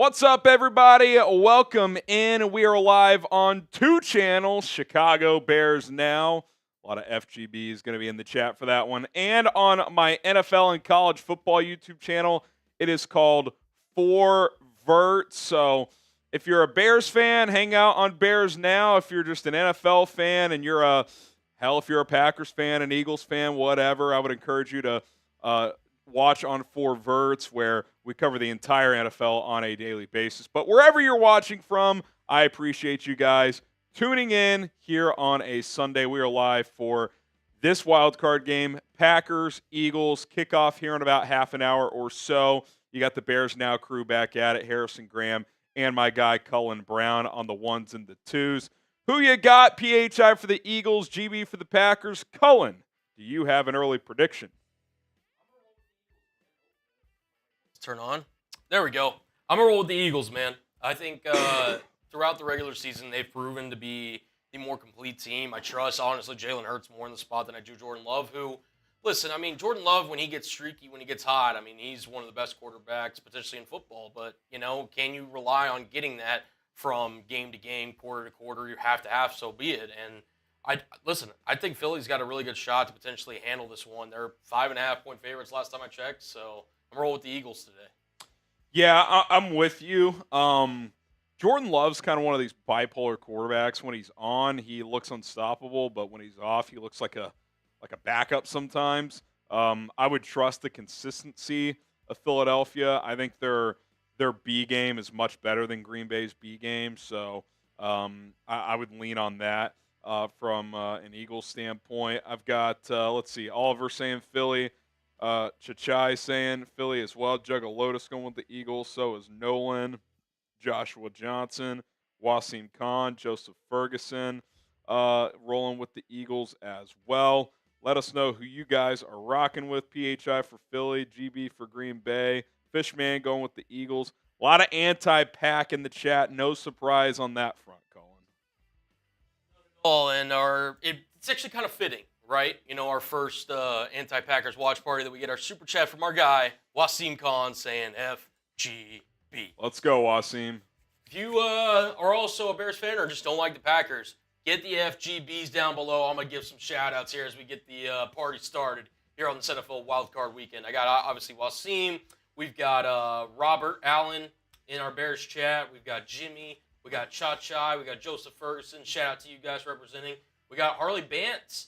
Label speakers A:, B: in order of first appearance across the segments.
A: What's up, everybody? Welcome in. We are live on two channels, Chicago Bears Now. A lot of FGBs going to be in the chat for that one. And on my NFL and college football YouTube channel, it is called Verts. So if you're a Bears fan, hang out on Bears Now. If you're just an NFL fan and if you're a Packers fan, an Eagles fan, whatever, I would encourage you to watch on Verts, where we cover the entire NFL on a daily basis. But wherever you're watching from, I appreciate you guys tuning in here on a Sunday. We are live for this wild card game, Packers, Eagles, kickoff here in about half an hour or so. You got the Bears Now crew back at it, Harrison Graham and my guy Cullen Brown on the ones and the twos. Who you got? PHI for the Eagles, GB for the Packers. Cullen, do you have an early prediction?
B: Turn on. There we go. I'm going to roll with the Eagles, man. I think throughout the regular season, they've proven to be the more complete team. I trust, honestly, Jalen Hurts more in the spot than I do Jordan Love, who, listen, I mean, Jordan Love, when he gets streaky, when he gets hot, I mean, he's one of the best quarterbacks potentially in football. But, can you rely on getting that from game to game, quarter to quarter? You have to have, so be it. And I think Philly's got a really good shot to potentially handle this one. They're 5.5-point favorites last time I checked, so I'm rolling with the Eagles today.
A: Yeah, I'm with you. Jordan Love's kind of one of these bipolar quarterbacks. When he's on, he looks unstoppable, but when he's off, he looks like a backup sometimes. I would trust the consistency of Philadelphia. I think their B game is much better than Green Bay's B game, so I would lean on that from an Eagles standpoint. I've got, Oliver saying Philly. Chachai saying Philly as well. Juggalotus going with the Eagles. So is Nolan. Joshua Johnson. Wasim Khan. Joseph Ferguson rolling with the Eagles as well. Let us know who you guys are rocking with. PHI for Philly. GB for Green Bay. Fishman going with the Eagles. A lot of anti-Pack in the chat. No surprise on that front, Colin.
B: And it's actually kind of fitting. Right? Our first anti-Packers watch party that we get our super chat from our guy, Wasim Khan, saying FGB.
A: Let's go, Wasim.
B: If you are also a Bears fan or just don't like the Packers, get the FGBs down below. I'm going to give some shout-outs here as we get the party started here on this NFL Wildcard Weekend. I got, obviously, Wasim. We've got Robert Allen in our Bears chat. We've got Jimmy. We got Cha-Chai. We got Joseph Ferguson. Shout-out to you guys representing. We got Harley Bantz.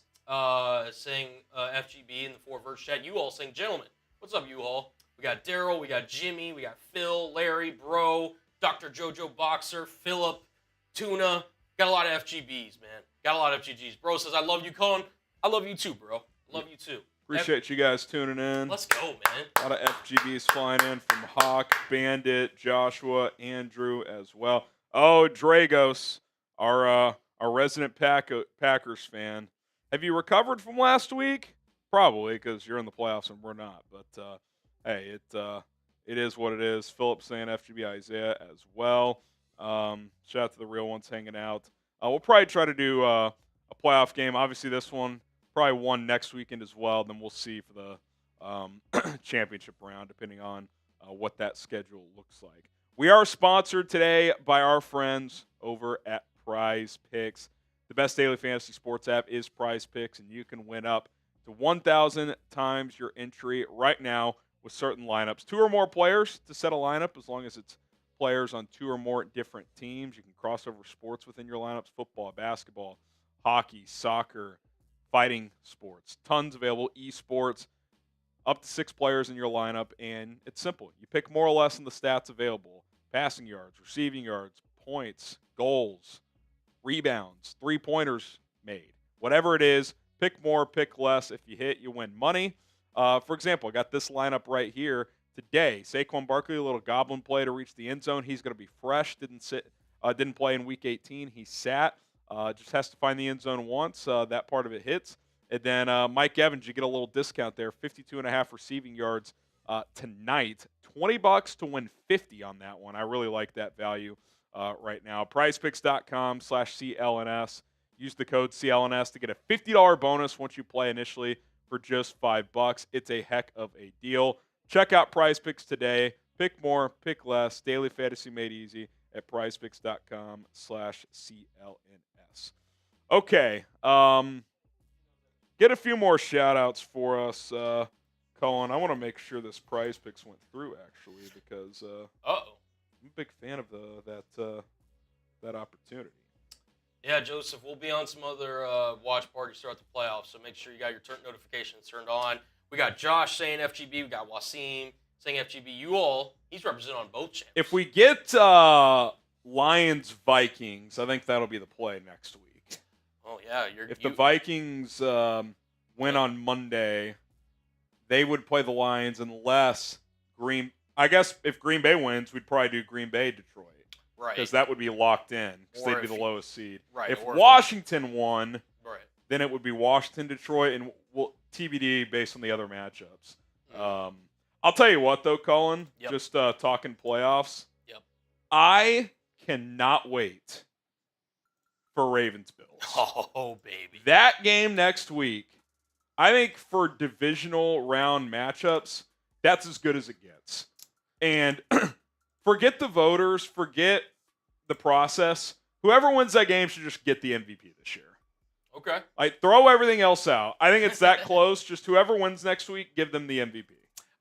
B: Saying FGB in the Verts chat. You all saying gentlemen. What's up, you all? We got Daryl, we got Jimmy, we got Phil, Larry, Bro, Dr. JoJo Boxer, Philip, Tuna. Got a lot of FGBs, man. Got a lot of FGBs. Bro says, I love you, Colin. I love you too, bro. Love you too.
A: Appreciate you guys tuning in.
B: Let's go, man.
A: A lot of FGBs flying in from Hawk, Bandit, Joshua, Andrew as well. Oh, Dragos, our resident Packers fan. Have you recovered from last week? Probably, because you're in the playoffs and we're not. But, hey, it is what it is. Philip saying FGB Isaiah as well. Shout out to the real ones hanging out. We'll probably try to do a playoff game. Obviously, this one, probably one next weekend as well. Then we'll see for the championship round, depending on what that schedule looks like. We are sponsored today by our friends over at Prize Picks. The best daily fantasy sports app is Prize Picks, and you can win up to 1,000 times your entry right now with certain lineups. 2 or more players to set a lineup, as long as it's players on 2 or more different teams. You can cross over sports within your lineups: football, basketball, hockey, soccer, fighting sports. Tons available, esports, up to 6 players in your lineup, and it's simple. You pick more or less than the stats available: passing yards, receiving yards, points, goals, rebounds, 3-pointers made. Whatever it is, pick more, pick less. If you hit, you win money. For example, I got this lineup right here today. Saquon Barkley, a little goblin play to reach the end zone. He's going to be fresh. Didn't play in Week 18. He sat. Just has to find the end zone once. That part of it hits. And then Mike Evans, you get a little discount there. 52.5 receiving yards tonight. $20 to win 50 on that one. I really like that value. Right now. PrizePicks.com/CLNS. Use the code CLNS to get a $50 bonus once you play initially for just $5. It's a heck of a deal. Check out PrizePicks today. Pick more, pick less. Daily fantasy made easy at prizepicks.com/CLNS. Okay. Get a few more shout-outs for us, Colin. I want to make sure this Prize Picks went through, actually, because I'm a big fan of that opportunity.
B: Yeah, Joseph, we'll be on some other watch parties throughout the playoffs, so make sure you got your notifications turned on. We got Josh saying FGB. We got Wasim saying FGB. He's represented on both channels.
A: If we get Lions-Vikings, I think that'll be the play next week.
B: Oh, yeah.
A: If the Vikings win on Monday, they would play the Lions unless I guess if Green Bay wins, we'd probably do Green Bay, Detroit.
B: Right.
A: Because that would be locked in because
B: Or
A: they'd be the lowest seed.
B: Right.
A: If Washington won,
B: right,
A: then it would be Washington, Detroit, and TBD based on the other matchups. I'll tell you what, though, Colin, just talking playoffs, I cannot wait for Ravens-Bills.
B: Oh, baby.
A: That game next week, I think for divisional round matchups, that's as good as it gets. And forget the voters, forget the process. Whoever wins that game should just get the MVP this year.
B: Okay.
A: Like, throw everything else out. I think it's that close. Just whoever wins next week, give them the MVP.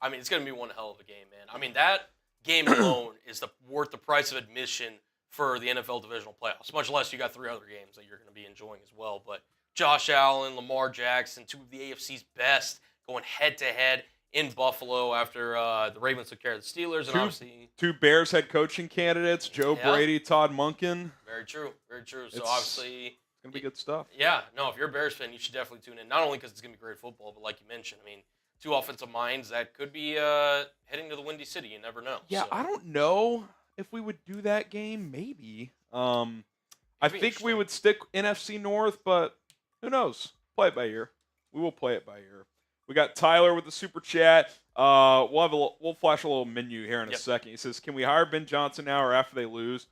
B: I mean, it's going to be one hell of a game, man. I mean, that game alone is worth the price of admission for the NFL divisional playoffs, much less you got 3 other games that you're going to be enjoying as well. But Josh Allen, Lamar Jackson, 2 of the AFC's best, going head-to-head in Buffalo after the Ravens took care of the Steelers. And obviously
A: 2 Bears head coaching candidates, Joe Brady, Todd Monken.
B: Very true. Very true. So obviously
A: it's going to be good stuff.
B: Yeah. No, if you're a Bears fan, you should definitely tune in. Not only because it's going to be great football, but like you mentioned, I mean, 2 offensive minds that could be heading to the Windy City. You never know.
A: Yeah, I don't know if we would do that game. Maybe. I think we would stick NFC North, but who knows? Play it by ear. We will play it by ear. We got Tyler with the super chat. We'll flash a little menu here in a second. He says, "Can we hire Ben Johnson now or after they lose?"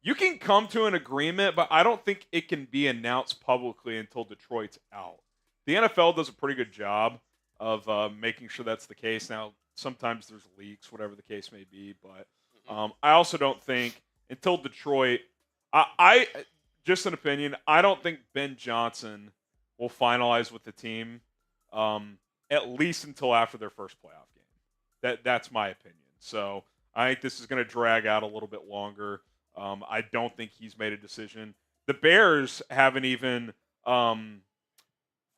A: You can come to an agreement, but I don't think it can be announced publicly until Detroit's out. The NFL does a pretty good job of making sure that's the case. Now, sometimes there's leaks, whatever the case may be, but I also don't think until Detroit, I just an opinion, I don't think Ben Johnson will finalize with the team at least until after their first playoff game. That's my opinion. So I think this is going to drag out a little bit longer. I don't think he's made a decision. The Bears haven't even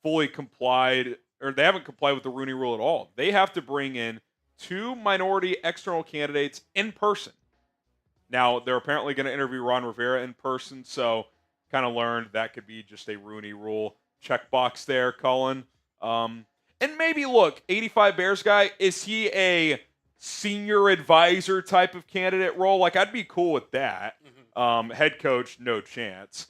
A: fully complied, or they haven't complied with the Rooney Rule at all. They have to bring in 2 minority external candidates in person. Now, they're apparently going to interview Ron Rivera in person, so kind of learned that could be just a Rooney Rule checkbox there, Colin. And maybe, look, 85 Bears guy, is he a senior advisor type of candidate role? Like, I'd be cool with that. Head coach, no chance.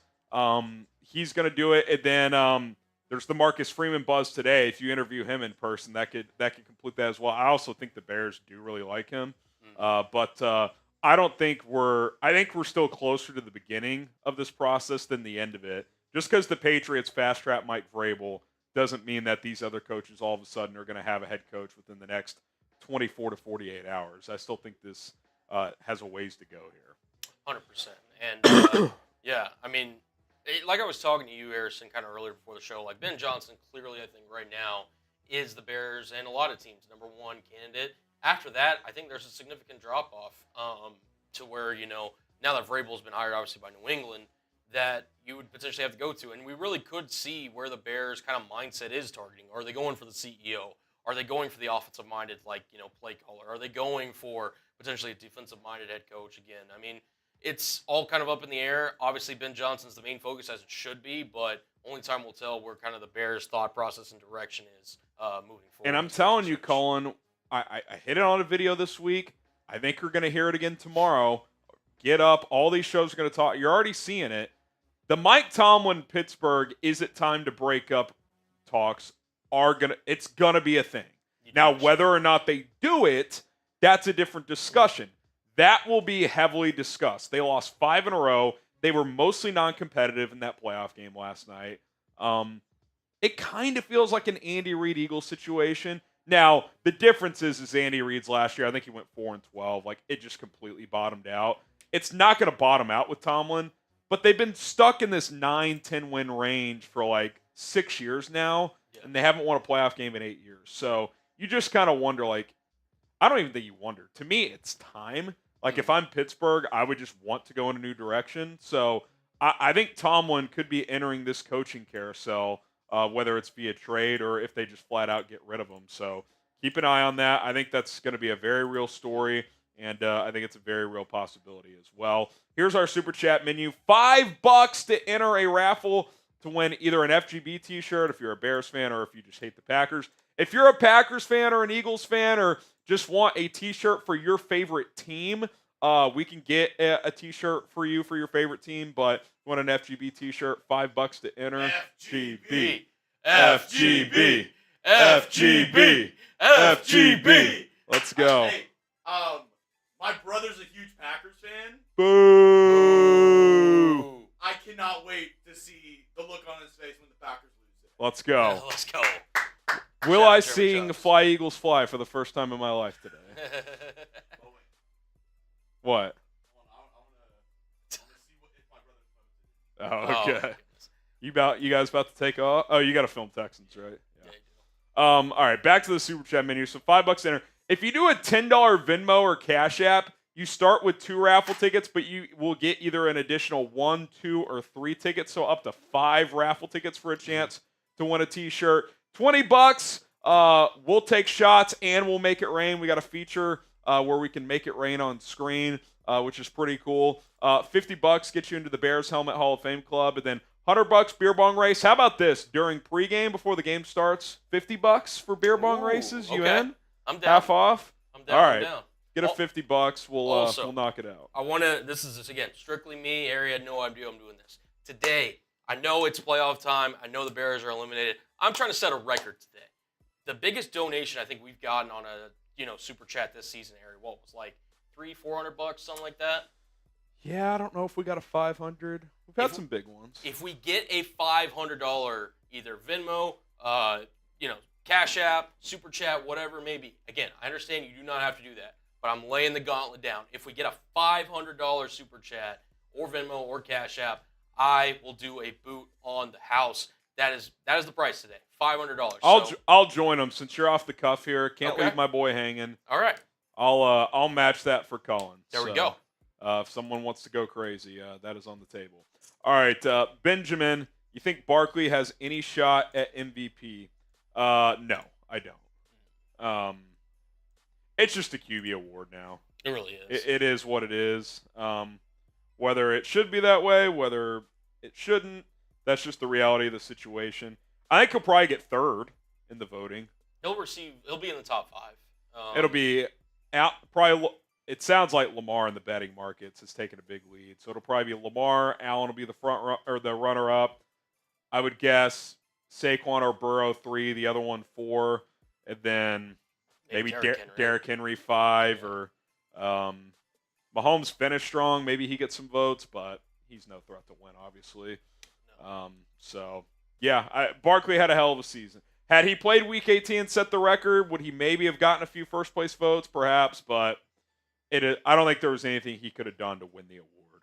A: He's going to do it, and then there's the Marcus Freeman buzz today. If you interview him in person, that could complete that as well. I also think the Bears do really like him, but I don't think I think we're still closer to the beginning of this process than the end of it. Just because the Patriots fast-track Mike Vrabel doesn't mean that these other coaches all of a sudden are going to have a head coach within the next 24 to 48 hours. I still think this has a ways to go here.
B: 100%. And, yeah, I mean, like I was talking to you, Harrison, kind of earlier before the show, like Ben Johnson clearly, I think, right now is the Bears and a lot of teams' number 1 candidate. After that, I think there's a significant drop-off to where, now that Vrabel's been hired, obviously, by New England, that you would potentially have to go to. And we really could see where the Bears' kind of mindset is targeting. Are they going for the CEO? Are they going for the offensive-minded, play caller? Are they going for potentially a defensive-minded head coach again? I mean, it's all kind of up in the air. Obviously, Ben Johnson's the main focus, as it should be, but only time will tell where kind of the Bears' thought process and direction is moving forward.
A: And I'm telling you, Colin, I hit it on a video this week. I think you're going to hear it again tomorrow. Get up. All these shows are going to talk. You're already seeing it. The Mike Tomlin Pittsburgh "is it time to break up" talks it's gonna be a thing. Now, whether or not they do it, that's a different discussion. That will be heavily discussed. They lost 5 in a row. They were mostly non-competitive in that playoff game last night. It kind of feels like an Andy Reid Eagles situation. Now, the difference is Andy Reid's last year, I think he went 4-12. Like, it just completely bottomed out. It's not going to bottom out with Tomlin, but they've been stuck in this 9-10 win range for like 6 years now, and they haven't won a playoff game in 8 years. So you just kind of wonder, like, I don't even think you wonder. To me, it's time. Like, if I'm Pittsburgh, I would just want to go in a new direction. So I think Tomlin could be entering this coaching carousel, whether it's via trade or if they just flat out get rid of him. So keep an eye on that. I think that's going to be a very real story, and I think it's a very real possibility as well. Here's our Super Chat menu. $5 to enter a raffle to win either an FGB t-shirt if you're a Bears fan or if you just hate the Packers. If you're a Packers fan or an Eagles fan or just want a t-shirt for your favorite team, we can get a t-shirt for you for your favorite team, but you want an FGB t-shirt, $5 to enter. FGB. FGB. FGB. FGB. Let's go.
C: Hey, my brother's a huge Packers fan.
A: Boo!
C: I cannot wait to see the look on his face when the Packers lose it.
A: Let's go.
B: Yeah, let's go.
A: Will I sing Fly Eagles Fly for the first time in my life today?
C: Oh, wait.
A: What?
C: Hold on, I want to see if my brother's
A: Oh, okay.
B: Oh,
A: You guys about to take off? Oh, you got to film Texans, right?
B: yeah, you do.
A: All right, back to the Super Chat menu. So $5 enter. If you do a $10 Venmo or Cash App, you start with 2 raffle tickets, but you will get either an additional 1, 2, or 3 tickets, so up to 5 raffle tickets for a chance to win a T-shirt. $20. We'll take shots and we'll make it rain. We got a feature where we can make it rain on screen, which is pretty cool. $50 gets you into the Bears Helmet Hall of Fame Club, and then $100 beer bong race. How about this? During pregame before the game starts, $50 for beer bong races. You
B: okay.
A: in?
B: I'm down.
A: Half off.
B: I'm down.
A: All right.
B: I'm down.
A: Get a $50. We'll knock it out.
B: I want to. This is again strictly me. Ari had no idea I'm doing this today. I know it's playoff time. I know the Bears are eliminated. I'm trying to set a record today. The biggest donation I think we've gotten on a Super Chat this season, Ari, what was like $300-400, something like that.
A: Yeah, I don't know if we got a 500. We've had some big ones.
B: If we get a $500 either Venmo, Cash App, Super Chat, whatever it may be. Again, I understand you do not have to do that, but I'm laying the gauntlet down. If we get a $500 Super Chat or Venmo or Cash App, I will do a boot on the house. That is the price today, $500.
A: I'll join them since you're off the cuff here. Can't leave my boy hanging.
B: All right.
A: I'll match that for Colin.
B: There we go.
A: If someone wants to go crazy, that is on the table. All right, Benjamin, you think Barkley has any shot at MVP? No, I don't. It's just a QB award now.
B: It really is.
A: It is what it is. Whether it should be that way, whether it shouldn't, that's just the reality of the situation. I think he'll probably get third in the voting.
B: He'll be in the top 5.
A: It'll be out probably. It sounds like Lamar in the betting markets has taken a big lead, so it'll probably be Lamar. Allen will be the the runner-up. I would guess Saquon or Burrow 3, the other one 4, and then maybe Derrick Henry 5, or Mahomes finished strong. Maybe he gets some votes, but he's no threat to win, obviously. No. Barkley had a hell of a season. Had he played Week 18 and set the record, would he maybe have gotten a few first-place votes? Perhaps, but I don't think there was anything he could have done to win the award.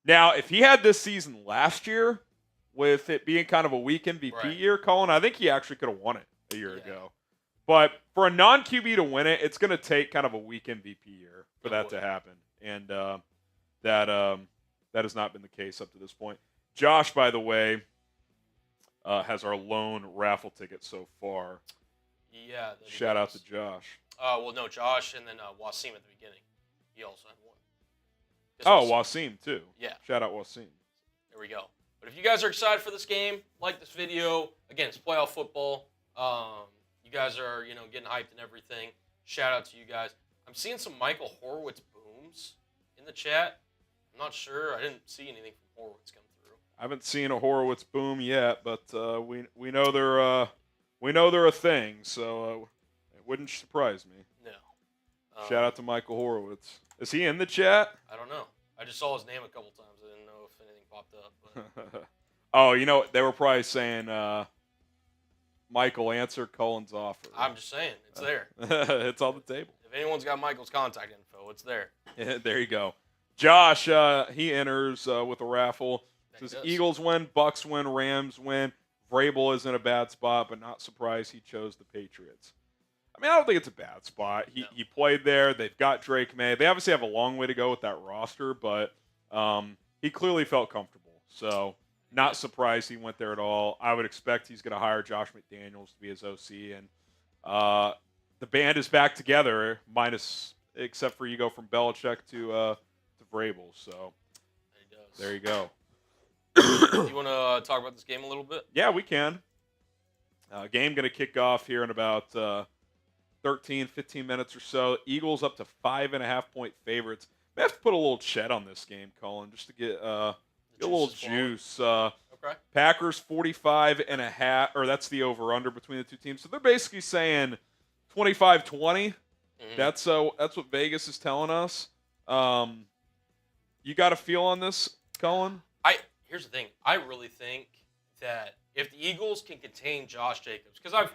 A: Now, if he had this season last year, with it being kind of a weak MVP year, Colin, I think he actually could have won it a year ago. But for a non-QB to win it, it's going to take kind of a weak MVP year for that to happen. And that has not been the case up to this point. Josh, by the way, has our lone raffle ticket so far.
B: Yeah.
A: Shout out to Josh.
B: No, Josh and then Wasim at the beginning. He also had one.
A: Wasim too.
B: Yeah.
A: Shout out Wasim.
B: There we go. But if you guys are excited for this game, like this video. Again, it's playoff football. You guys are, getting hyped and everything. Shout out to you guys. I'm seeing some Michael Horowitz booms in the chat. I'm not sure. I didn't see anything from Horowitz come through.
A: I haven't seen a Horowitz boom yet, but we know they're a thing, so it wouldn't surprise me.
B: No.
A: Shout out to Michael Horowitz. Is he in the chat?
B: I don't know. I just saw his name a couple times. I didn't know if anything popped up. But.
A: Oh, they were probably saying Michael, answer Cullen's offer.
B: I'm just saying, it's there.
A: It's on the table.
B: If anyone's got Michael's contact info, it's there.
A: There you go. Josh, he enters with a raffle. Says Eagles win, Bucks win, Rams win. Vrabel is in a bad spot, but not surprised he chose the Patriots. I mean, I don't think it's a bad spot. He played there. They've got Drake May. They obviously have a long way to go with that roster, but he clearly felt comfortable. So not surprised he went there at all. I would expect he's going to hire Josh McDaniels to be his OC, and the band is back together, except for you go from Belichick to Vrabel. So there you go.
B: You want to talk about this game a little bit?
A: Yeah, we can. Game going to kick off here in about 13, 15 minutes or so. Eagles up to 5.5-point favorites. May have to put a little ched on this game, Colin, just to get a little juice.
B: Okay.
A: Packers 45.5, or that's the over/under between the two teams. So they're basically saying 25-20. Mm-hmm. That's what Vegas is telling us. You got a feel on this, Colin?
B: Here's the thing. I really think that if the Eagles can contain Josh Jacobs, because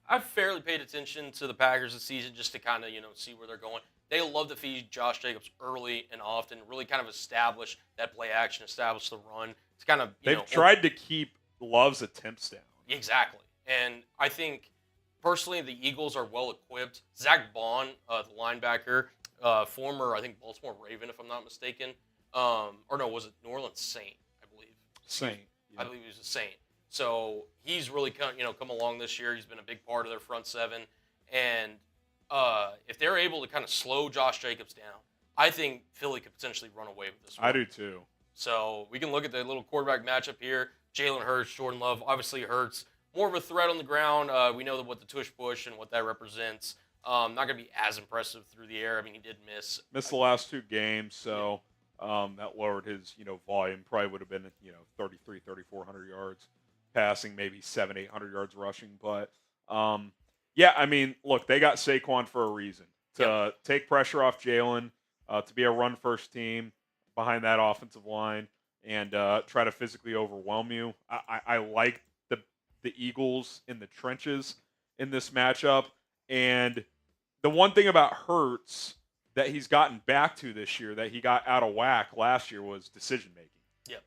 B: I've fairly paid attention to the Packers this season just to kind of see where they're going. They love to feed Josh Jacobs early and often, really kind of establish that play action, establish the run. It's kind of
A: they've tried to keep Love's attempts down.
B: Exactly, and I think personally the Eagles are well equipped. Zach Bond, the linebacker, former I think Baltimore Raven if I'm not mistaken, or no, was it New Orleans Saint?
A: Saint.
B: I believe he was a Saint. So he's really come along this year. He's been a big part of their front seven. And if they're able to kind of slow Josh Jacobs down, I think Philly could potentially run away with this one.
A: I do too.
B: So we can look at the little quarterback matchup here. Jalen Hurts, Jordan Love. Obviously Hurts, more of a threat on the ground. We know what the tush push and what that represents. Not going to be as impressive through the air. I mean, he did miss.
A: Missed the last two games, so... Yeah. That lowered his, volume. Probably would have been, 3,400 yards passing, maybe 800 yards rushing. But, yeah, I mean, look, they got Saquon for a reason. To take pressure off Jalen, to be a run-first team behind that offensive line, and try to physically overwhelm you. I like the Eagles in the trenches in this matchup. And the one thing about Hurts that he's gotten back to this year that he got out of whack last year was decision-making.
B: Yep.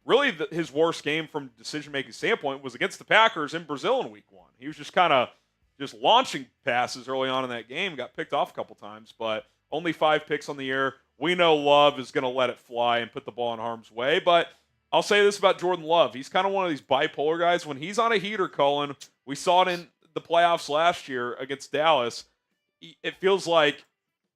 A: Really, his worst game from decision-making standpoint was against the Packers in Brazil in Week 1. He was just kind of launching passes early on in that game, got picked off a couple times, but only 5 picks on the year. We know Love is going to let it fly and put the ball in harm's way, but I'll say this about Jordan Love. He's kind of one of these bipolar guys. When he's on a heater, Cullen, we saw it in the playoffs last year against Dallas. It feels like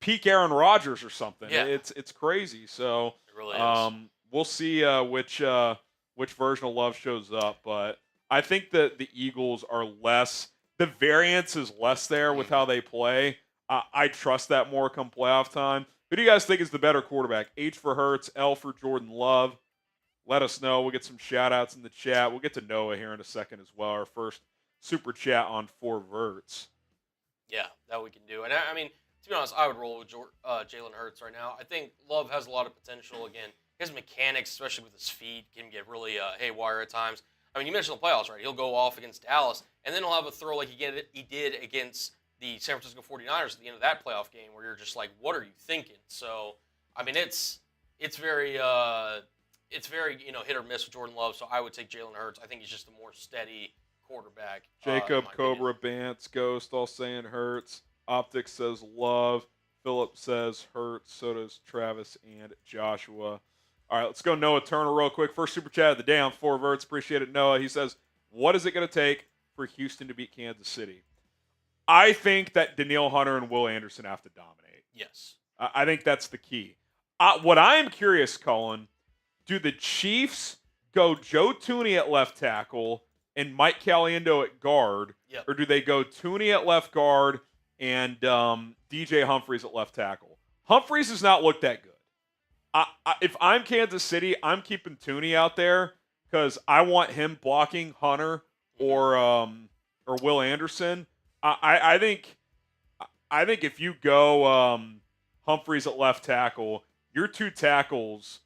A: peak Aaron Rodgers or something.
B: Yeah.
A: It's crazy. So
B: it really is.
A: We'll see which version of Love shows up. But I think that the Eagles are less. The variance is less there with how they play. I trust that more come playoff time. Who do you guys think is the better quarterback? H for Hurts, L for Jordan Love. Let us know. We'll get some shout-outs in the chat. We'll get to Noah here in a second as well. Our first super chat on 4 Verts.
B: Yeah, that we can do. And I mean, to be honest, I would roll with Jalen Hurts right now. I think Love has a lot of potential. Again, his mechanics, especially with his feet, can get really haywire at times. I mean, you mentioned the playoffs, right? He'll go off against Dallas, and then he'll have a throw like he did against the San Francisco 49ers at the end of that playoff game where you're just like, what are you thinking? So, I mean, it's very hit or miss with Jordan Love, so I would take Jalen Hurts. I think he's just a more steady quarterback.
A: Jacob, Cobra, Bance, Ghost, all saying Hurts. Optics says Love. Phillip says Hurts. So does Travis and Joshua. All right, let's go Noah Turner real quick. First super chat of the day on 4 Verts. Appreciate it, Noah. He says, what is it going to take for Houston to beat Kansas City? I think that Danielle Hunter and Will Anderson have to dominate.
B: Yes.
A: I think that's the key. What I am curious, Colin, do the Chiefs go Joe Tooney at left tackle and Mike Caliendo at guard, or do they go Tooney at left guard and DJ Humphries at left tackle? Humphries has not looked that good. If I'm Kansas City, I'm keeping Tooney out there because I want him blocking Hunter or Will Anderson. I think if you go Humphries at left tackle, your 2 tackles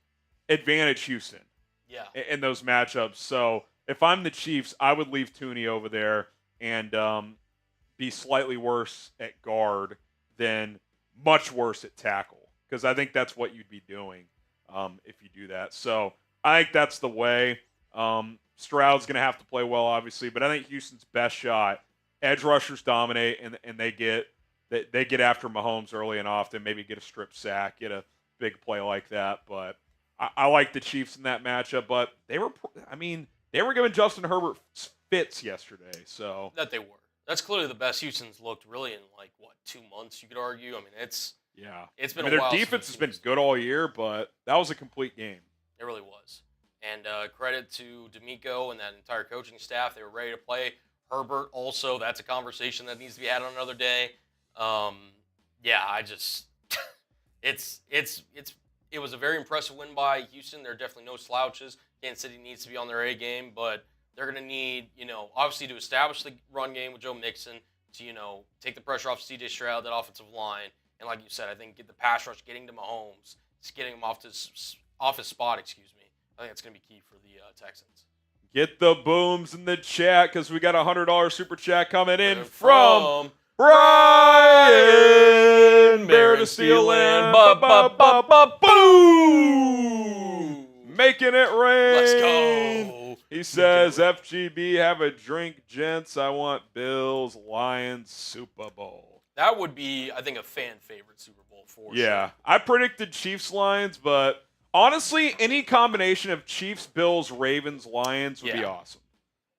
A: advantage Houston.
B: Yeah.
A: In those matchups. So if I'm the Chiefs, I would leave Tooney over there and be slightly worse at guard than much worse at tackle, because I think that's what you'd be doing if you do that. So I think that's the way. Stroud's going to have to play well, obviously, but I think Houston's best shot, edge rushers dominate, and they get after Mahomes early and often, maybe get a strip sack, get a big play like that. But I like the Chiefs in that matchup, but they were giving Justin Herbert fits yesterday. So
B: That they were. That's clearly the best Houston's looked really in 2 months, you could argue. I mean, it's been a while.
A: Their defense has been good all year, but that was a complete game.
B: It really was. And credit to D'Amico and that entire coaching staff. They were ready to play. Herbert also, that's a conversation that needs to be had on another day. It was a very impressive win by Houston. There are definitely no slouches. Kansas City needs to be on their A game, but they're going to need, obviously to establish the run game with Joe Mixon, to, take the pressure off C.J. Stroud, that offensive line. And like you said, I think get the pass rush, getting to Mahomes, just getting him off his spot, I think that's going to be key for the Texans.
A: Get the booms in the chat, because we got a $100 super chat coming in from Brian Bear to Steelland. Boom! Making it rain.
B: Let's go.
A: He says, FGB, have a drink, gents. I want Bills, Lions, Super Bowl.
B: That would be, I think, a fan favorite Super Bowl for sure.
A: Yeah. I predicted Chiefs, Lions, but honestly, any combination of Chiefs, Bills, Ravens, Lions would be awesome.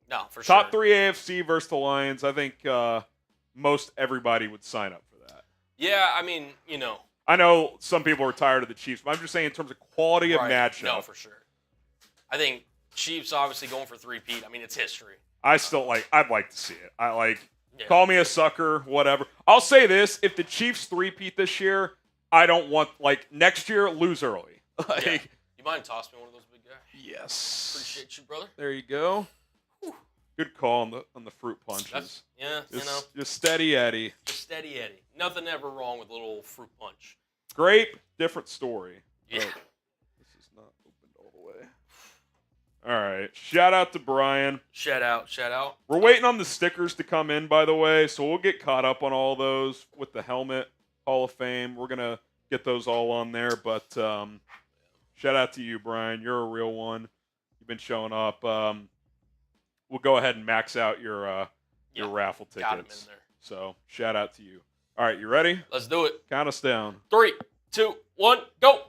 B: No, for sure.
A: Top 3 AFC versus the Lions. I think most everybody would sign up for that.
B: Yeah, I mean,
A: I know some people are tired of the Chiefs, but I'm just saying in terms of quality of matchup.
B: No, for sure. I think Chiefs obviously going for three-peat. I mean, it's history.
A: I'd like to see it. Call me a sucker, whatever. I'll say this, if the Chiefs three-peat this year, I don't want, next year, lose early.
B: You mind tossing me one of those big guys?
A: Yes.
B: Appreciate you, brother.
A: There you go.
B: Whew.
A: Good call on the fruit punches. Just steady Eddie.
B: Just steady Eddie. Nothing ever wrong with a little fruit punch.
A: Grape, different story.
B: Yeah.
A: Oh, this is not opened all the way. All right. Shout out to Brian.
B: Shout out.
A: We're waiting on the stickers to come in, by the way, so we'll get caught up on all those with the helmet Hall of Fame. We're going to get those all on there, but shout out to you, Brian. You're a real one. You've been showing up. We'll go ahead and max out your raffle tickets.
B: Got him in there.
A: So shout out to you. All right, you ready?
B: Let's do it.
A: Count us down.
B: 3, 2, 1, go.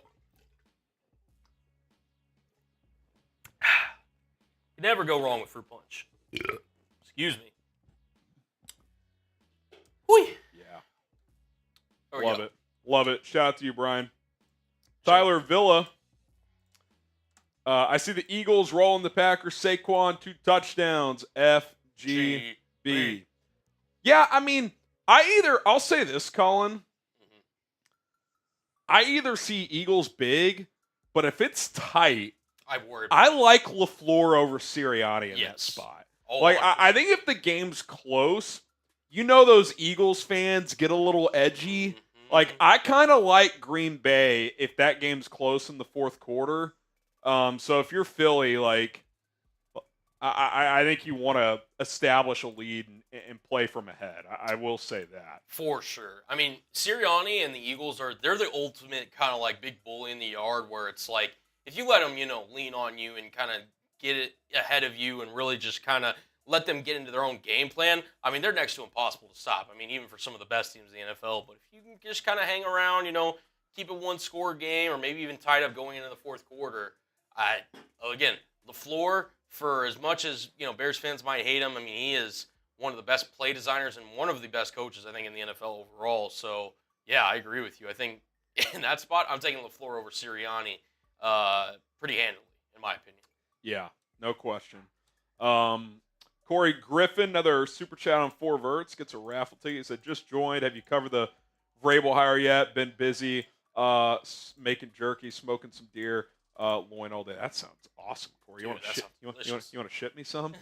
B: You never go wrong with fruit punch. Excuse me. Whee.
A: Yeah.
B: There we go.
A: Love it. Shout out to you, Brian. Tyler Villa. I see the Eagles rolling the Packers. Saquon, 2 touchdowns. FGB. Yeah, I mean, I'll say this, Colin. I either see Eagles big, but if it's tight, I like LaFleur over Sirianni in that spot. I think if the game's close, those Eagles fans get a little edgy. I kind of like Green Bay if that game's close in the fourth quarter. So if you're Philly, I think you want to establish a lead and play from ahead. I will say that.
B: For sure. I mean, Sirianni and the Eagles they're the ultimate kind of big bully in the yard, where it's if you let them, lean on you and kind of get it ahead of you and really just kind of let them get into their own game plan, I mean, they're next to impossible to stop. I mean, even for some of the best teams in the NFL. But if you can just kind of hang around, keep a one-score game or maybe even tied up going into the fourth quarter, again, LaFleur, for as much as, Bears fans might hate him, I mean, he is one of the best play designers and one of the best coaches, I think, in the NFL overall. So, yeah, I agree with you. I think in that spot, I'm taking LaFleur over Sirianni pretty handily, in my opinion.
A: Yeah, no question. Corey Griffin, another super chat on 4 Verts, gets a raffle ticket. He said, just joined. Have you covered the Vrabel hire yet? Been busy making jerky, smoking some deer, loin all day. That sounds awesome, Corey. You want to ship me some?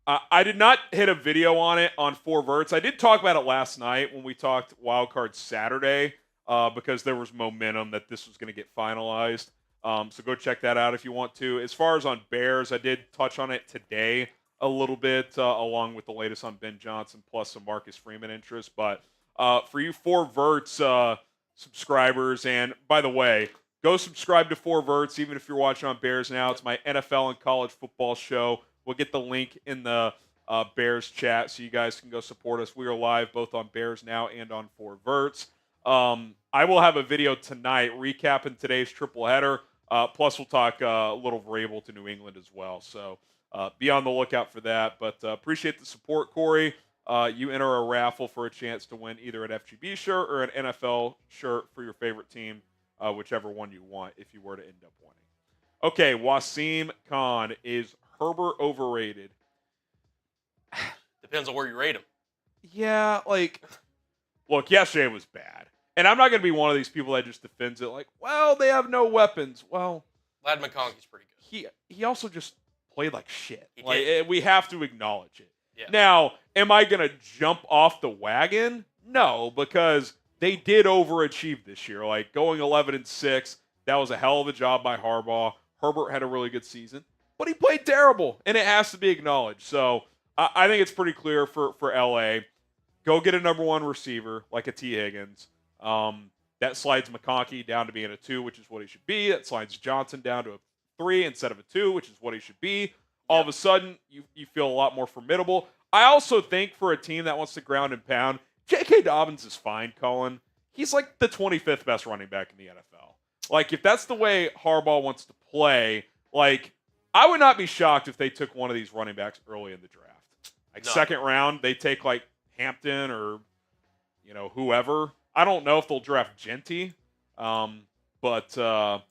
A: I did not hit a video on it on 4 Verts. I did talk about it last night when we talked Wildcard Saturday because there was momentum that this was going to get finalized. So go check that out if you want to. As far as on Bears, I did touch on it today. a little bit, along with the latest on Ben Johnson, plus some Marcus Freeman interest. But for you 4Verts subscribers, and by the way, go subscribe to 4Verts, even if you're watching on Bears Now. It's my NFL and college football show. We'll get the link in the Bears chat so you guys can go support us. We are live both on Bears Now and on 4Verts. I will have a video tonight recapping today's triple header. Plus, we'll talk a little Vrabel to New England as well. So be on the lookout for that. But appreciate the support, Corey. You enter a raffle for a chance to win either an FGB shirt or an NFL shirt for your favorite team, whichever one you want if you were to end up winning. Okay, Wasim Khan, is Herbert overrated?
B: Depends on where you rate him.
A: Yeah, like, look, yesterday was bad. And I'm not going to be one of these people that just defends it like, well, they have no weapons. Well,
B: Lad McConkey's pretty good.
A: He also just played like shit.
B: He
A: like
B: did.
A: we have to acknowledge it.
B: Yeah.
A: Now, am I going to jump off the wagon? No, because they did overachieve this year. Like going 11-6, that was a hell of a job by Harbaugh. Herbert had a really good season, but he played terrible, and it has to be acknowledged. So I think it's pretty clear for LA. Go get a number one receiver like a T. Higgins. That slides McConkey down to being a 2, which is what he should be. That slides Johnson down to a 3 instead of a 2, which is what he should be. All of a sudden, you feel a lot more formidable. I also think for a team that wants to ground and pound, J.K. Dobbins is fine, Colin. He's like the 25th best running back in the NFL. Like, if that's the way Harbaugh wants to play, like, I would not be shocked if they took one of these running backs early in the draft. Like, second round, they take, like, Hampton or, whoever. I don't know if they'll draft Genty, but I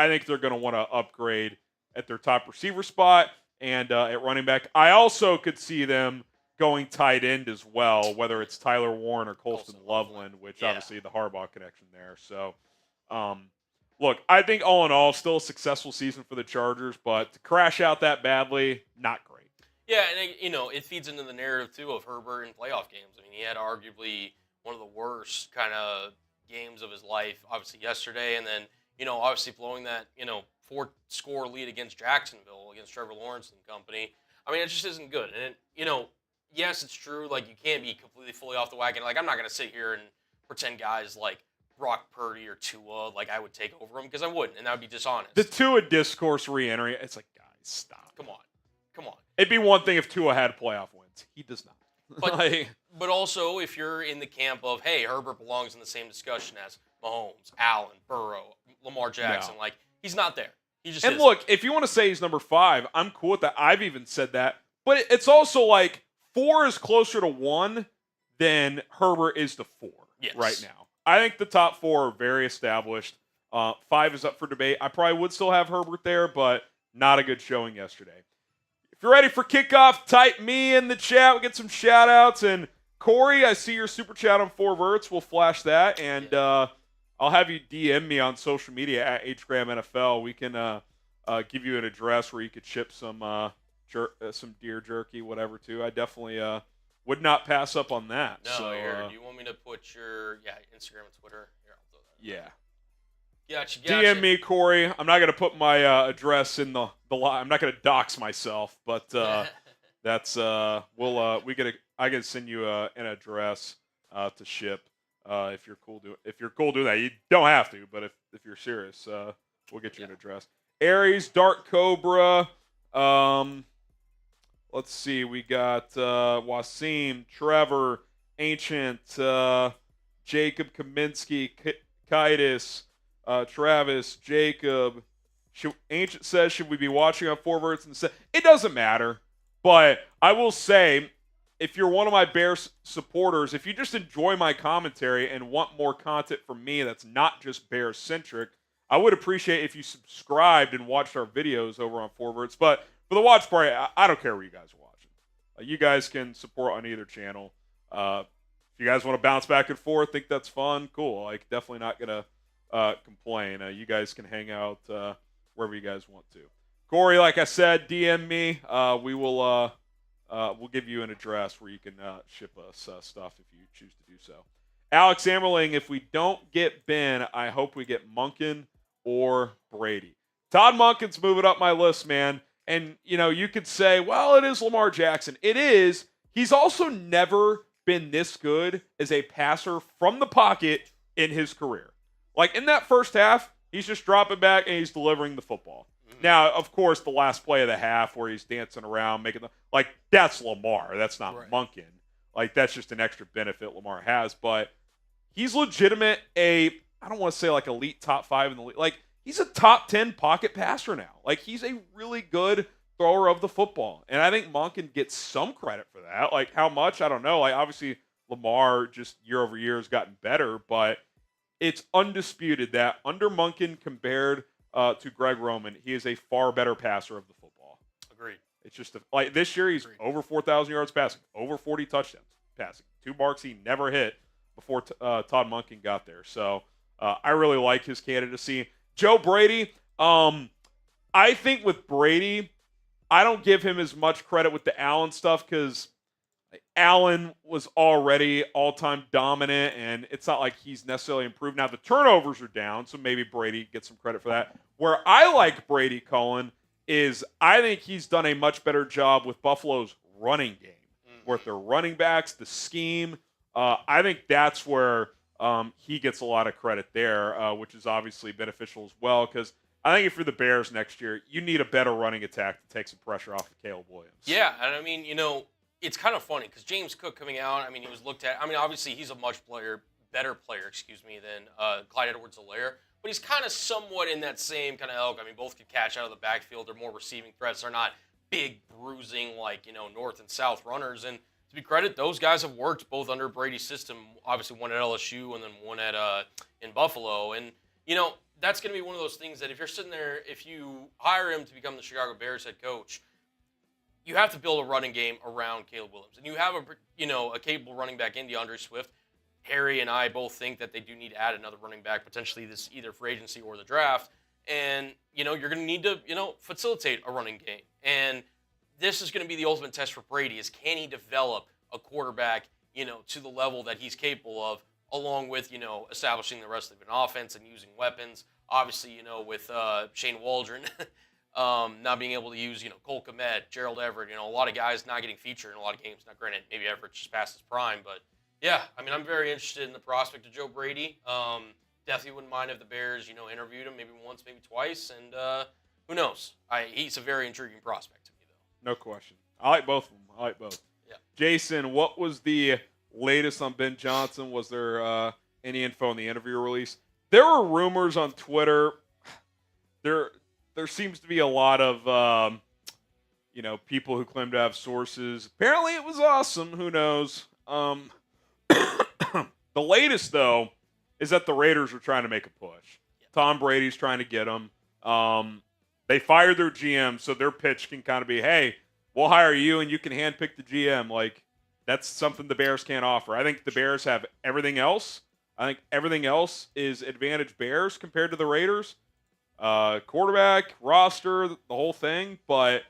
A: think they're going to want to upgrade at their top receiver spot and at running back. I also could see them going tight end as well, whether it's Tyler Warren or Colston Loveland, which obviously the Harbaugh connection there. So, look, I think all in all, still a successful season for the Chargers, but to crash out that badly, not great.
B: Yeah, and it feeds into the narrative too of Herbert in playoff games. I mean, he had arguably one of the worst kind of games of his life, obviously yesterday, and then obviously blowing that 4-score lead against Jacksonville, against Trevor Lawrence and company. I mean, it just isn't good. And yes, it's true. Like, you can't be completely fully off the wagon. Like, I'm not gonna sit here and pretend guys like Brock Purdy or Tua, like, I would take over him, because I wouldn't, and that would be dishonest.
A: The Tua discourse re-entry, it's like, guys, stop.
B: Come on.
A: It'd be one thing if Tua had playoff wins. He does not.
B: But also, if you're in the camp of, hey, Herbert belongs in the same discussion as Mahomes, Allen, Burrow, Lamar Jackson, like, he's not there. He just isn't.
A: Look, if you want to say he's number 5, I'm cool with that. I've even said that. But it's also like 4 is closer to 1 than Herbert is to 4 right now. I think the top 4 are very established. 5 is up for debate. I probably would still have Herbert there, but not a good showing yesterday. If you're ready for kickoff, type me in the chat. We'll get some shout-outs. And Corey, I see your super chat on 4Verts. We'll flash that. And I'll have you DM me on social media at HGramNFL. We can give you an address where you could ship some deer jerky, whatever, too. I definitely would not pass up on that.
B: No,
A: so,
B: do you want me to put your Instagram and Twitter? Here, I'll throw that.
A: Yeah.
B: Gotcha.
A: DM me, Corey. I'm not going to put my address in the line. I'm not going to dox myself, but that's I can send you an address to ship if you're cool doing that. You don't have to, but if you're serious, we'll get you an address. Aries, Dark Cobra. Let's see. We got Wasim, Trevor, Ancient, Jacob Kaminsky, Kitis. Travis, Jacob, Ancient says, should we be watching on 4Verts instead? It doesn't matter, but I will say, if you're one of my Bears supporters, if you just enjoy my commentary and want more content from me that's not just Bears-centric, I would appreciate if you subscribed and watched our videos over on 4Verts. But for the watch party, I don't care what you guys are watching. You guys can support on either channel. If you guys want to bounce back and forth, think that's fun, cool. Like, definitely not going to complain. You guys can hang out wherever you guys want to. Corey, like I said, DM me. We'll give you an address where you can ship us stuff if you choose to do so. Alex Ammerling, if we don't get Ben, I hope we get Monken or Brady. Todd Monken's moving up my list, man. And, you could say, well, it is Lamar Jackson. It is. He's also never been this good as a passer from the pocket in his career. Like, in that first half, he's just dropping back and he's delivering the football. Now, of course, the last play of the half where he's dancing around, that's Lamar. That's not
B: Right.
A: Monken. Like, that's just an extra benefit Lamar has. But he's legitimate I don't want to say like elite top 5 in the league. Like, he's a top 10 pocket passer now. Like, he's a really good thrower of the football. And I think Monken gets some credit for that. Like, how much? I don't know. Like, obviously, Lamar just year over year has gotten better, but it's undisputed that under Monken compared to Greg Roman, he is a far better passer of the football.
B: Agreed.
A: It's just like this year he's
B: Agreed.
A: over 4,000 yards passing, over 40 touchdowns passing, 2 marks he never hit before Todd Monken got there. So I really like his candidacy. Joe Brady, I think with Brady, I don't give him as much credit with the Allen stuff because Allen was already all-time dominant, and it's not like he's necessarily improved. Now, the turnovers are down, so maybe Brady gets some credit for that. Where I like Brady, Cullen, is I think he's done a much better job with Buffalo's running game, with their running backs, the scheme. I think that's where he gets a lot of credit there, which is obviously beneficial as well, because I think if you're the Bears next year, you need a better running attack to take some pressure off of Caleb Williams.
B: Yeah, and I mean, it's kind of funny because James Cook coming out, he was looked at. Obviously, he's a much better player, than Clyde Edwards-Helaire, but he's kind of somewhat in that same kind of ilk. Both can catch out of the backfield. They're more receiving threats. They're not big, bruising, north and south runners. And to be credit, those guys have worked both under Brady's system, obviously one at LSU and then one at in Buffalo. And, that's going to be one of those things that if you're sitting there, if you hire him to become the Chicago Bears head coach, you have to build a running game around Caleb Williams. And you have a capable running back in DeAndre Swift. Harry and I both think that they do need to add another running back, potentially this either free agency or the draft. And, you're going to need to, facilitate a running game. And this is going to be the ultimate test for Brady is can he develop a quarterback, to the level that he's capable of, along with, establishing the rest of an offense and using weapons. Obviously, with Shane Waldron not being able to use, Cole Kmet, Gerald Everett, a lot of guys not getting featured in a lot of games. Now, granted, maybe Everett's just past his prime, but yeah, I'm very interested in the prospect of Joe Brady. Definitely wouldn't mind if the Bears, interviewed him maybe once, maybe twice, and who knows? He's a very intriguing prospect to me, though.
A: No question. I like both of them. I like both.
B: Yeah.
A: Jason, what was the latest on Ben Johnson? Was there any info in the interview release? There were rumors on Twitter. There seems to be a lot of people who claim to have sources. Apparently, it was awesome. Who knows? The latest though is that the Raiders are trying to make a push.
B: Yeah.
A: Tom Brady's trying to get them. They fired their GM, so their pitch can kind of be, "Hey, we'll hire you, and you can handpick the GM." Like that's something the Bears can't offer. I think the Bears have everything else. I think everything else is advantage Bears compared to the Raiders. Quarterback, roster, the whole thing. But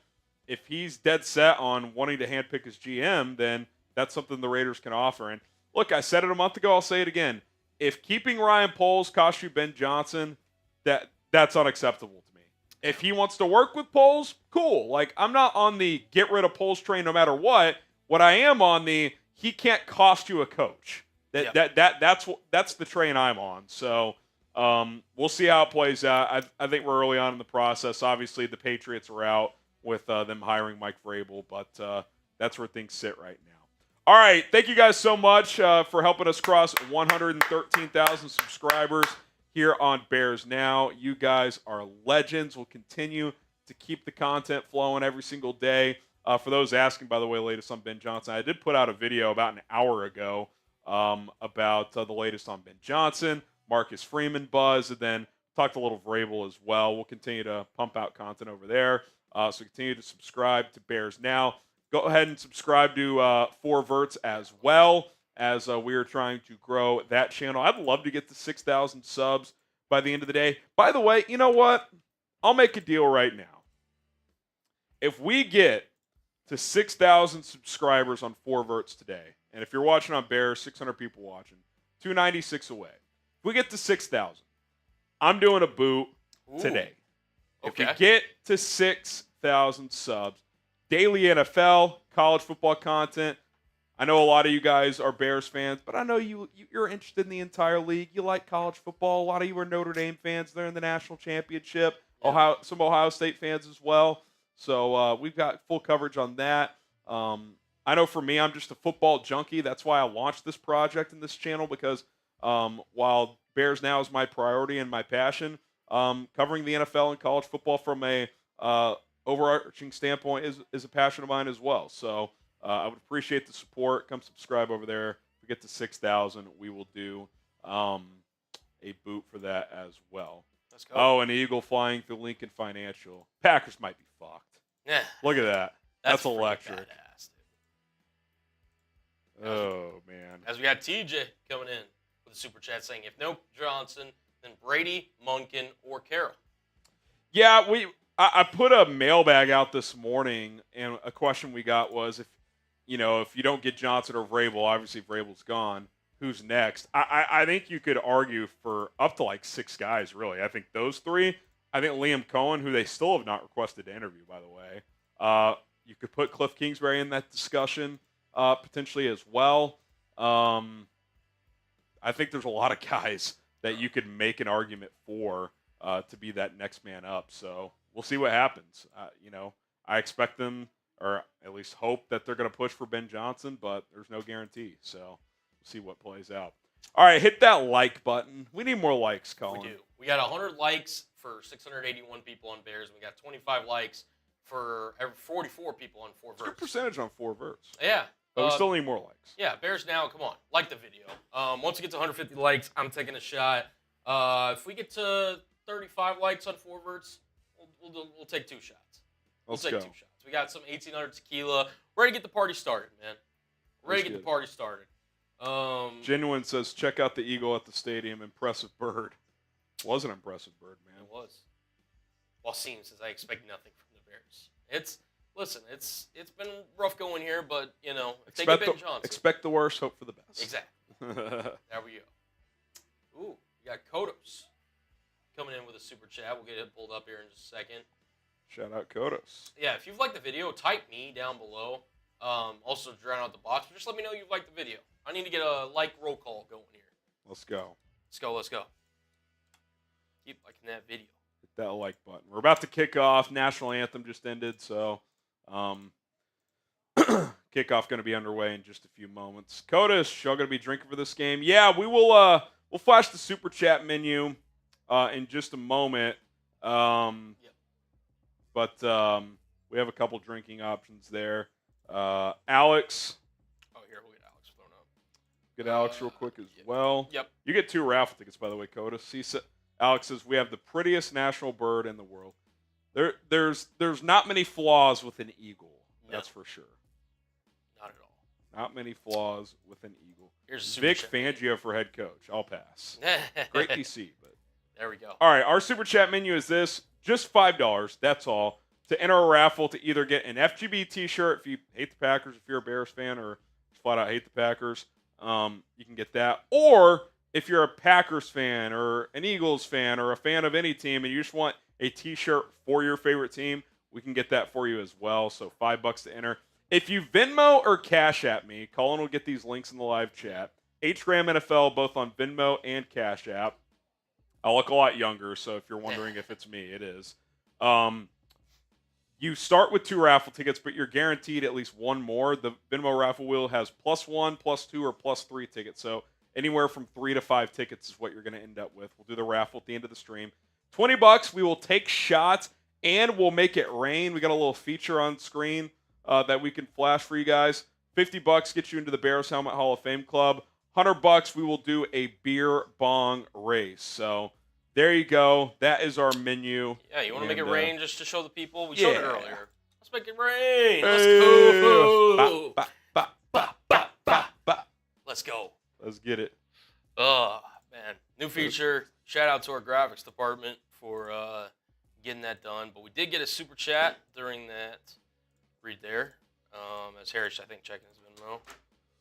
A: if he's dead set on wanting to handpick his GM, then that's something the Raiders can offer. And look, I said it a month ago. I'll say it again. If keeping Ryan Poles costs you Ben Johnson, that's unacceptable to me. If he wants to work with Poles, cool. Like I'm not on the get rid of Poles train no matter what. What I am on the he can't cost you a coach. That's the train I'm on. So we'll see how it plays out. I think we're early on in the process. Obviously, the Patriots are out with them hiring Mike Vrabel, but that's where things sit right now. All right, thank you guys so much for helping us cross 113,000 subscribers here on Bears Now. You guys are legends. We'll continue to keep the content flowing every single day. For those asking, by the way, latest on Ben Johnson, I did put out a video about an hour ago about the latest on Ben Johnson, Marcus Freeman buzz, and then talked a little Vrabel as well. We'll continue to pump out content over there. So continue to subscribe to Bears Now. Go ahead and subscribe to Verts as well, as we are trying to grow that channel. I'd love to get to 6,000 subs by the end of the day. By the way, you know what? I'll make a deal right now. If we get to 6,000 subscribers on Verts today, and if you're watching on Bears, 600 people watching, 296 away. If we get to 6,000, I'm doing a boot today.
B: Okay.
A: If we get to 6,000, 1,000 subs. Daily NFL, college football content. I know a lot of you guys are Bears fans, but I know you're interested in the entire league. You like college football. A lot of you are Notre Dame fans. They're in the national championship.
B: Yeah.
A: Some Ohio State fans as well. So we've got full coverage on that. I know for me, I'm just a football junkie. That's why I launched this project and this channel because while Bears Now is my priority and my passion, covering the NFL and college football from a overarching standpoint is a passion of mine as well. So I would appreciate the support. Come subscribe over there. If we get to 6,000, we will do a boot for that as well.
B: Let's go.
A: Oh, an eagle flying through Lincoln Financial. Packers might be fucked.
B: Yeah.
A: Look at that. That's
B: freaking
A: electric.
B: badass, dude.
A: Oh, man.
B: As we got TJ coming in with a super chat saying, if no Johnson, then Brady, Munkin, or Carroll.
A: Yeah, I put a mailbag out this morning, and a question we got was if you don't get Johnson or Vrabel, obviously Vrabel's gone, who's next? I think you could argue for up to like 6 guys, really. I think those 3. I think Liam Cohen, who they still have not requested to interview, by the way. You could put Cliff Kingsbury in that discussion potentially as well. I think there's a lot of guys that you could make an argument for to be that next man up. So we'll see what happens. I expect them, or at least hope that they're going to push for Ben Johnson, but there's no guarantee. So we'll see what plays out. All right, hit that like button. We need more likes, Colin.
B: We do. We got 100 likes for 681 people on Bears. We got 25 likes for 44 people on 4
A: It's a good
B: Verts.
A: percentage on 4 Verts.
B: Yeah.
A: But we still need more likes.
B: Yeah, Bears Now, come on. Like the video. Once we get to 150 likes, I'm taking a shot. If we get to 35 likes on 4 Verts, we'll take 2 shots. We'll take 2 shots. We got some 1800 tequila. Ready to get the party started, man. Ready to get the party started.
A: Genuine says, check out the eagle at the stadium. Impressive bird. Was an impressive bird, man.
B: It was. Wasim says, I expect nothing from the Bears. It's been rough going here, but, if they get Ben Johnson.
A: Expect the worst, hope for the best.
B: Exactly. There we go. Ooh, we got Kodos coming in with a super chat. We'll get it pulled up here in just a second.
A: Shout out Kodos.
B: Yeah, if you've liked the video, type me down below. Also, drown out the box. But just let me know you've liked the video. I need to get a like roll call going here.
A: Let's go.
B: Let's go. Keep liking that video.
A: Hit that like button. We're about to kick off. National anthem just ended, so kickoff going to be underway in just a few moments. Kodos, y'all going to be drinking for this game? Yeah, we will. We'll flash the super chat menu in just a moment.
B: Yep.
A: But we have a couple drinking options there. Alex.
B: Oh, here, we'll get Alex thrown up.
A: Get Alex real quick as well.
B: Yep.
A: You get 2 raffle tickets, by the way, Kodos. Alex says, we have the prettiest national bird in the world. There's not many flaws with an eagle. That's for sure.
B: Not at all.
A: Not many flaws with an eagle.
B: Here's a super
A: Vic
B: chat.
A: Fangio for head coach. I'll pass. Great DC, but
B: There we go.
A: all right. Our super chat menu is this: just $5. That's all to enter a raffle to either get an FGB T-shirt if you hate the Packers, if you're a Bears fan, or just flat out hate the Packers. You can get that, or if you're a Packers fan or an Eagles fan or a fan of any team and you just want a T-shirt for your favorite team, we can get that for you as well. So $5 to enter. If you Venmo or Cash App me, Colin will get these links in the live chat. HGram NFL, both on Venmo and Cash App. I look a lot younger, so if you're wondering if it's me, it is. You start with 2 raffle tickets, but you're guaranteed at least 1 more. The Venmo raffle wheel has +1, +2, or +3 tickets. So anywhere from 3 to 5 tickets is what you're going to end up with. We'll do the raffle at the end of the stream. $20, we will take shots, and we'll make it rain. We got a little feature on screen that we can flash for you guys. $50 gets you into the Bears Helmet Hall of Fame Club. $100, we will do a beer bong race. So there you go. That is our menu.
B: Yeah, you want to make it rain just to show the people? We
A: yeah.
B: showed it earlier. Let's make it rain.
A: Hey.
B: Let's go.
A: Ba, ba, ba, ba, ba.
B: Let's go.
A: Let's get it.
B: Oh, man. New feature. Shout out to our graphics department for getting that done. But we did get a super chat during that read there. As Harris, I think, checking his Venmo.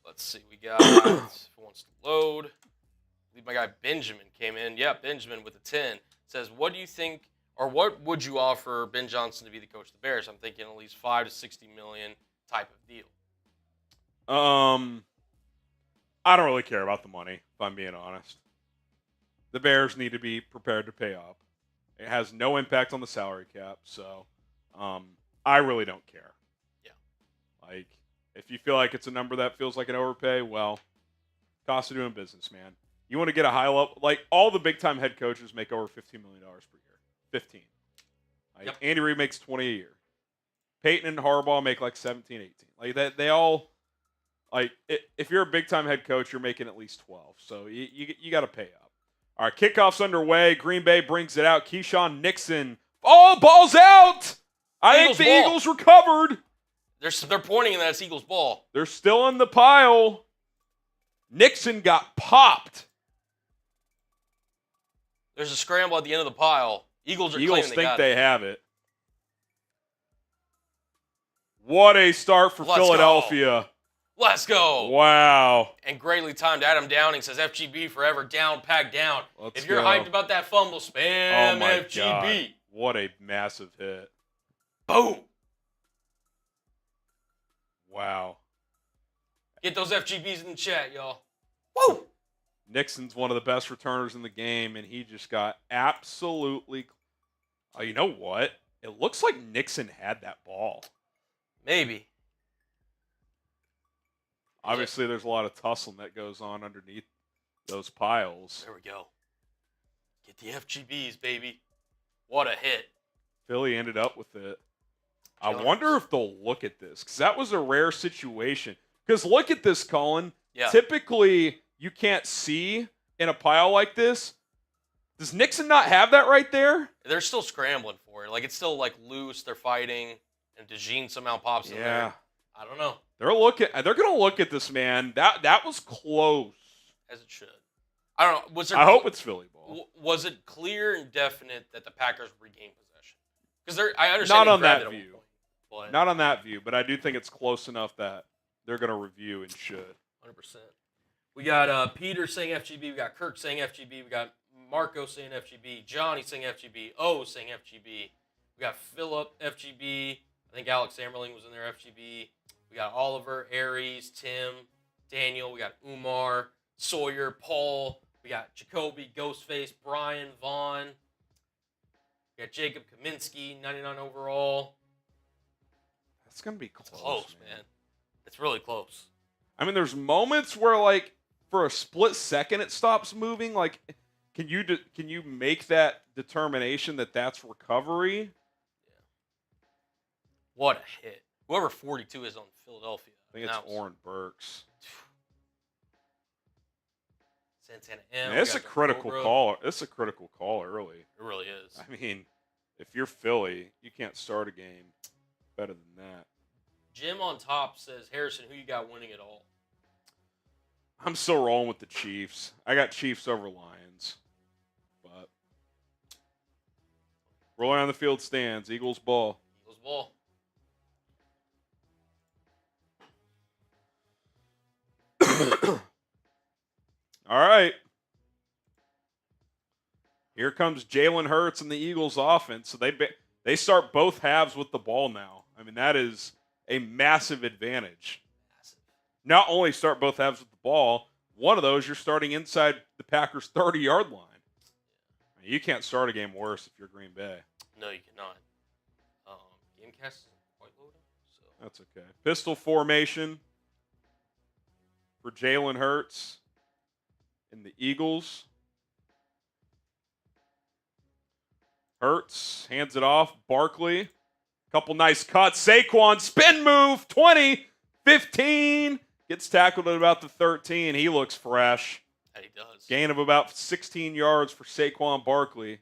B: Let's see. We got, if it wants to load. I believe my guy Benjamin came in. Yeah, Benjamin with a 10. Says, what do you think Or what would you offer Ben Johnson to be the coach of the Bears? I'm thinking at least $5 to $60 million type of deal.
A: I don't really care about the money, if I'm being honest. The Bears need to be prepared to pay up. It has no impact on the salary cap, so I really don't care.
B: Yeah.
A: Like, if you feel like it's a number that feels like an overpay, well, cost of doing business, man. You want to get a high level, like all the big time head coaches make over $15 million per year. 15. Like,
B: Yep.
A: Andy Reid makes 20 a year. Peyton and Harbaugh make like 17, 18. Like that, they all, like, if you're a big time head coach, you're making at least 12. So you got to pay up. All right, kickoff's underway. Green Bay brings it out. Keyshawn Nixon. Oh, ball's out. I think the Eagles recovered.
B: They're pointing that it's Eagles ball.
A: They're still in the pile. Nixon got popped.
B: There's a scramble at the end of the pile. Eagles
A: think they have it. What a start for Philadelphia.
B: Let's go.
A: Wow.
B: And greatly timed. Adam Downing says FGB forever. Down, pack down.
A: Let's
B: if you're
A: go.
B: hyped about that fumble, spam FGB.
A: God. What a massive hit.
B: Boom.
A: Wow.
B: Get those FGBs in the chat, y'all.
A: Woo! Nixon's one of the best returners in the game, and he just got absolutely. Oh, you know what? It looks like Nixon had that ball.
B: Maybe.
A: Obviously, there's a lot of tussling that goes on underneath those piles.
B: There we go. Get the FGBs, baby. What a hit.
A: Philly ended up with it. I wonder if they'll look at this, because that was a rare situation. Because look at this, Colin.
B: Yeah.
A: Typically, you can't see in a pile like this. Does Nixon not have that right there?
B: They're still scrambling for it. Like, it's still, like, loose. They're fighting. And DeJean somehow pops in there. I don't know.
A: They're going to look at this, man. That was close.
B: As it should. I don't know.
A: I hope it's Philly ball.
B: Was it clear and definite that the Packers regained possession? Because I understand
A: not on that view.
B: Point,
A: not on that view, but I do think it's close enough that they're going to review and should.
B: 100%. We got Peter saying FGB. We got Kirk saying FGB. We got Marco saying FGB. Johnny saying FGB. O saying FGB. We got Philip FGB. I think Alex Ammerling was in there FGB. We got Oliver, Aries, Tim, Daniel. We got Umar, Sawyer, Paul. We got Jacoby, Ghostface, Brian, Vaughn. We got Jacob Kaminsky, 99 overall.
A: That's going to be close.
B: It's close, man. It's really close.
A: I mean, there's moments where, like, for a split second it stops moving. Like, can you make that determination that that's recovery?
B: Yeah. What a hit. Whoever 42 is on Philadelphia.
A: I think it's Oren Burks.
B: Santana M.
A: Man, it's a critical call. It's a critical call early.
B: It really is.
A: I mean, if you're Philly, you can't start a game better than that.
B: Jim on top says, Harrison, who you got winning it all?
A: I'm still rolling with the Chiefs. I got Chiefs over Lions. But rolling on the field stands. Eagles ball.
B: Eagles ball.
A: All right. Here comes Jalen Hurts and the Eagles offense. So they start both halves with the ball now. I mean, that is a massive advantage.
B: Massive.
A: Not only start both halves with the ball, one of those you're starting inside the Packers' 30-yard line. I mean, you can't start a game worse if you're Green Bay.
B: No, you cannot. Gamecast isn't quite loading, so
A: that's okay. Pistol formation for Jalen Hurts and the Eagles. Hurts hands it off. Barkley. Couple nice cuts. Saquon spin move. 20, 15. Gets tackled at about the 13. He looks fresh.
B: that he does.
A: Gain of about 16 yards for Saquon Barkley.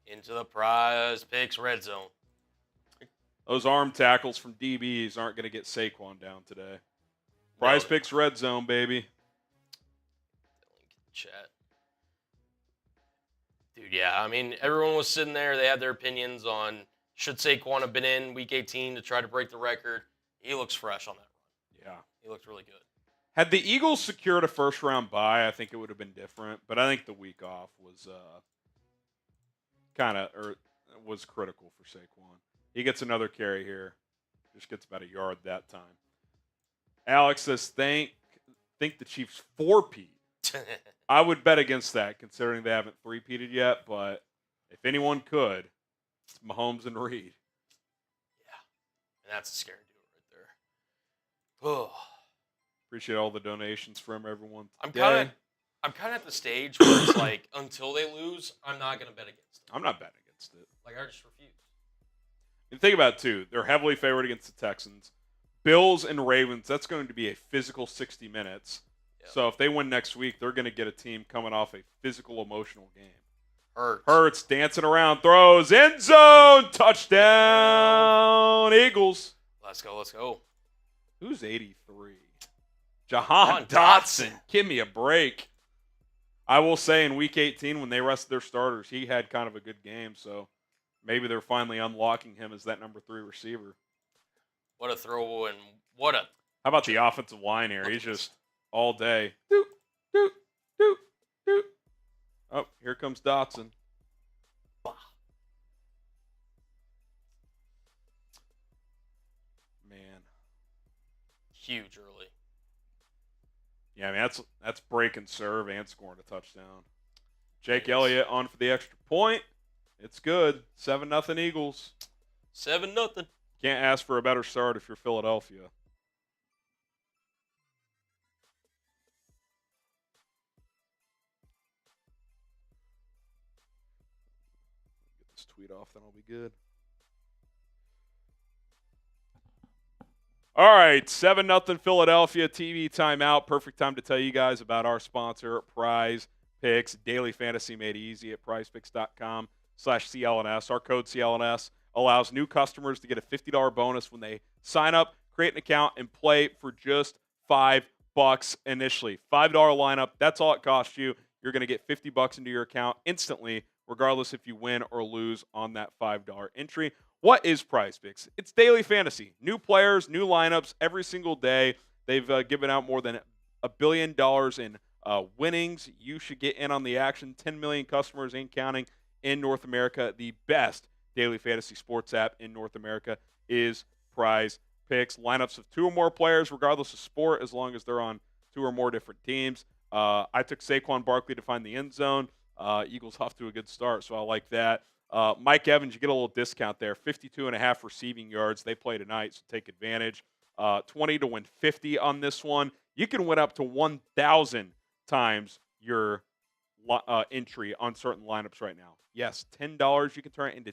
B: Into the Prize Picks red zone.
A: Those arm tackles from DBs aren't going to get Saquon down today. Prize Picks red zone, baby.
B: Link in the chat. Dude, yeah, I mean, everyone was sitting there. They had their opinions on should Saquon have been in Week 18 to try to break the record. He looks fresh on that run.
A: Yeah.
B: He looked really good.
A: Had the Eagles secured a first-round bye, I think it would have been different. But I think the week off was kind of, or was critical for Saquon. He gets another carry here. Just gets about a yard that time. Alex says, think the Chiefs 4-peat. I would bet against that, considering they haven't 3-peated yet. But if anyone could, it's Mahomes and Reed.
B: Yeah, and that's a scary duo right there. Oh,
A: appreciate all the donations from everyone.
B: I'm kind of at the stage where it's like, until they lose, I'm not gonna bet against them.
A: I'm not betting against it.
B: Like, I just refuse.
A: And think about it, too. They're heavily favored against the Texans. Bills and Ravens, that's going to be a physical 60 minutes.
B: Yep.
A: So if they win next week, they're going to get a team coming off a physical, emotional game.
B: Hurts
A: dancing around, throws, end zone, touchdown, Eagles.
B: Let's go.
A: Who's 83? Jahan Dotson. Give me a break. I will say in Week 18, when they rested their starters, he had kind of a good game. So maybe they're finally unlocking him as that number 3 receiver.
B: What a throw and what a...
A: How about the offensive line here? He's just all day. Doot, doot, doot, doot. Oh, here comes Dotson. Man.
B: Huge early.
A: Yeah, I mean, that's break and serve and scoring a touchdown. Jake Elliott on for the extra point. It's good. 7-0 Eagles.
B: 7-0.
A: Can't ask for a better start if you're Philadelphia. Get this tweet off, then I'll be good. All right, 7-0 Philadelphia. TV timeout. Perfect time to tell you guys about our sponsor, Prize Picks. Daily fantasy made easy at prizepicks.com/CLNS. Our code CLNS allows new customers to get a $50 bonus when they sign up, create an account, and play for just $5 initially. $5 lineup, that's all it costs you. You're going to get $50 into your account instantly, regardless if you win or lose on that $5 entry. What is Prize Picks? It's daily fantasy. New players, new lineups every single day. They've given out more than $1 billion in winnings. You should get in on the action. 10 million customers and counting in North America. The best daily fantasy sports app in North America is Prize Picks. Lineups of 2 or more players, regardless of sport, as long as they're on 2 or more different teams. I took Saquon Barkley to find the end zone. Eagles off to a good start, so I like that. Mike Evans, you get a little discount there. 52.5 receiving yards. They play tonight, so take advantage. 20 to win 50 on this one. You can win up to 1,000 times your entry on certain lineups right now. Yes, $10. You can turn it into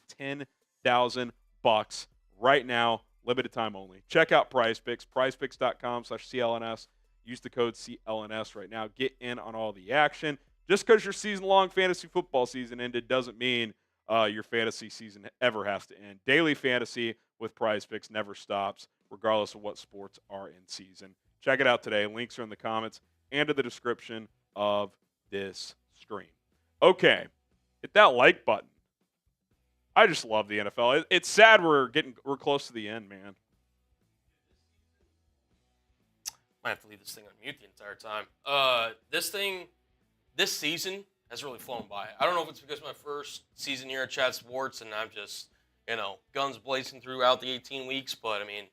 A: $10,000 right now. Limited time only. Check out Prize Picks. PrizePicks.com/CLNS. Use the code CLNS right now. Get in on all the action. Just because your season-long fantasy football season ended doesn't mean your fantasy season ever has to end. Daily fantasy with Prize Picks never stops, regardless of what sports are in season. Check it out today. Links are in the comments and in the description of this stream. Okay, hit that like button. I just love the NFL. It's sad we're close to the end, man.
B: Might have to leave this thing on mute the entire time. This season has really flown by. I don't know if it's because my first season here at Chat Sports and I'm just, guns blazing throughout the 18 weeks. But, I mean,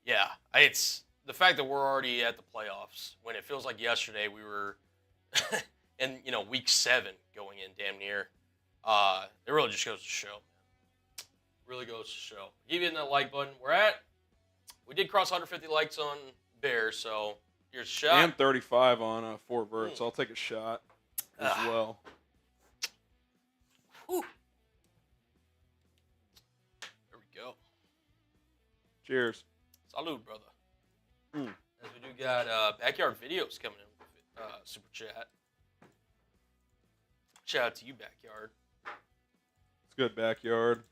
B: yeah, it's the fact that we're already at the playoffs when it feels like yesterday we were in, week 7 going in damn near. It really just goes to show, man. Really goes to show. Give you that like button. We did cross 150 likes on Bears, so here's a shot.
A: And 35 on Fort Verts. I'll take a shot as well.
B: Whew. There we go.
A: Cheers.
B: Salud, brother. As we do got backyard videos coming in with Super Chat. Shout out to you, Backyard.
A: It's good, Backyard.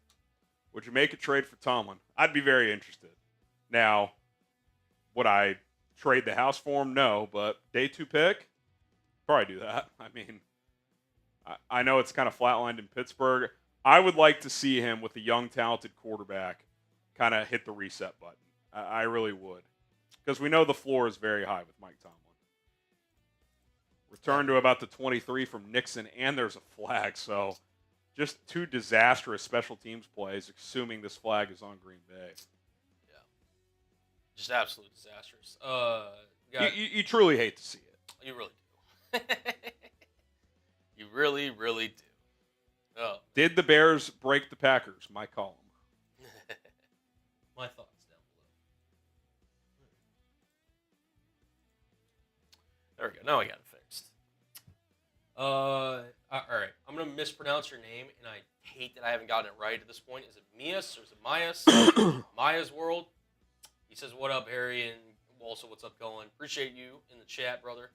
A: Would you make a trade for Tomlin? I'd be very interested. Now, would I trade the house for him? No, but day 2 pick? Probably do that. I mean, I know it's kind of flatlined in Pittsburgh. I would like to see him with a young, talented quarterback kind of hit the reset button. I really would. Because we know the floor is very high with Mike Tomlin. Return to about the 23 from Nixon, and there's a flag, so just two disastrous special teams plays, assuming this flag is on Green Bay.
B: Yeah. Just absolutely disastrous.
A: You truly hate to see it.
B: You really do. You really, really do. Oh.
A: Did the Bears break the Packers? My column.
B: My thoughts down below. There we go. Now I got it fixed. All right. I'm going to mispronounce your name, and I hate that I haven't gotten it right at this point. Is it Mias or is it Myas? Maya's World. He says, what up, Harry? And also, what's up, Colin? Appreciate you in the chat, brother.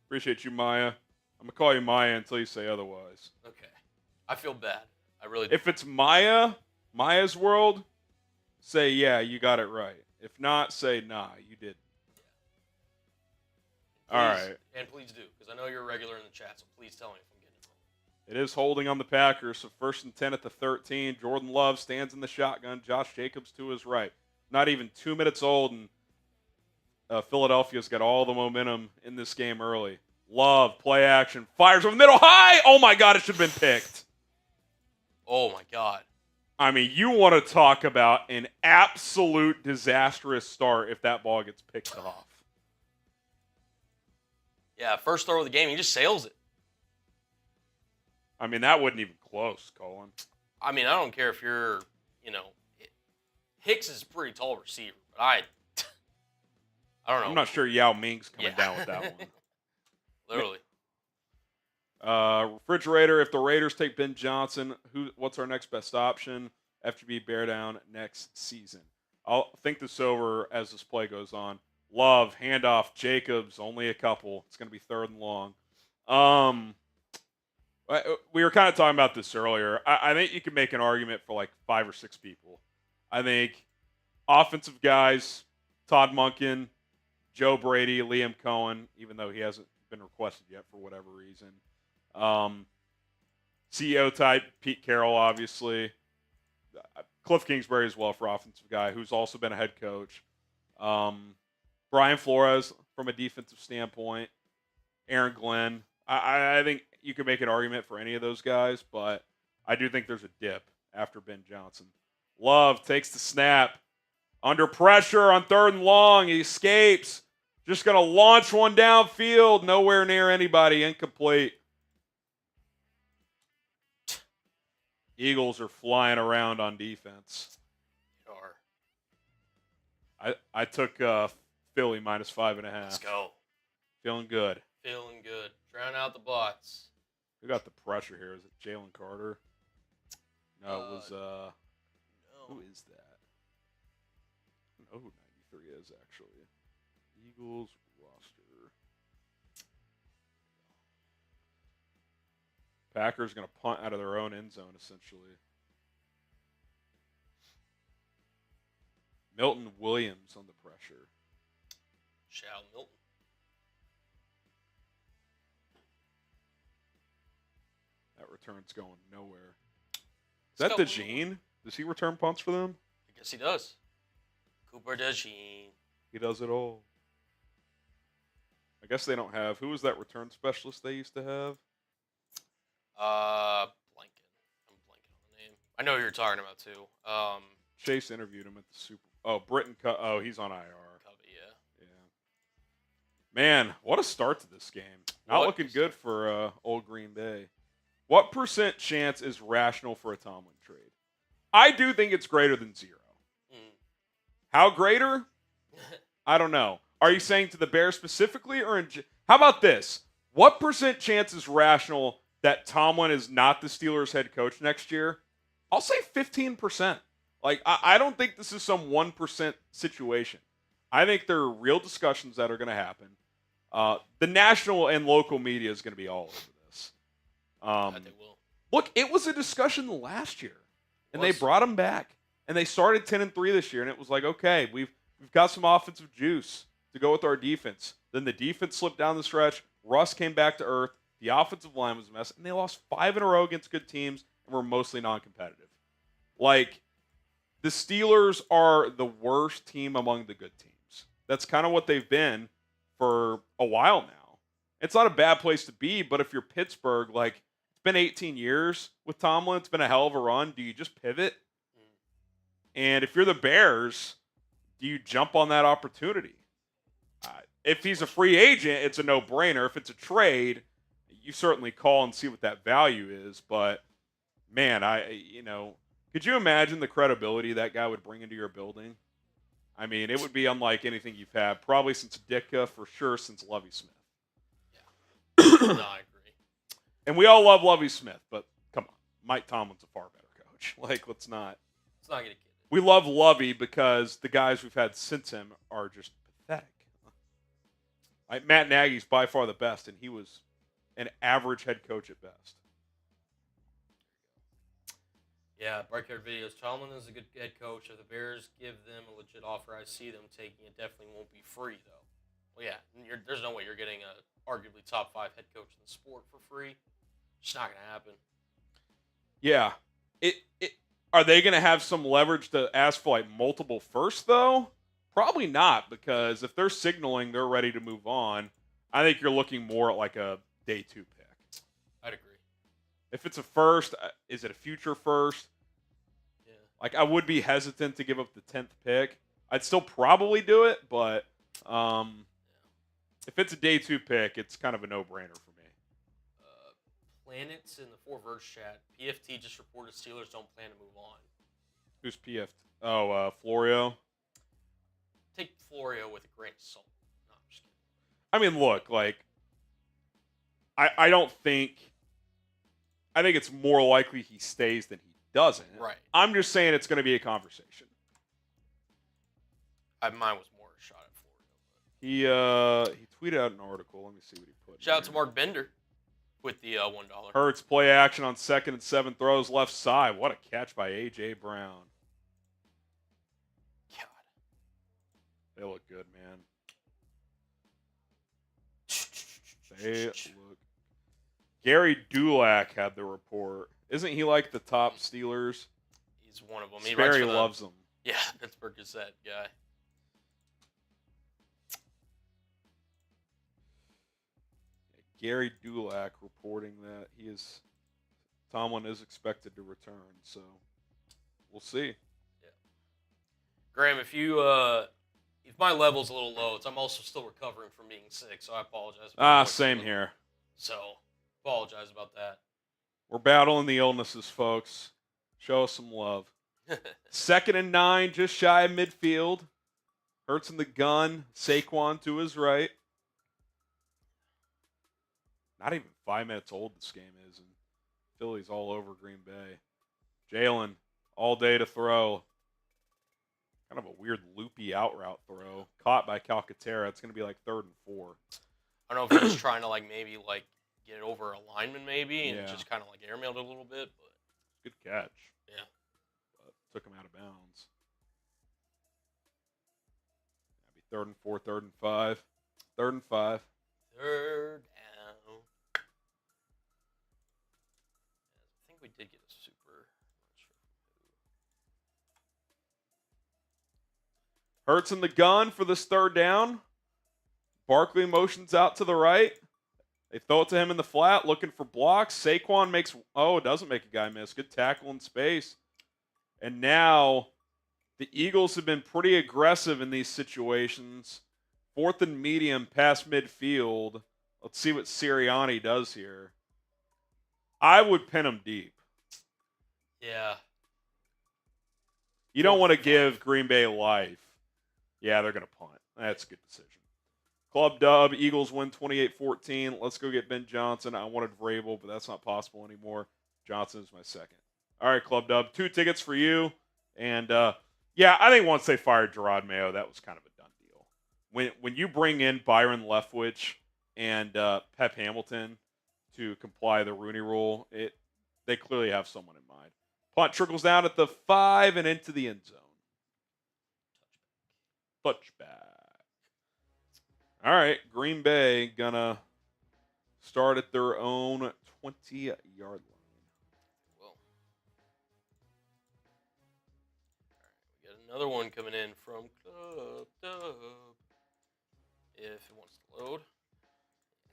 A: Appreciate you, Maya. I'm going to call you Maya until you say otherwise.
B: Okay. I feel bad. I really do.
A: If it's Maya's World, say, yeah, you got it right. If not, say, nah, you didn't.
B: Please,
A: all right.
B: And please do, because I know you're a regular in the chat, so please tell me if I'm getting it wrong.
A: It is holding on the Packers, so 1st and 10 at the 13. Jordan Love stands in the shotgun. Josh Jacobs to his right. Not even 2 minutes old, and Philadelphia's got all the momentum in this game early. Love, play action, fires over the middle, high! Oh, my God, it should have been picked.
B: Oh, my God.
A: I mean, you want to talk about an absolute disastrous start if that ball gets picked off.
B: Yeah, first throw of the game, he just sails it.
A: I mean, that wasn't even close, Colin.
B: I mean, I don't care if you're, Hicks is a pretty tall receiver, but I don't know.
A: I'm not sure Yao Ming's coming down with that one.
B: Literally.
A: Refrigerator, if the Raiders take Ben Johnson, what's our next best option? FGB bear down next season. I'll think this over as this play goes on. Love, handoff, Jacobs, only a couple. It's going to be 3rd and long. We were kind of talking about this earlier. I think you can make an argument for like 5 or 6 people. I think offensive guys, Todd Monken, Joe Brady, Liam Cohen, even though he hasn't been requested yet for whatever reason. CEO type, Pete Carroll, obviously. Cliff Kingsbury as well for offensive guy, who's also been a head coach. Brian Flores from a defensive standpoint. Aaron Glenn. I think you could make an argument for any of those guys, but I do think there's a dip after Ben Johnson. Love takes the snap. Under pressure on 3rd and long. He escapes. Just going to launch one downfield. Nowhere near anybody. Incomplete. Eagles are flying around on defense.
B: They are.
A: I took Philly minus 5.5.
B: Let's go.
A: Feeling good.
B: Feeling good. Drown out the bots.
A: Who got the pressure here? Is it Jalen Carter? No, it was
B: No.
A: Who is that? I don't know who 93 is actually. Eagles roster. Packers going to punt out of their own end zone essentially. Milton Williams on the pressure.
B: Shout out Milton.
A: That return's going nowhere. Is that DeJean? Does he return punts for them?
B: I guess he does. Cooper DeJean.
A: He does it all. I guess they don't have. Who was that return specialist they used to have?
B: Blanking. I'm blanking on the name. I know who you're talking about too.
A: Chase interviewed him at the Super. Oh, Britton. Oh, he's on IR.
B: Covey, yeah.
A: Yeah. Man, what a start to this game. Not
B: What
A: looking
B: a
A: good for old Green Bay. What % chance is rational for a Tomlin trade? I do think it's greater than 0. How greater? I don't know. Are you saying to the Bears specifically, or how about this? What % chance is rational that Tomlin is not the Steelers head coach next year? I'll say 15%. Like, I don't think this is some 1% situation. I think there are real discussions that are going to happen. The national and local media is going to be all over this.
B: They will.
A: Look, it was a discussion last year, and they brought him back, and they started 10-3 this year, and it was like, okay, we've got some offensive juice to go with our defense. Then the defense slipped down the stretch. Russ came back to earth. The offensive line was a mess, and they lost 5 in a row against good teams and were mostly non-competitive. Like, the Steelers are the worst team among the good teams. That's kind of what they've been for a while now. It's not a bad place to be, but if you're Pittsburgh, like, it's been 18 years with Tomlin. It's been a hell of a run. Do you just pivot? And if you're the Bears, do you jump on that opportunity? If he's a free agent, it's a no-brainer. If it's a trade, you certainly call and see what that value is. But, man, could you imagine the credibility that guy would bring into your building? I mean, it would be unlike anything you've had, probably since Ditka, for sure since Lovie Smith.
B: Yeah. No, I agree.
A: And we all love Lovie Smith, but come on. Mike Tomlin's a far better coach. Let's not.
B: Let's not get a kid.
A: We love Lovie because the guys we've had since him are just pathetic. Matt Nagy's by far the best, and he was an average head coach at best.
B: Yeah, Brightcard Videos. Tomlin is a good head coach. If the Bears give them a legit offer, I see them taking it. Definitely won't be free, though. Well, yeah, there's no way you're getting a arguably top 5 head coach in the sport for free. It's not going to happen.
A: Yeah. Are they going to have some leverage to ask for multiple firsts, though? Probably not, because if they're signaling they're ready to move on, I think you're looking more at a day 2 pick.
B: I'd agree.
A: If it's a first, is it a future first?
B: Yeah.
A: I would be hesitant to give up the 10th pick. I'd still probably do it, but if it's a day 2 pick, it's kind of a no-brainer for me.
B: Planets in the 4 Verts chat. PFT just reported Steelers don't plan to move on.
A: Who's PFT? Oh, Florio.
B: Take Florio with a grain of salt. No, I'm just kidding.
A: I mean, look, I don't think. I think it's more likely he stays than he doesn't.
B: Right.
A: I'm just saying it's going to be a conversation.
B: Mine was more a shot at Florio.
A: He tweeted out an article. Let me see what he put.
B: Shout out to Mark Bender with the $1.
A: Hurts play action on 2nd and 7 throws left side. What a catch by A.J. Brown.
B: God.
A: They look good, man. They look. Gary Dulac had the report. Isn't he the top Steelers?
B: He's one of them.
A: Sperry loves him.
B: Yeah, Pittsburgh Gazette guy.
A: Gary Dulac reporting that Tomlin is expected to return, so we'll see.
B: Yeah. Graham, if my level's a little low, I'm also still recovering from being sick, so I apologize.
A: Same here.
B: So, apologize about that.
A: We're battling the illnesses, folks. Show us some love. 2nd and 9, just shy of midfield. Hurts in the gun. Saquon to his right. Not even 5 minutes old this game is, and Philly's all over Green Bay. Jalen, all day to throw. Kind of a weird loopy out route throw. Caught by Calcaterra. It's going to be 3rd and 4.
B: I don't know if he was trying to maybe get it over a lineman maybe and
A: Yeah.
B: just kind of airmailed it a little bit, but
A: Good catch.
B: yeah.
A: But took him out of bounds. That'd be 3rd and 4, 3rd and 5. 3rd and 5.
B: Third down. I think we did get a super. Not sure who.
A: Hurts in the gun for this 3rd down. Barkley motions out to the right. They throw it to him in the flat, looking for blocks. Saquon doesn't make a guy miss. Good tackle in space. And now the Eagles have been pretty aggressive in these situations. 4th and medium past midfield. Let's see what Sirianni does here. I would pin him deep.
B: Yeah.
A: You don't want to give Green Bay life. Yeah, they're going to punt. That's a good decision. Club dub. Eagles win 28-14. Let's go get Ben Johnson. I wanted Vrabel, but that's not possible anymore. Johnson is my second. All right, Club dub. 2 tickets for you. And, I think once they fired Gerard Mayo, that was kind of a done deal. When you bring in Byron Leftwich and Pep Hamilton to comply the Rooney Rule, they clearly have someone in mind. Punt trickles down at the 5 and into the end zone. Touchback. All right, Green Bay gonna start at their own 20-yard line.
B: Well. All right, we got another one coming in from Club Dub. If it wants to load.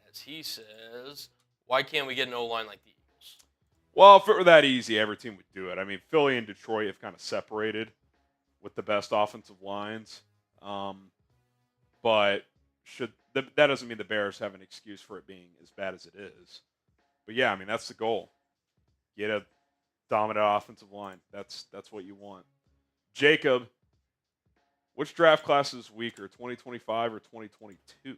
B: As he says, why can't we get an O-line like the Eagles?
A: Well, if it were that easy, every team would do it. I mean, Philly and Detroit have kind of separated with the best offensive lines. But that doesn't mean the Bears have an excuse for it being as bad as it is. But yeah, I mean, that's the goal. Get a dominant offensive line. That's what you want. Jacob, which draft class is weaker, 2025 or 2022?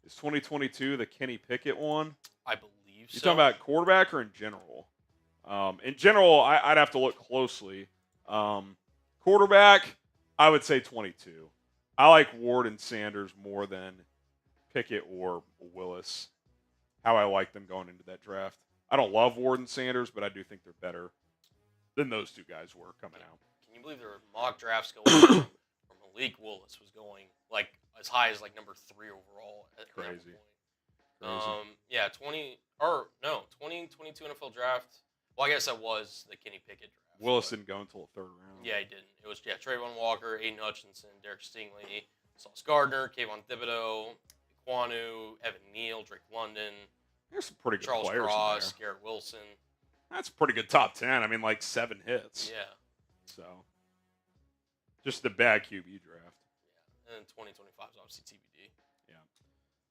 A: Is 2022 the Kenny Pickett one?
B: I believe so.
A: You talking about quarterback or in general? In general, I'd have to look closely. Quarterback, I would say 22. I like Ward and Sanders more than Pickett or Willis. How I like them going into that draft. I don't love Ward and Sanders, but I do think they're better than those two guys were coming out.
B: Can you believe there were mock drafts going on where Malik Willis was going like as high as like number 3 overall at
A: Crazy.
B: that point? Yeah, 2022 NFL draft. Well, I guess that was the Kenny Pickett draft.
A: Willis didn't go until the 3rd round.
B: Yeah, he didn't. It was Trayvon Walker, Aiden Hutchinson, Derek Stingley, Sauce Gardner, Kayvon Thibodeau, Iquanu, Evan Neal, Drake London.
A: There's some pretty good
B: Charles
A: players
B: Cross,
A: in there.
B: Garrett Wilson.
A: That's a pretty good top 10. I mean, like 7 hits.
B: Yeah.
A: So, just the bad QB draft.
B: Yeah. And then 2025 is obviously TBD.
A: Yeah.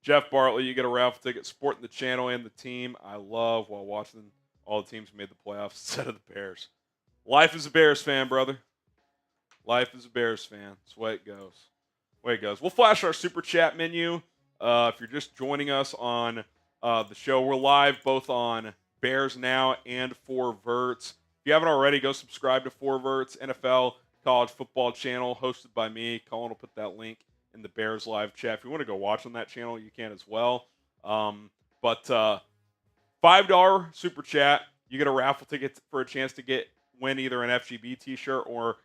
A: Jeff Bartley, you get a raffle ticket supporting the channel and the team. I love while watching all the teams made the playoffs instead of the Bears. Life is a Bears fan, brother. Life is a Bears fan. That's the way it goes. We'll flash our super chat menu. If you're just joining us on the show, we're live both on Bears Now and For Verts. If you haven't already, go subscribe to For Verts, NFL college football channel hosted by me. Colin will put that link in the Bears live chat. If you want to go watch on that channel, you can as well. But $5 super chat, you get a raffle ticket for a chance to win either an FGB t-shirt or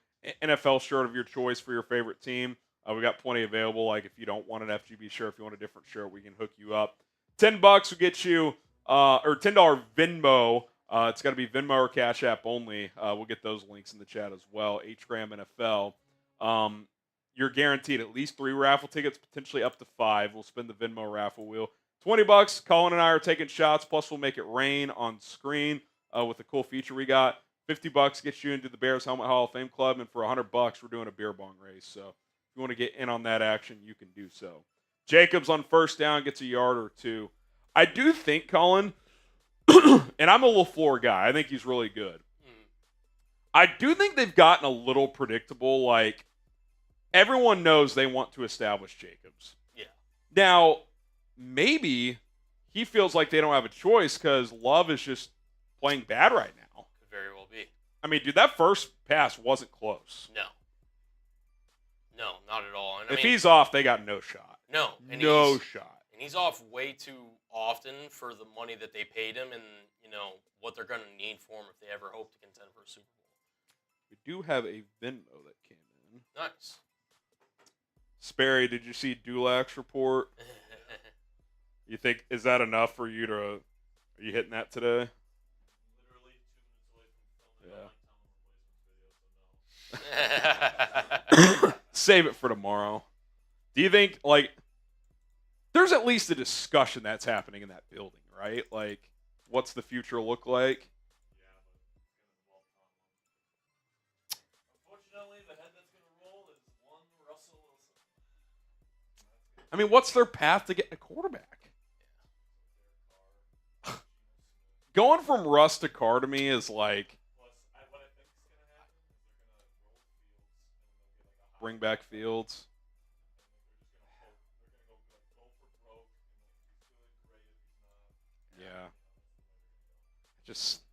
A: NFL shirt of your choice for your favorite team. We got plenty available. Like if you don't want an FGB shirt, if you want a different shirt, we can hook you up. $10 will get you, or $10 Venmo. It's got to be Venmo or Cash App only. We'll get those links in the chat as well. Hgram NFL. You're guaranteed at least 3 raffle tickets, potentially up to 5. We'll spin the Venmo raffle wheel. $20. Colin and I are taking shots. Plus, we'll make it rain on screen with a cool feature we got. $50 gets you into the Bears Helmet Hall of Fame Club, and for $100, we're doing a beer bong race. So if you want to get in on that action, you can do so. Jacobs on first down gets a yard or 2. I do think, Colin, and I'm a LaFleur guy. I think he's really good. I do think they've gotten a little predictable. Like, everyone knows they want to establish Jacobs.
B: Yeah.
A: Now, maybe he feels like they don't have a choice because Love is just playing bad right now.
B: Could very well be.
A: I mean, dude, that first pass wasn't close.
B: No, not at all. And
A: if he's off, they got no shot.
B: No shot. And he's off way too often for the money that they paid him and, what they're going to need for him if they ever hope to contend for a Super Bowl.
A: We do have a Venmo that came in.
B: Nice.
A: Sperry, did you see Dulac's report? You think, is that enough for you to, are you hitting that today?
C: Literally 2 minutes away from filming
A: Yeah.
C: my video, so no.
A: Save it for tomorrow. Do you think, there's at least a discussion that's happening in that building, right? Like, what's the future look like?
C: Yeah, but it's going to involve Tom. Unfortunately, the head that's going to roll is one Russell Wilson.
A: I mean, what's their path to getting a quarterback? Going from Russ to Carr to me is like,
C: Plus, what I think is going to happen is they're going to roll Fields and they'll get
A: bring back Fields.
C: and they're just going to go for broke. And if he's doing great, if he's not.
A: Yeah. Just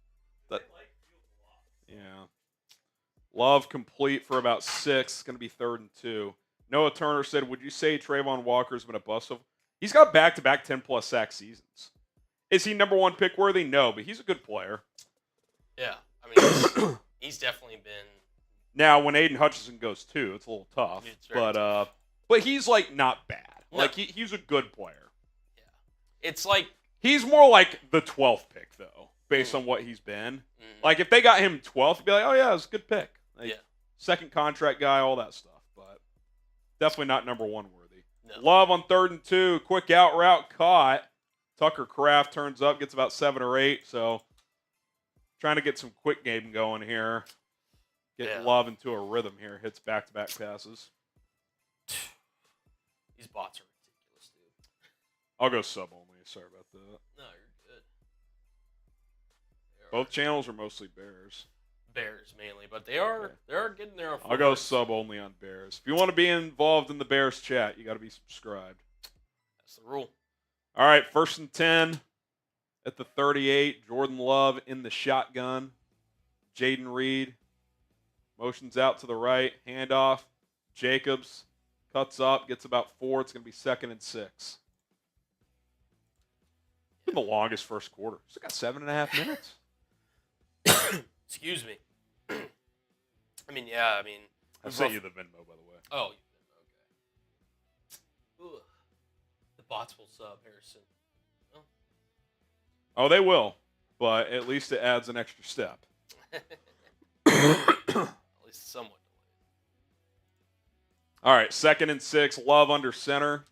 C: They
A: that.
C: like Fields a lot.
A: Yeah. Love complete for about 6. It's going to be 3rd and 2. Noah Turner said, would you say Trayvon Walker's been a bust? He's got back-to-back 10-plus sack seasons. Is he number 1 pick worthy? No, but he's a good player.
B: Yeah. I mean, he's definitely been.
A: Now, when Aiden Hutchinson goes too, it's a little tough.
B: It's very tough.
A: But he's not bad.
B: No.
A: Like he's a good player.
B: Yeah. It's like.
A: He's more like the 12th pick though, based on what he's been. Like if they got him 12th, you'd be like, oh yeah, it's a good pick. Like,
B: Yeah.
A: Second contract guy, all that stuff. But definitely not number 1 worthy.
B: No.
A: Love on 3rd and 2, quick out route caught. Tucker Kraft turns up, gets about 7 or 8. So trying to get some quick game going here. Get Love into a rhythm here. Hits back-to-back passes.
B: These bots are ridiculous, dude.
A: I'll go sub only. Sorry about that.
B: No, you're good.
A: Both channels are mostly Bears.
B: Bears mainly, but they are getting there.
A: I'll go sub only on Bears. If you want to be involved in the Bears chat, you got to be subscribed.
B: That's the rule.
A: All right, 1st and 10 at the 38. Jordan Love in the shotgun. Jaden Reed motions out to the right. Handoff. Jacobs cuts up, gets about 4. It's going to be 2nd and 6. In the longest first quarter. It's got 7.5 minutes.
B: Excuse me. I
A: sent you the Venmo, by the way.
B: Oh, okay. Ugh. The bots will sub, Harrison.
A: Oh, they will, but at least it adds an extra step.
B: At least somewhat delayed.
A: All right, 2nd and 6. Love under center.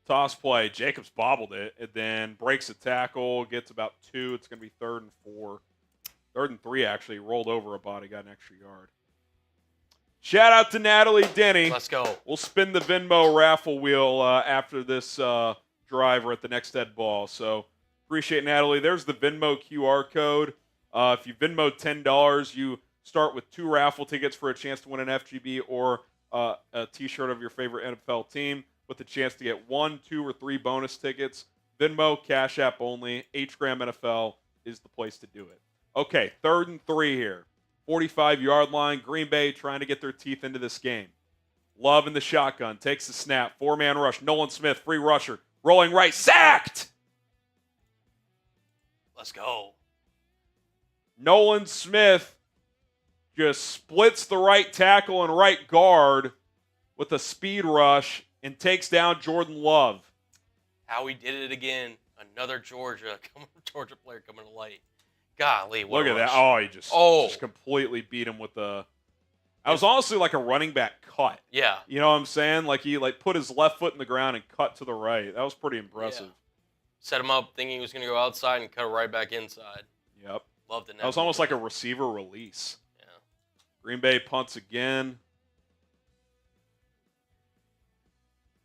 A: Toss play. Jacobs bobbled it and then breaks a tackle, gets about 2. It's going to be 3rd and 4. 3rd and 3, actually. Rolled over a body, got an extra yard. Shout out to Natalie Denny.
B: Let's go.
A: We'll spin the Venmo raffle wheel after this drive or at the next dead ball. So appreciate Natalie. There's the Venmo QR code. If you Venmo $10, you start with 2 raffle tickets for a chance to win an FGB or a T-shirt of your favorite NFL team, with a chance to get 1, 2, or 3 bonus tickets. Venmo, Cash App only. HGram NFL is the place to do it. Okay, 3rd and 3 here. 45-yard line. Green Bay trying to get their teeth into this game. Love in the shotgun. Takes the snap. 4-man rush. Nolan Smith, free rusher. Rolling right. Sacked!
B: Let's go.
A: Nolan Smith just splits the right tackle and right guard with a speed rush and takes down Jordan Love.
B: How he did it again. Another Georgia player coming to light. Golly, what
A: Look
B: a
A: at
B: rush.
A: that. Oh, he just completely beat him with the... I was honestly like a running back cut.
B: Yeah.
A: You know what I'm saying? Like he put his left foot in the ground and cut to the right. That was pretty impressive.
B: Yeah. Set him up thinking he was going to go outside and cut right back inside.
A: Yep.
B: Loved it.
A: That was almost like a receiver release.
B: Yeah.
A: Green Bay punts again.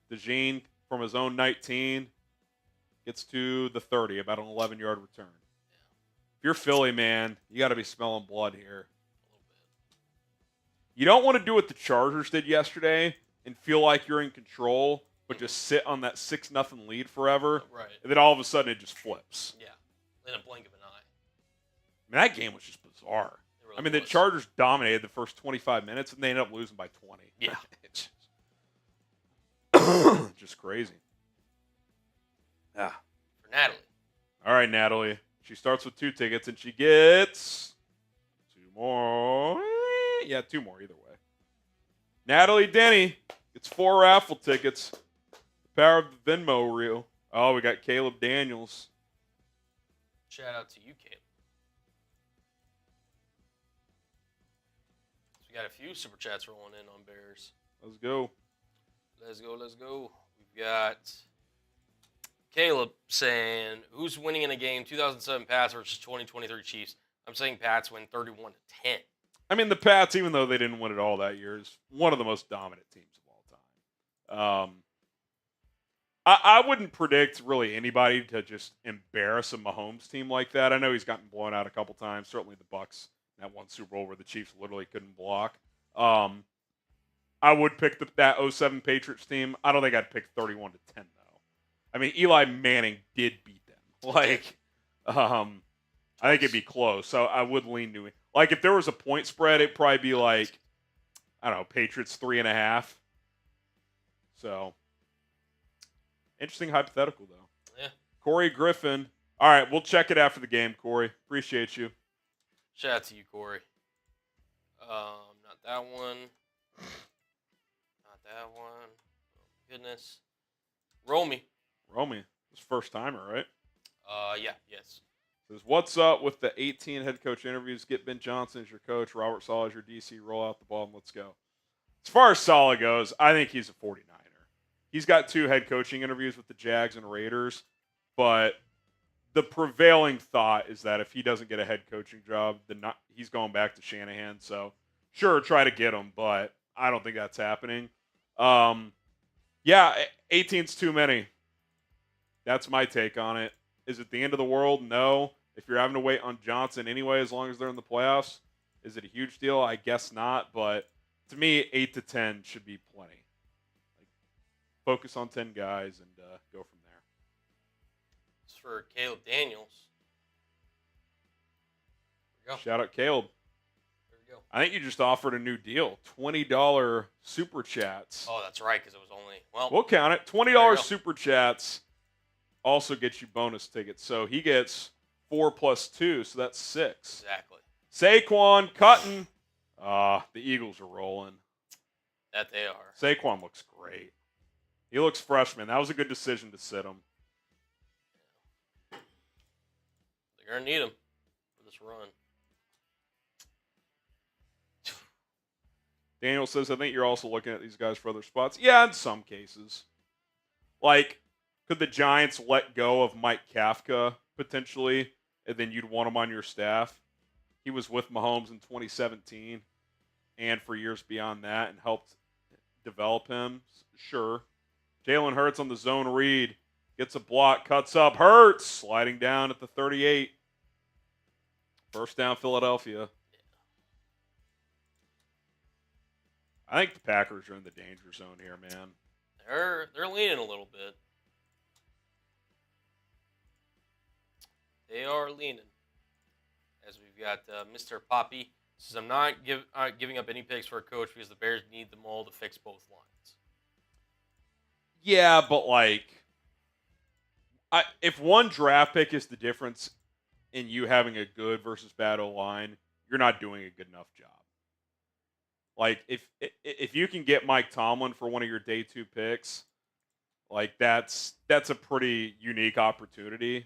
A: DeJean from his own 19 gets to the 30, about an 11-yard return.
B: Yeah.
A: If you're Philly, man, you got to be smelling blood here.
B: A little bit.
A: You don't want to do what the Chargers did yesterday and feel like you're in control, but just sit on that 6-0 lead forever.
B: Right.
A: And then all of a sudden it just flips.
B: Yeah. In a blink of an eye.
A: I mean, that game was just bizarre.
B: It really
A: I mean, the
B: was.
A: Chargers dominated the first 25 minutes, and they ended up losing by 20.
B: Yeah.
A: It's just crazy. Ah.
B: For Natalie.
A: All right, Natalie. She starts with 2 tickets, and she gets 2 more. Yeah, 2 more either way. Natalie Denny gets 4 raffle tickets. The power of the Venmo reel. Oh, we got Caleb Daniels.
B: Shout out to you, Caleb. So we got a few super chats rolling in on Bears.
A: Let's go.
B: Let's go. We've got Caleb saying, who's winning in a game, 2007 Pats versus 2023 Chiefs? I'm saying Pats win 31-10.
A: I mean, the Pats, even though they didn't win it all that year, is one of the most dominant teams of all time. I wouldn't predict really anybody to just embarrass a Mahomes team like that. I know he's gotten blown out a couple times. Certainly the Bucs in that one Super Bowl where the Chiefs literally couldn't block. I would pick that 07 Patriots team. I don't think I'd pick 31-10 though. I mean, Eli Manning did beat them. Like, I think it'd be close. So I would lean New England. Like, if there was a point spread, it'd probably be like, I don't know, Patriots 3.5. So, interesting hypothetical, though.
B: Yeah.
A: Corey Griffin. All right, we'll check it after the game, Corey. Appreciate you.
B: Shout out to you, Corey. Not that one. Not that one. Oh, goodness. Romy.
A: This first timer, right?
B: Yeah, yes.
A: Says, what's up with the 18 head coach interviews? Get Ben Johnson as your coach, Robert Saleh as your DC, roll out the ball, and let's go. As far as Saleh goes, I think he's a 49er. He's got 2 head coaching interviews with the Jags and Raiders, but the prevailing thought is that if he doesn't get a head coaching job, then he's going back to Shanahan. So, sure, try to get him, but I don't think that's happening. Yeah, 18's too many. That's my take on it. Is it the end of the world? No. If you're having to wait on Johnson anyway, as long as they're in the playoffs, is it a huge deal? I guess not, but to me, 8 to 10 should be plenty. Like, focus on 10 guys and go from there.
B: It's for Caleb Daniels. There we go.
A: Shout out Caleb.
B: There we go.
A: I think you just offered a new deal. $20 super chats.
B: Oh, that's right, because it was only,
A: We'll count it.
B: There you
A: $20
B: go.
A: super chats also gets you bonus tickets. So he gets 4 plus 2, so that's 6.
B: Exactly.
A: Saquon cutting. The Eagles are rolling.
B: That they are.
A: Saquon looks great. He looks fresh, man. That was a good decision to sit him.
B: They're going to need him for this run.
A: Daniel says, I think you're also looking at these guys for other spots. Yeah, in some cases. Like, could the Giants let go of Mike Kafka potentially, and then you'd want him on your staff? He was with Mahomes in 2017 and for years beyond that and helped develop him. Sure. Jalen Hurts on the zone read. Gets a block, cuts up. Hurts sliding down at the 38. First down, Philadelphia. I think the Packers are in the danger zone here, man.
B: They're leaning a little bit. They are leaning. As we've got Mr. Poppy says, I'm not giving up any picks for a coach because the Bears need them all to fix both lines.
A: Yeah, but like, if one draft pick is the difference in you having a good versus bad O-line, you're not doing a good enough job. Like, if you can get Mike Tomlin for one of your day 2 picks, like that's a pretty unique opportunity.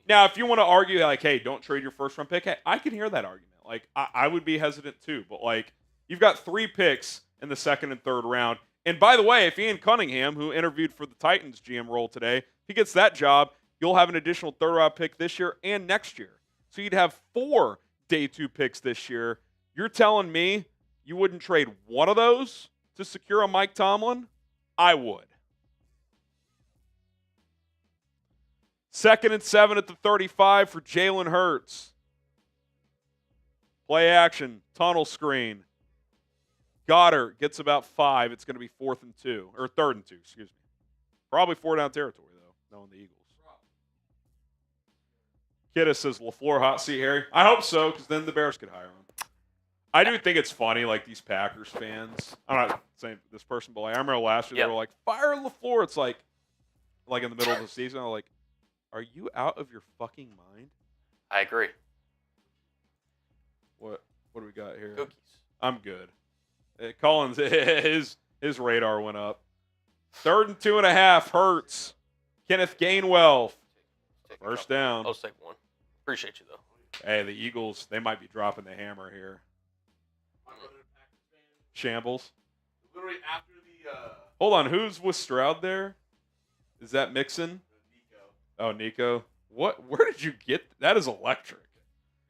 A: Now, if you want to argue like, hey, don't trade your first round pick, hey, I can hear that argument. Like, I would be hesitant too. But like, you've got 3 picks in the 2nd and 3rd round. And by the way, if Ian Cunningham, who interviewed for the Titans GM role today, if he gets that job, you'll have an additional 3rd round pick this year and next year. So you'd have 4 day 2 picks this year. You're telling me you wouldn't trade one of those to secure a Mike Tomlin? I would. 2nd and 7 at the 35 for Jalen Hurts. Play action, tunnel screen. Goddard gets about 5. It's going to be 4th and 2, or 3rd and 2, excuse me. Probably 4 down territory, though, knowing the Eagles. Kidda says, LaFleur hot seat, Harry. I hope so, because then the Bears could hire him. I do think it's funny, like these Packers fans. I'm not saying this person, but like, I remember last year they were like, fire LaFleur. It's like in the middle of the season, I'm like, are you out of your fucking mind?
B: I agree.
A: What do we got here?
B: Cookies.
A: I'm good. Collins, his radar went up. 3rd and 2.5, Hurts. Kenneth Gainwell. First down.
B: I'll just take one. Appreciate you, though.
A: Hey, the Eagles, they might be dropping the hammer here.
C: My brother, Packers fan,
A: Shambles.
C: literally after the
A: Hold on, who's with Stroud there? Is that Mixon?
C: Nico.
A: Oh, Nico. Where did you get that? Is electric.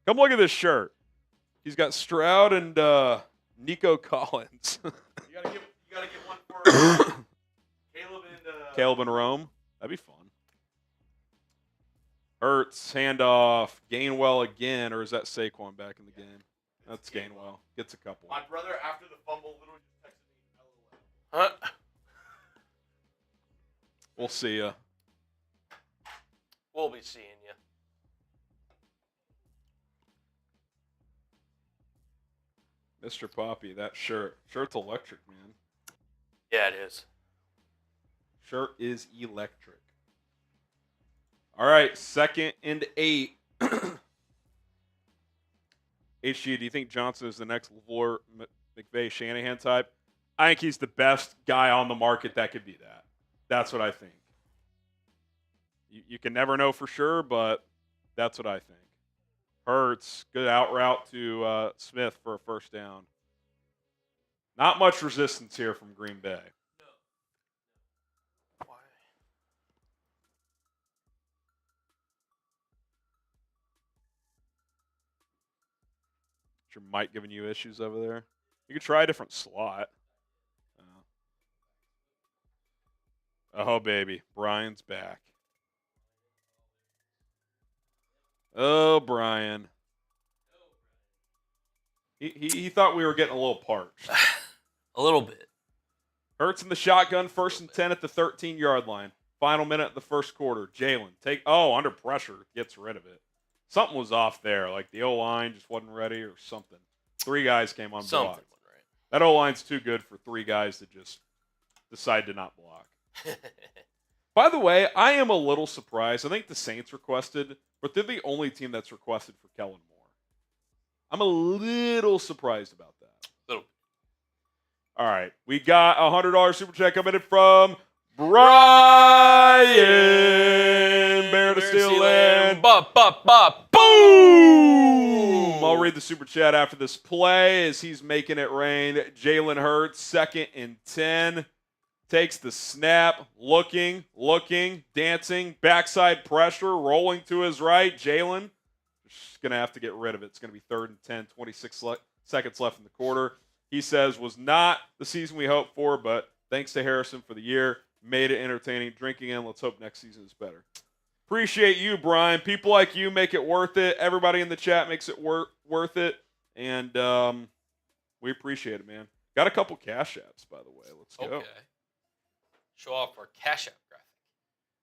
A: Come look at this shirt. He's got Stroud and Nico Collins.
C: You gotta get one for Caleb and
A: Rome. That'd be fun. Hurts, handoff, Gainwell again, or is that Saquon back in the game? That's Gainwell. Gets a couple.
C: My brother, after the fumble, literally just texted me,
B: Huh?
A: We'll see ya.
B: We'll be seeing you.
A: Mr. Poppy, that shirt. Shirt's electric, man.
B: Yeah, it is.
A: Shirt is electric. All right, 2nd and 8. HG, do you think Johnson is the next LaFleur, McVay, Shanahan type? I think he's the best guy on the market that could be that. That's what I think. You can never know for sure, but that's what I think. Hurts, good out route to Smith for a first down. Not much resistance here from Green Bay.
B: Why?
A: Is your mic giving you issues over there? You could try a different slot. Oh, baby. Brian's back. Oh, Brian. He thought we were getting a little parched.
B: A little bit.
A: Verts in the shotgun, 1st and 10 at the 13-yard line. Final minute of the first quarter. Jalen under pressure, gets rid of it. Something was off there, like the O-line just wasn't ready or something. 3 guys came on block.
B: Right.
A: That O-line's too good for 3 guys to just decide to not block. By the way, I am a little surprised. I think the Saints requested, but they're the only team that's requested for Kellen Moore. I'm a little surprised about that.
B: Little.
A: All right. We got a $100 super chat coming in from Brian. Bear to steal land.
B: Bop, bop, bop.
A: Boom! I'll read the super chat after this play as he's making it rain. Jalen Hurts, 2nd and 10. Takes the snap, looking, dancing, backside pressure, rolling to his right. Jalen just going to have to get rid of it. It's going to be 3rd and 10, 26 seconds left in the quarter. He says, was not the season we hoped for, but thanks to Harrison for the year. Made it entertaining. Drinking in. Let's hope next season is better. Appreciate you, Brian. People like you make it worth it. Everybody in the chat makes it worth it. And we appreciate it, man. Got a couple cash apps, by the way. Let's go.
B: Okay. Show off our Cash App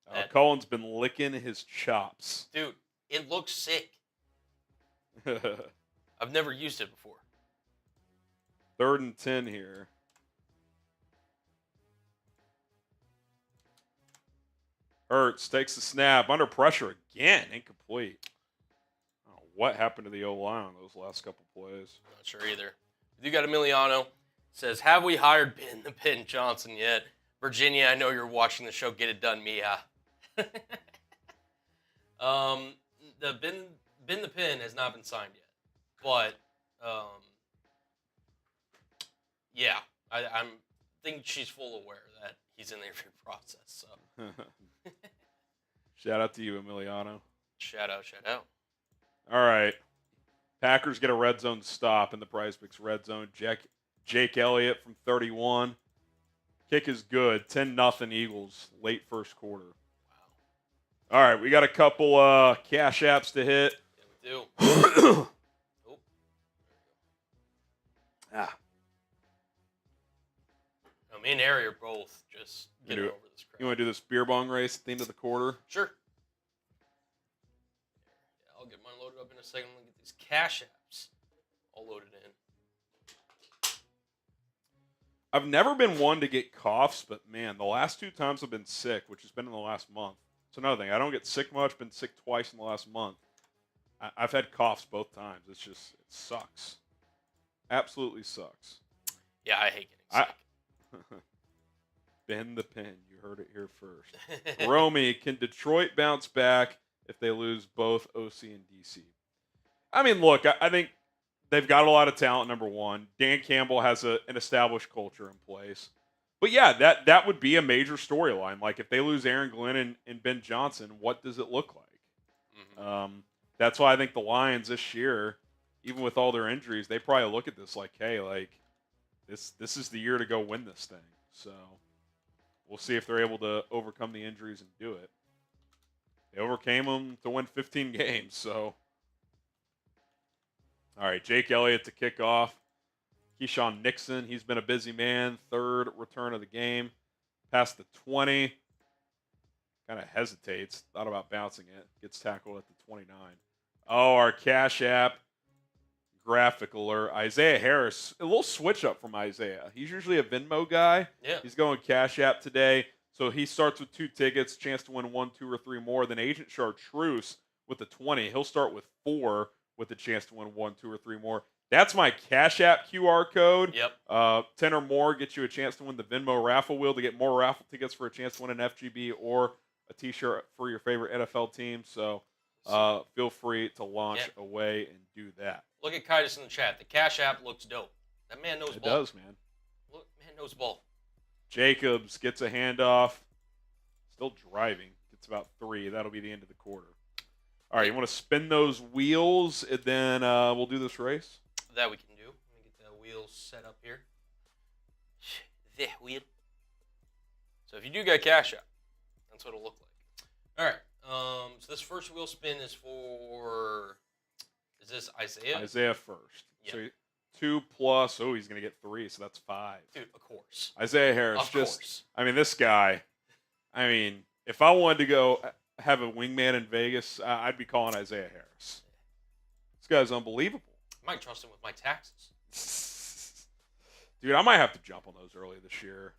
B: graphic.
A: Colin's been licking his chops.
B: Dude, it looks sick. I've never used it before.
A: 3rd and 10 here. Verts takes the snap. Under pressure again. Incomplete. I don't know what happened to the O-line on those last couple plays.
B: Not sure either. You got Emiliano. Says, have we hired Ben the Pin Johnson yet? Virginia, I know you're watching the show. Get it done, Mia. The Ben the Pin has not been signed yet. But, yeah, I think she's full aware that he's in the interview process. So.
A: Shout out to you, Emiliano.
B: Shout out.
A: All right. Packers get a red zone stop in the Prize Picks red zone. Jake Elliott from 31. Kick is good. 10-0 Eagles, late first quarter. Wow. All right, we got a couple cash apps to hit.
B: Yeah, we do. Me and Harry are both just getting over this crap.
A: You want to do this beer bong race at the end of the quarter?
B: Sure. Yeah, I'll get mine loaded up in a second. Let me get these cash apps all loaded in.
A: I've never been one to get coughs, but man, the last 2 times I've been sick, which has been in the last month. It's another thing. I don't get sick much. Been sick twice in the last month. I've had coughs both times. It sucks. Absolutely sucks.
B: Yeah, I hate getting sick.
A: Bend the pin. You heard it here first. Romy, can Detroit bounce back if they lose both OC and DC? I mean, look, I think they've got a lot of talent, number one. Dan Campbell has an established culture in place. But, yeah, that would be a major storyline. Like, if they lose Aaron Glenn and Ben Johnson, what does it look like? Mm-hmm. That's why I think the Lions this year, even with all their injuries, they probably look at this like, hey, like, this is the year to go win this thing. So we'll see if they're able to overcome the injuries and do it. They overcame them to win 15 games. So, all right, Jake Elliott to kick off. Keyshawn Nixon, he's been a busy man. 3rd return of the game. Past the 20. Kind of hesitates. Thought about bouncing it. Gets tackled at the 29. Oh, our Cash App graphic alert. Isaiah Harris, a little switch up from Isaiah. He's usually a Venmo guy.
B: Yeah.
A: He's going Cash App today. So he starts with 2 tickets, chance to win 1, 2, or 3 more. Then Agent Chartreuse with the 20. He'll start with 4 with a chance to win 1, 2, or 3 more. That's my Cash App QR code.
B: Yep.
A: 10 or more gets you a chance to win the Venmo raffle wheel to get more raffle tickets for a chance to win an FGB or a T-shirt for your favorite NFL team. So feel free to launch away and do that.
B: Look at Kitus in the chat. The Cash App looks dope. That man knows ball.
A: It does, man.
B: Look, man knows ball.
A: Jacobs gets a handoff. Still driving. Gets about 3. That'll be the end of the quarter. All right, you want to spin those wheels, and then we'll do this race?
B: That we can do. Let me get the wheels set up here. The wheel. So if you do get cash out, that's what it'll look like. All right. So this first wheel spin is for. Is this Isaiah?
A: Isaiah first.
B: Yeah.
A: So 2 plus. Oh, he's going to get 3, so that's 5.
B: Dude, of course.
A: Isaiah Harris.
B: Of course.
A: I mean, this guy. I mean, if I wanted to go have a wingman in Vegas, I'd be calling Isaiah Harris. This guy's unbelievable.
B: I might trust him with my taxes.
A: Dude, I might have to jump on those early this year.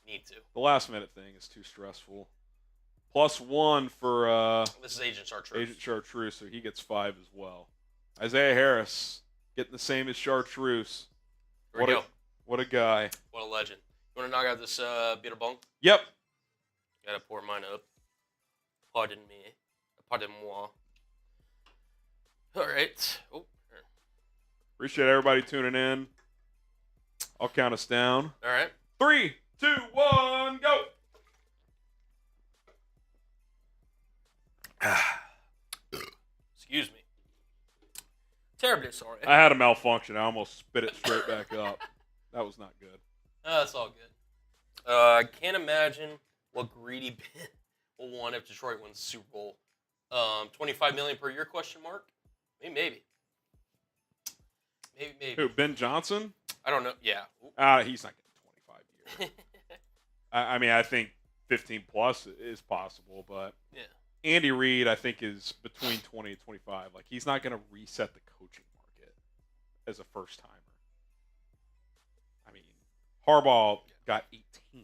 B: Need to.
A: The last minute thing is too stressful. +1 for
B: This is Agent Chartreuse.
A: Agent Chartreuse, so he gets 5 as well. Isaiah Harris getting the same as Chartreuse.
B: Here we go.
A: What a guy.
B: What a legend. You want to knock out this beer bong?
A: Yep.
B: Gotta pour mine up. Pardon me. Pardon moi. All right. Oh.
A: Appreciate everybody tuning in. I'll count us down.
B: All right.
A: 3, 2, 1, go.
B: Excuse me. Terribly sorry.
A: I had a malfunction. I almost spit it straight back up. That was not good.
B: That's all good. I can't imagine what greedy Ben will want if Detroit wins the Super Bowl. $25 million per year? Question mark. Maybe.
A: Who? Ben Johnson?
B: I don't know. Yeah.
A: He's not getting 25 years. I mean, I think 15 plus is possible, but
B: yeah.
A: Andy Reid, I think, is between 20 and 25. Like, he's not going to reset the coaching market as a first timer. I mean, Harbaugh got 18.
B: Yeah.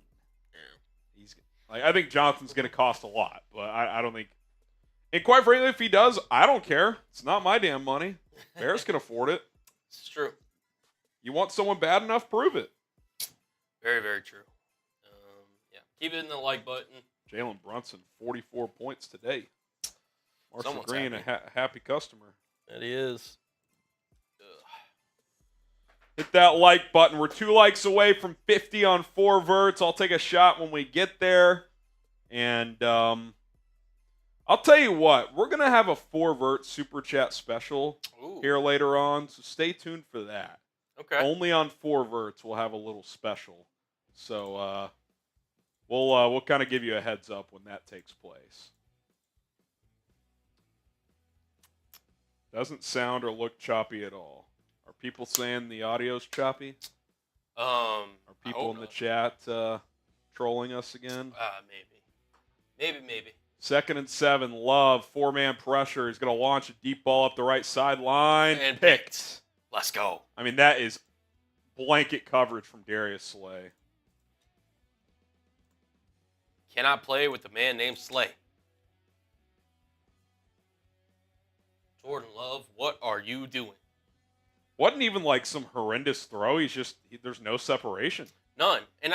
A: He's like, I think Johnson's going to cost a lot, but I don't think. And quite frankly, if he does, I don't care. It's not my damn money. Bears can afford it.
B: It's true.
A: You want someone bad enough, prove it.
B: Very, very true. Yeah. Keep it in the like button.
A: Jalen Brunson, 44 points today. Marshall
B: Someone's
A: Green,
B: happy.
A: a happy customer.
B: That he is.
A: Hit that like button. We're 2 likes away from 50 on 4 Verts. I'll take a shot when we get there. And I'll tell you what, we're going to have a 4 Verts Super Chat special here later on, so stay tuned for that.
B: Okay.
A: Only on 4 Verts we'll have a little special. So we'll kind of give you a heads up when that takes place. Doesn't sound or look choppy at all. Are people saying the audio's choppy? Are people in the chat trolling us again?
B: Maybe.
A: 2nd and 7, Love, 4-man pressure. He's going to launch a deep ball up the right sideline.
B: And
A: picked.
B: Let's go.
A: I mean, that is blanket coverage from Darius Slay.
B: Cannot play with a man named Slay. Jordan Love, what are you doing?
A: Wasn't even like some horrendous throw. There's no separation.
B: None. And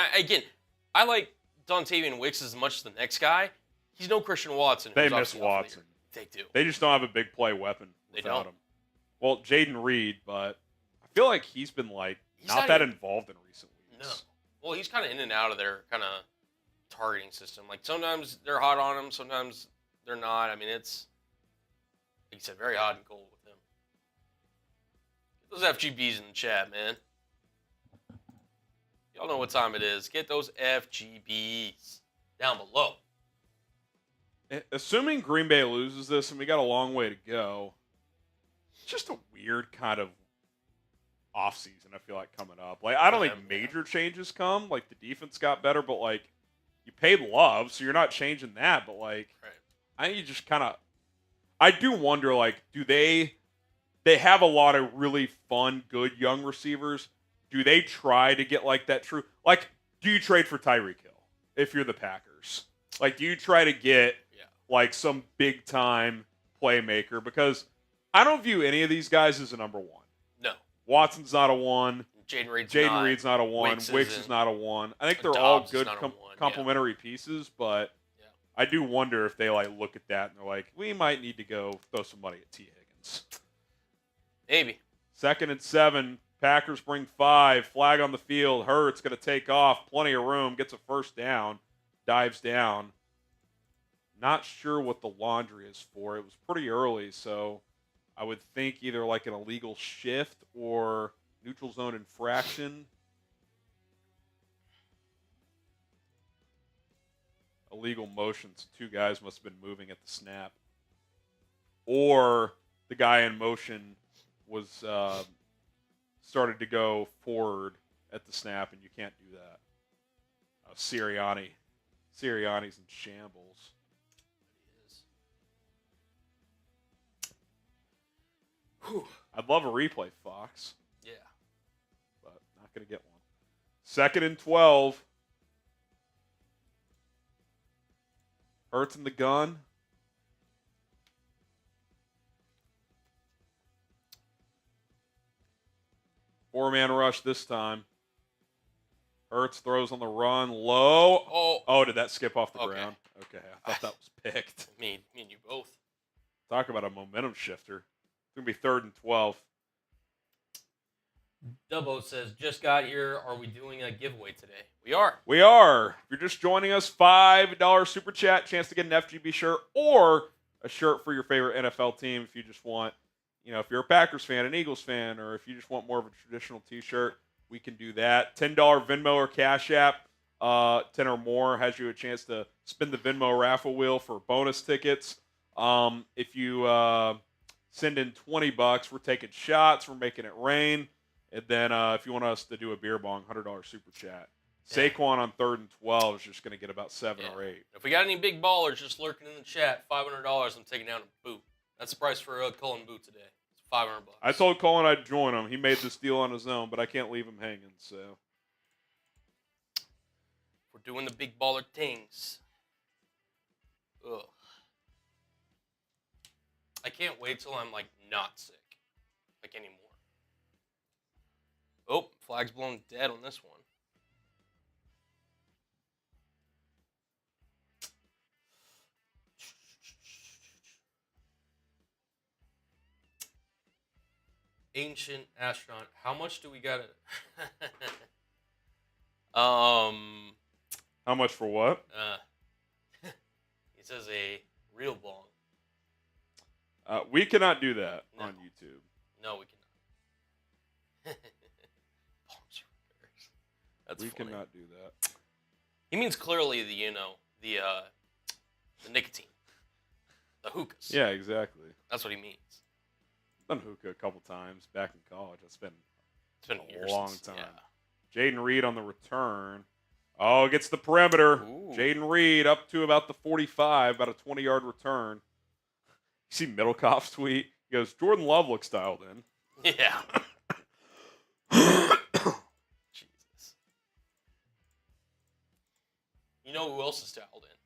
B: I like Dontavian Wicks as much as the next guy. He's no Christian Watson.
A: They miss Watson.
B: They do.
A: They just don't have a big play weapon without him. Well, Jaden Reed, but I feel like he's been not that involved in recent weeks.
B: No. Well, he's kind of in and out of their kind of targeting system. Like sometimes they're hot on him, sometimes they're not. I mean, it's like you said, very hot and cold with him. Get those FGBs in the chat, man. Y'all know what time it is. Get those FGBs down below.
A: Assuming Green Bay loses this, and we got a long way to go, it's just a weird kind of offseason, I feel like, coming up. Like, I don't think major changes come. Like, the defense got better, but, like, you paid Love, so you're not changing that. But, like, I think you just kind of – I do wonder, like, do they have a lot of really fun, good young receivers. Do they try to get, like, that true – like, do you trade for Tyreek Hill if you're the Packers? Like, do you try to get – like some big-time playmaker? Because I don't view any of these guys as a number 1.
B: No.
A: Watson's not a 1.
B: Jaden
A: Reed's not a 1. Wicks is not a 1. I think they're all good complementary pieces, but I do wonder if they like look at that and they're like, we might need to go throw some money at T. Higgins.
B: Maybe.
A: 2nd and 7. Packers bring 5. Flag on the field. Hurts going to take off. Plenty of room. Gets a first down. Dives down. Not sure what the laundry is for. It was pretty early, so I would think either like an illegal shift or neutral zone infraction. Illegal motions. Two guys must have been moving at the snap. Or the guy in motion was started to go forward at the snap, and you can't do that. Sirianni's in shambles. I'd love a replay, Fox.
B: Yeah.
A: But not going to get one. 2nd and 12. Verts in the gun. Four-man rush this time. Verts throws on the run. Low. Oh, did that skip off the ground? Okay, I thought that was picked.
B: Me and you both.
A: Talk about a momentum shifter. It's going to be 3rd and 12.
B: Dubbo says, just got here. Are we doing a giveaway today? We are.
A: We are. If you're just joining us, $5 super chat, chance to get an FGB shirt or a shirt for your favorite NFL team if you just want, if you're a Packers fan, an Eagles fan, or if you just want more of a traditional t-shirt, we can do that. $10 Venmo or Cash App, 10 or more has you a chance to spin the Venmo raffle wheel for bonus tickets. If you send in $20, we're taking shots, we're making it rain. And then if you want us to do a beer bong, $100 super chat. Saquon on 3rd and 12 is just going to get about 7 or 8.
B: If we got any big ballers just lurking in the chat, $500, I'm taking down a boot. That's the price for a Cullen boot today. It's $500.
A: I told Cullen I'd join him. He made this deal on his own, but I can't leave him hanging. So
B: we're doing the big baller things. Ugh. I can't wait till I'm not sick, anymore. Oh, flag's blown dead on this one. Ancient astronaut. How much do we got to...
A: How much for what?
B: He says a real bong.
A: We cannot do that on YouTube.
B: No, we cannot. That's
A: we
B: funny.
A: cannot do that.
B: He means clearly the nicotine, the hookahs.
A: Yeah, exactly.
B: That's what he means.
A: Done hookah a couple times back in college. It's been
B: a
A: long time. Yeah. Jaden Reed on the return. Oh, gets the perimeter. Jaden Reed up to about the 45, about a 20-yard return. You see Middlecoff's tweet? He goes, Jordan Love looks dialed in.
B: Yeah. Jesus. You know who else is dialed in?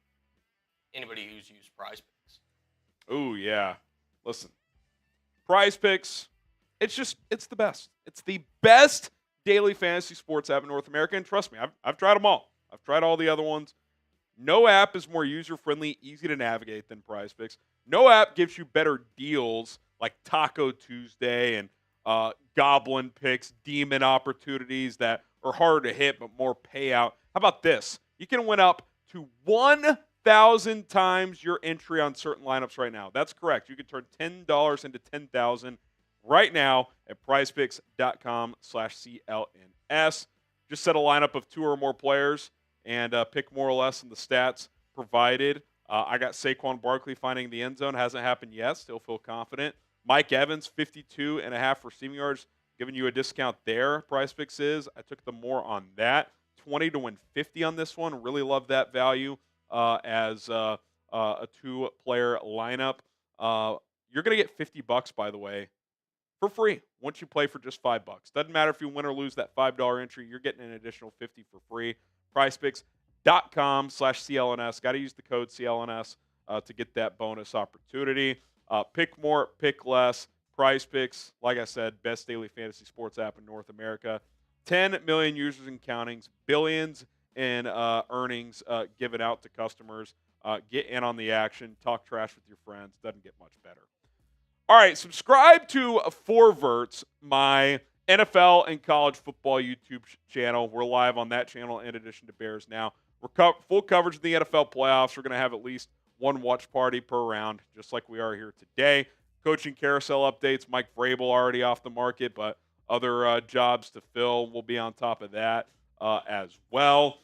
B: Anybody who's used Prize Picks.
A: Oh, yeah. Listen. Prize Picks, it's the best. It's the best daily fantasy sports app in North America, and trust me, I've tried them all. I've tried all the other ones. No app is more user-friendly, easy to navigate than Prize Picks. No app gives you better deals like Taco Tuesday and Goblin Picks, demon opportunities that are harder to hit but more payout. How about this? You can win up to 1,000 times your entry on certain lineups right now. That's correct. You can turn $10 into $10,000 right now at prizepicks.com/CLNS. Just set a lineup of 2 or more players and pick more or less in the stats provided. I got Saquon Barkley finding the end zone. Hasn't happened yet. Still feel confident. Mike Evans, 52.5 receiving yards. Giving you a discount there. Prize Picks is. I took the more on that. 20 to win 50 on this one. Really love that value as a 2-player lineup. You're going to get $50, by the way, for free once you play for just $5. Doesn't matter if you win or lose that $5 entry. You're getting an additional $50 for free. PrizePicks.com/CLNS. Got to use the code CLNS to get that bonus opportunity. Pick more, pick less. Prize Picks, like I said, best daily fantasy sports app in North America. 10 million users and counting, billions in earnings given out to customers. Get in on the action. Talk trash with your friends. Doesn't get much better. All right, subscribe to Verts, my NFL and college football YouTube channel. We're live on that channel in addition to Bears Now. We're full coverage of the NFL playoffs. We're going to have at least one watch party per round, just like we are here today. coaching carousel updates. Mike Vrabel already off the market, but other jobs to fill. We'll be on top of that as well.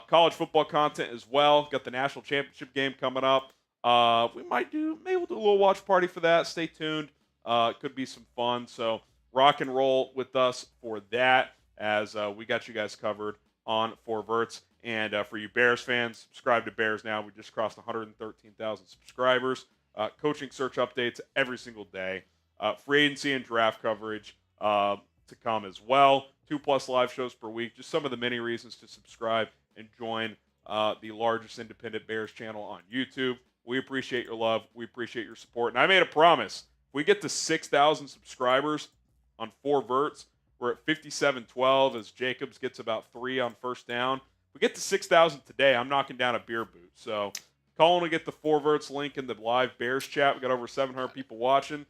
A: College football content as well. Got the national championship game coming up. Maybe we'll do a little watch party for that. Stay tuned. Could be some fun. So rock and roll with us for that, as we got you guys covered on for Verts. And for you Bears fans, subscribe to Bears Now. We just crossed 113,000 subscribers. Coaching search updates every single day. Free agency and draft coverage to come as well. 2+ live shows per week. Just some of the many reasons to subscribe and join the largest independent Bears channel on YouTube. We appreciate your love. We appreciate your support. And I made a promise. If we get to 6,000 subscribers on 4 Verts, we're at 57-12 as Jacobs gets about 3 on first down. If we get to 6,000 today, I'm knocking down a beer boot. So calling to get the 4 Verts link in the live Bears chat. We got over 700 people watching.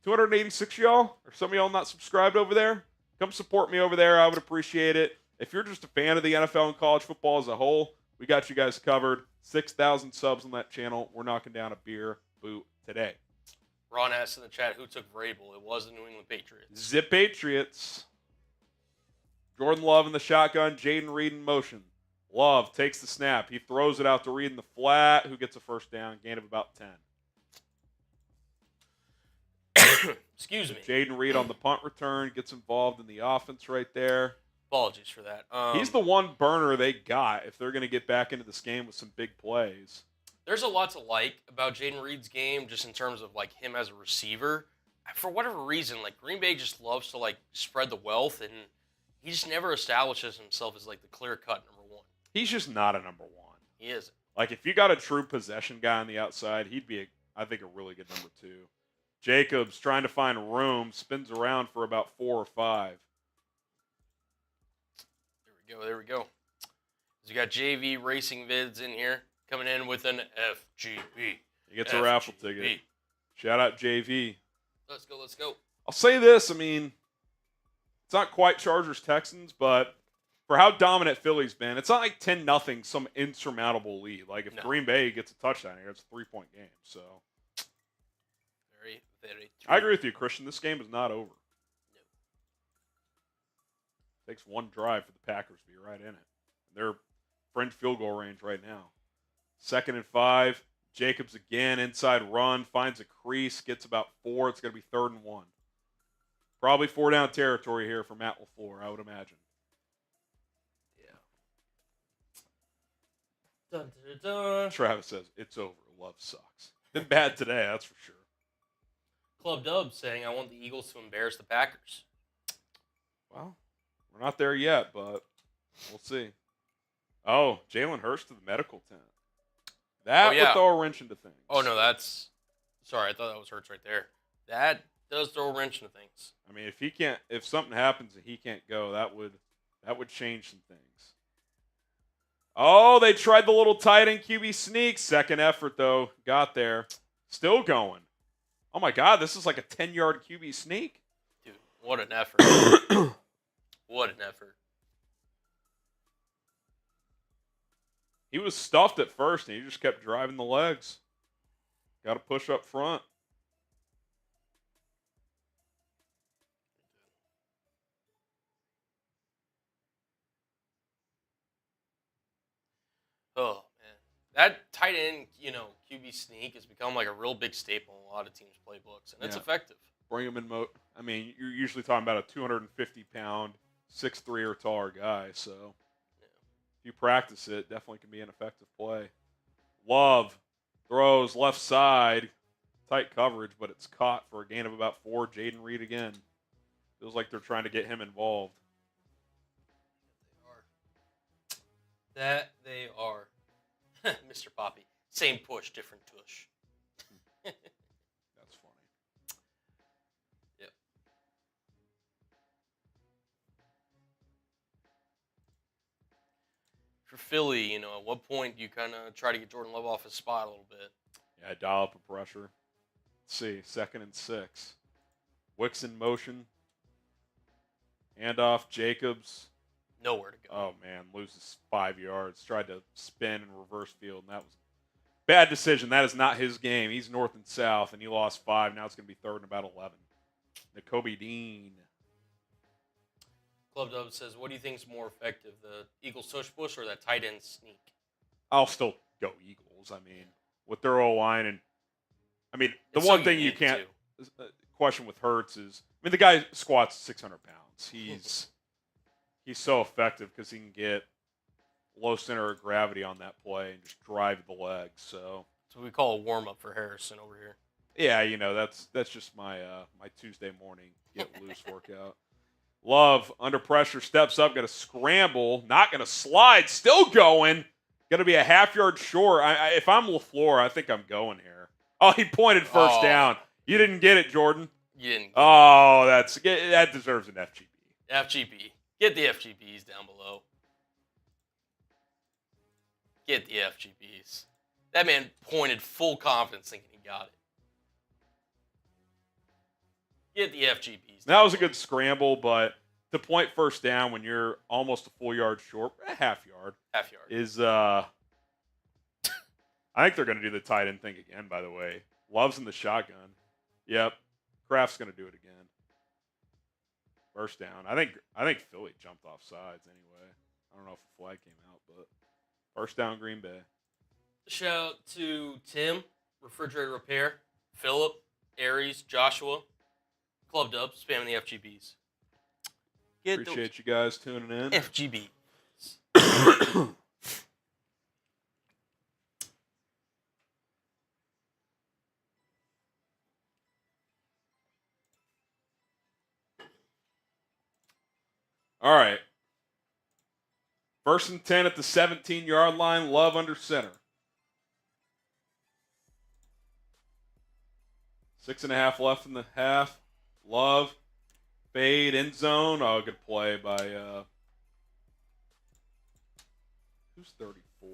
A: 286 y'all? Are some of y'all not subscribed over there? Come support me over there. I would appreciate it. If you're just a fan of the NFL and college football as a whole, we got you guys covered. 6,000 subs on that channel. We're knocking down a beer boot today.
B: Ron asked in the chat who took Vrabel. It was the New England Patriots.
A: Zip Patriots. Jordan Love in the shotgun. Jaden Reed in motion. Love takes the snap. He throws it out to Reed in the flat, who gets a first down, gain of about 10.
B: Excuse me.
A: Jaden Reed on the punt return gets involved in the offense right there.
B: Apologies for that.
A: He's the one burner they got if they're going to get back into this game with some big plays.
B: There's a lot to like about Jaden Reed's game, just in terms of like him as a receiver. For whatever reason, like Green Bay just loves to like spread the wealth, and he just never establishes himself as like the clear-cut number one.
A: He's just not a number one.
B: He isn't.
A: Like if you got a true possession guy on the outside, he'd be, I think, a really good number 2. Jacobs trying to find room, spins around for about 4 or 5.
B: There we go. So you got JV Racing Vids in here, coming in with an FGB.
A: He gets a raffle ticket. Shout out JV.
B: Let's go.
A: I'll say this, I mean, it's not quite Chargers-Texans, but for how dominant Philly's been, it's not like 10-0, some insurmountable lead. Like if Green Bay gets a touchdown here, it's a 3-point game. So
B: very, very true.
A: I agree with you, Christian. This game is not over. Takes one drive for the Packers to be right in it. They're fringe field goal range right now. 2nd and 5. Jacobs again, inside run, finds a crease, gets about 4. It's going to be 3rd and 1. Probably 4-down territory here for Matt LaFleur, I would imagine.
B: Yeah. Dun, dun, dun.
A: Travis says, it's over. Love sucks. Been bad today, that's for sure.
B: Club Dub saying, I want the Eagles to embarrass the Packers.
A: Well, we're not there yet, but we'll see. Oh, Jalen Hurts to the medical tent. That would throw a wrench into things.
B: Oh, no, that's... Sorry, I thought that was Hurts right there. That does throw a wrench into things.
A: I mean, if something happens and he can't go, that would change some things. Oh, they tried the little tight end QB sneak. Second effort, though. Got there. Still going. Oh, my God, this is like a 10-yard QB sneak.
B: Dude, what an effort. What an effort.
A: He was stuffed at first, and he just kept driving the legs. Got to push up front.
B: Oh, man. That tight end, QB sneak has become like a real big staple in a lot of teams' playbooks, and it's effective.
A: Bring him in. I mean, you're usually talking about a 250-pound, 6'3" or taller guy, so if you practice it, definitely can be an effective play. Love throws left side, tight coverage, but it's caught for a gain of about 4. Jaden Reed again. Feels like they're trying to get him involved.
B: That they are. Mr. Poppy. Same push, different tush.
A: That's funny.
B: Yep. For Philly, at what point do you kind of try to get Jordan Love off his spot a little bit?
A: Yeah, dial up the pressure. Let's see, 2nd and 6. Wicks in motion. Handoff, Jacobs.
B: Nowhere to go.
A: Oh, man, loses 5 yards. Tried to spin and reverse field, and that was Bad decision. That is not his game. He's north and south, and he lost 5. Now it's going to be 3rd and about 11. Nakobe Dean.
B: Club Dub says, what do you think is more effective, the Eagles tush push or that tight end sneak?
A: I'll still go Eagles. I mean, with their O-line. And, I mean, the
B: It's
A: one
B: so
A: thing you
B: unique,
A: can't
B: too.
A: question with Verts is, I mean, the guy squats 600 pounds. He's so effective because he can get low center of gravity on that play and just drive the legs. So
B: That's what we call a warm-up for Harrison over here.
A: yeah, that's just my my Tuesday morning get loose workout. Love under pressure, steps up, got to scramble, not going to slide, still going. Going to be a half-yard short. If I'm LaFleur, I think I'm going here. Oh, he pointed first down. You didn't get it, Jordan.
B: You didn't.
A: Oh, that deserves an FGB.
B: FGB. Get the FGBs down below. Get the FGBs. That man pointed full confidence thinking he got it. Get the FGBs.
A: That was a good scramble, but to point first down when you're almost a full yard short, a half yard is I think they're going to do the tight end thing again, by the way. Love's in the shotgun. Yep. Kraft's going to do it again. First down. I think Philly jumped off sides anyway. I don't know if a flag came out, but first down Green Bay.
B: Shout out to Tim, Refrigerator Repair, Philip, Aries, Joshua, Club Dub, spamming the FGBs. Get
A: Appreciate you guys tuning in.
B: FGB.
A: All right. 1st and 10 at the 17-yard line. Love under center. 6.5 left in the half. Love. Fade. End zone. Oh, good play by who's 34?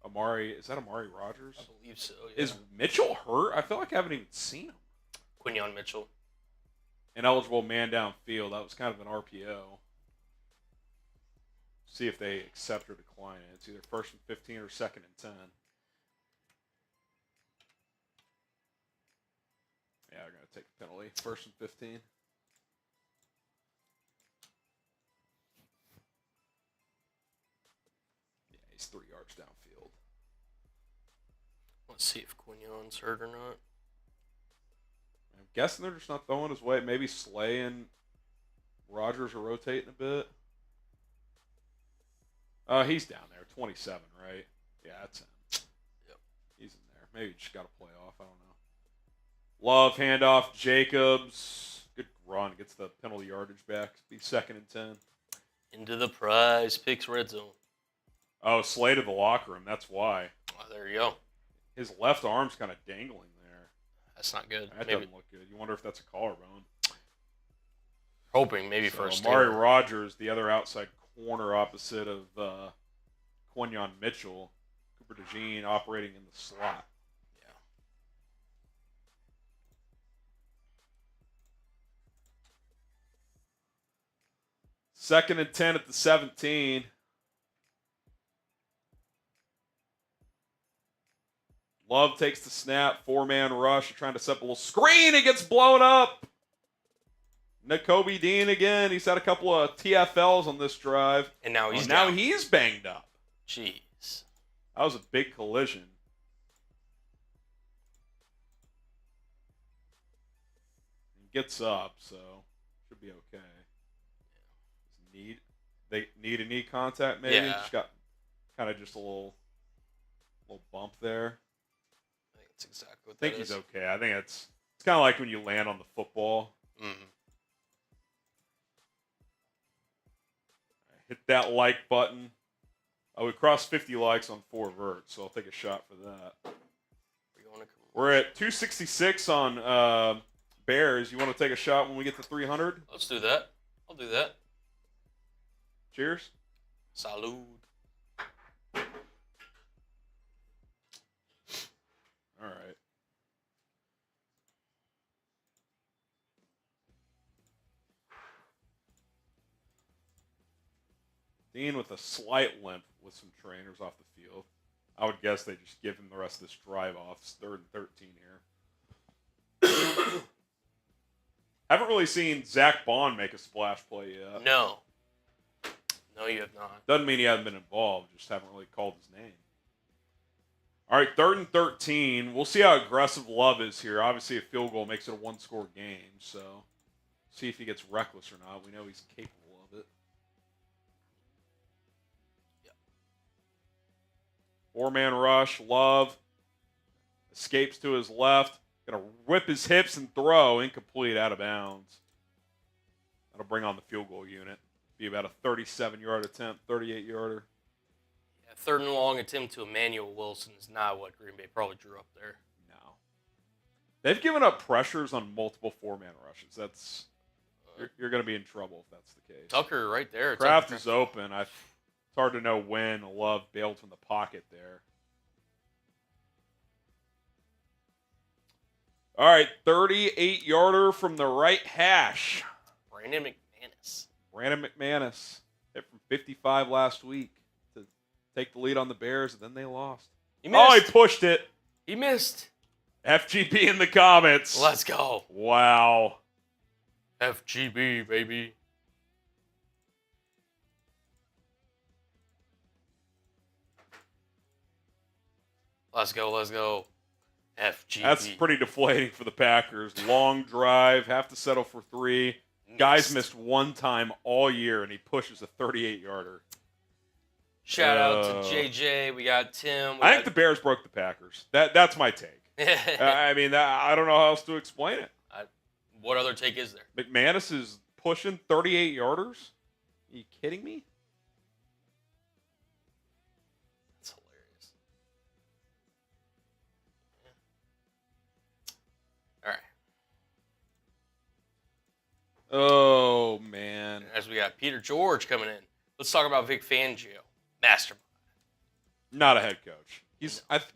A: Amari. Is that Amari Rogers?
B: I believe so, yeah.
A: Is Mitchell hurt? I feel like I haven't even seen him.
B: Quinion Mitchell.
A: An eligible man downfield. That was kind of an RPO. See if they accept or decline it. It's either 1st and 15 or 2nd and 10. Yeah, they're going to take the penalty. 1st and 15. Yeah, he's 3 yards downfield.
B: Let's see if Quinion's hurt or not.
A: I'm guessing they're just not throwing his way. Maybe Slay and Rogers are rotating a bit. He's down there, 27, right? Yeah, that's him.
B: Yep.
A: He's in there. Maybe he just got a play off. I don't know. Love, handoff, Jacobs. Good run. Gets the penalty yardage back. Be 2nd and 10.
B: Into the Prize Picks red zone.
A: Oh, Slay to the locker room. That's why.
B: Oh, there you go.
A: His left arm's kind of dangling there.
B: That's not good.
A: That
B: Maybe.
A: doesn't look good. You wonder if that's a collarbone.
B: Hoping maybe
A: So
B: for a
A: Amari
B: steal.
A: Rogers, the other outside corner opposite of Quinion Mitchell. Cooper DeJean operating in the slot. Yeah. 2nd and 10 at the 17. Love takes the snap. 4-man rush. Trying to set up a little screen. It gets blown up. Nakobe Dean again. He's had a couple of TFLs on this drive.
B: And now he's
A: now
B: down.
A: he's banged up.
B: Jeez.
A: That was a big collision. He gets up, so should be okay. They need a knee contact maybe.
B: Yeah.
A: Just got kind of just a little bump there.
B: I think that's exactly what
A: I think
B: that
A: he's
B: is.
A: okay. I think it's kind of like when you land on the football.
B: Mm-hmm.
A: Hit that like button. Oh, we crossed 50 likes on 4 Verts, so I'll take a shot for that. We're at 266 on Bears. You want to take a shot when we get to 300?
B: Let's do that. I'll do that.
A: Cheers.
B: Salud.
A: All right. Dean with a slight limp with some trainers off the field. I would guess they just give him the rest of this drive off. It's 3rd and 13 here. Haven't really seen Zach Bond make a splash play yet.
B: No. No, you have not.
A: Doesn't mean he hasn't been involved. Just haven't really called his name. All right, 3rd and 13. We'll see how aggressive Love is here. Obviously, a field goal makes it a one-score game, so see if he gets reckless or not. We know he's capable of it.
B: Yep.
A: 4-man rush. Love escapes to his left. Gonna whip his hips and throw. Incomplete, out of bounds. That'll bring on the field goal unit. Be about a 37-yard attempt, 38-yarder.
B: Yeah, 3rd and long attempt to Emmanuel Wilson is not what Green Bay probably drew up there.
A: No. They've given up pressures on multiple 4-man rushes. That's you're going to be in trouble if that's the case.
B: Tucker right there.
A: Kraft is open. It's hard to know when. Love bailed from the pocket there. All right, 38-yarder from the right hash.
B: Brandon McManus.
A: Brandon McManus hit from 55 last week to take the lead on the Bears, and then they lost.
B: He missed.
A: Oh, he pushed it.
B: He missed.
A: FGB in the comments.
B: Let's go.
A: Wow.
B: FGB, baby. Let's go, let's go. FGB.
A: That's pretty deflating for the Packers. Long drive, have to settle for 3. Guys missed one time all year, and he pushes a 38-yarder.
B: Shout out to JJ. We got Tim.
A: I think the Bears broke the Packers. That's my take. I mean, I don't know how else to explain it.
B: What other take is there?
A: McManus is pushing 38-yarders? Are you kidding me?
B: That's hilarious. Yeah. All right.
A: Oh, man.
B: As we got Peter George coming in. Let's talk about Vic Fangio. Mastermind.
A: Not a head coach.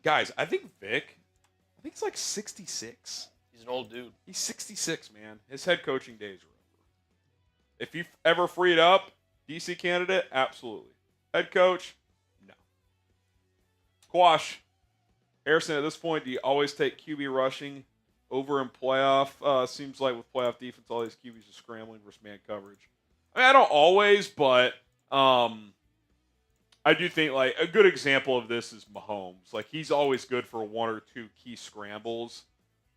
A: Guys, I think Vic, he's like 66.
B: He's an old dude.
A: He's 66, man. His head coaching days are over. If you ever freed up, DC candidate, absolutely. Head coach, no. Quash, Harrison, at this point, do you always take QB rushing over in playoff? Seems like with playoff defense, all these QBs are scrambling versus man coverage. I mean, I don't always, but I do think, like, a good example of this is Mahomes. Like, he's always good for 1 or 2 key scrambles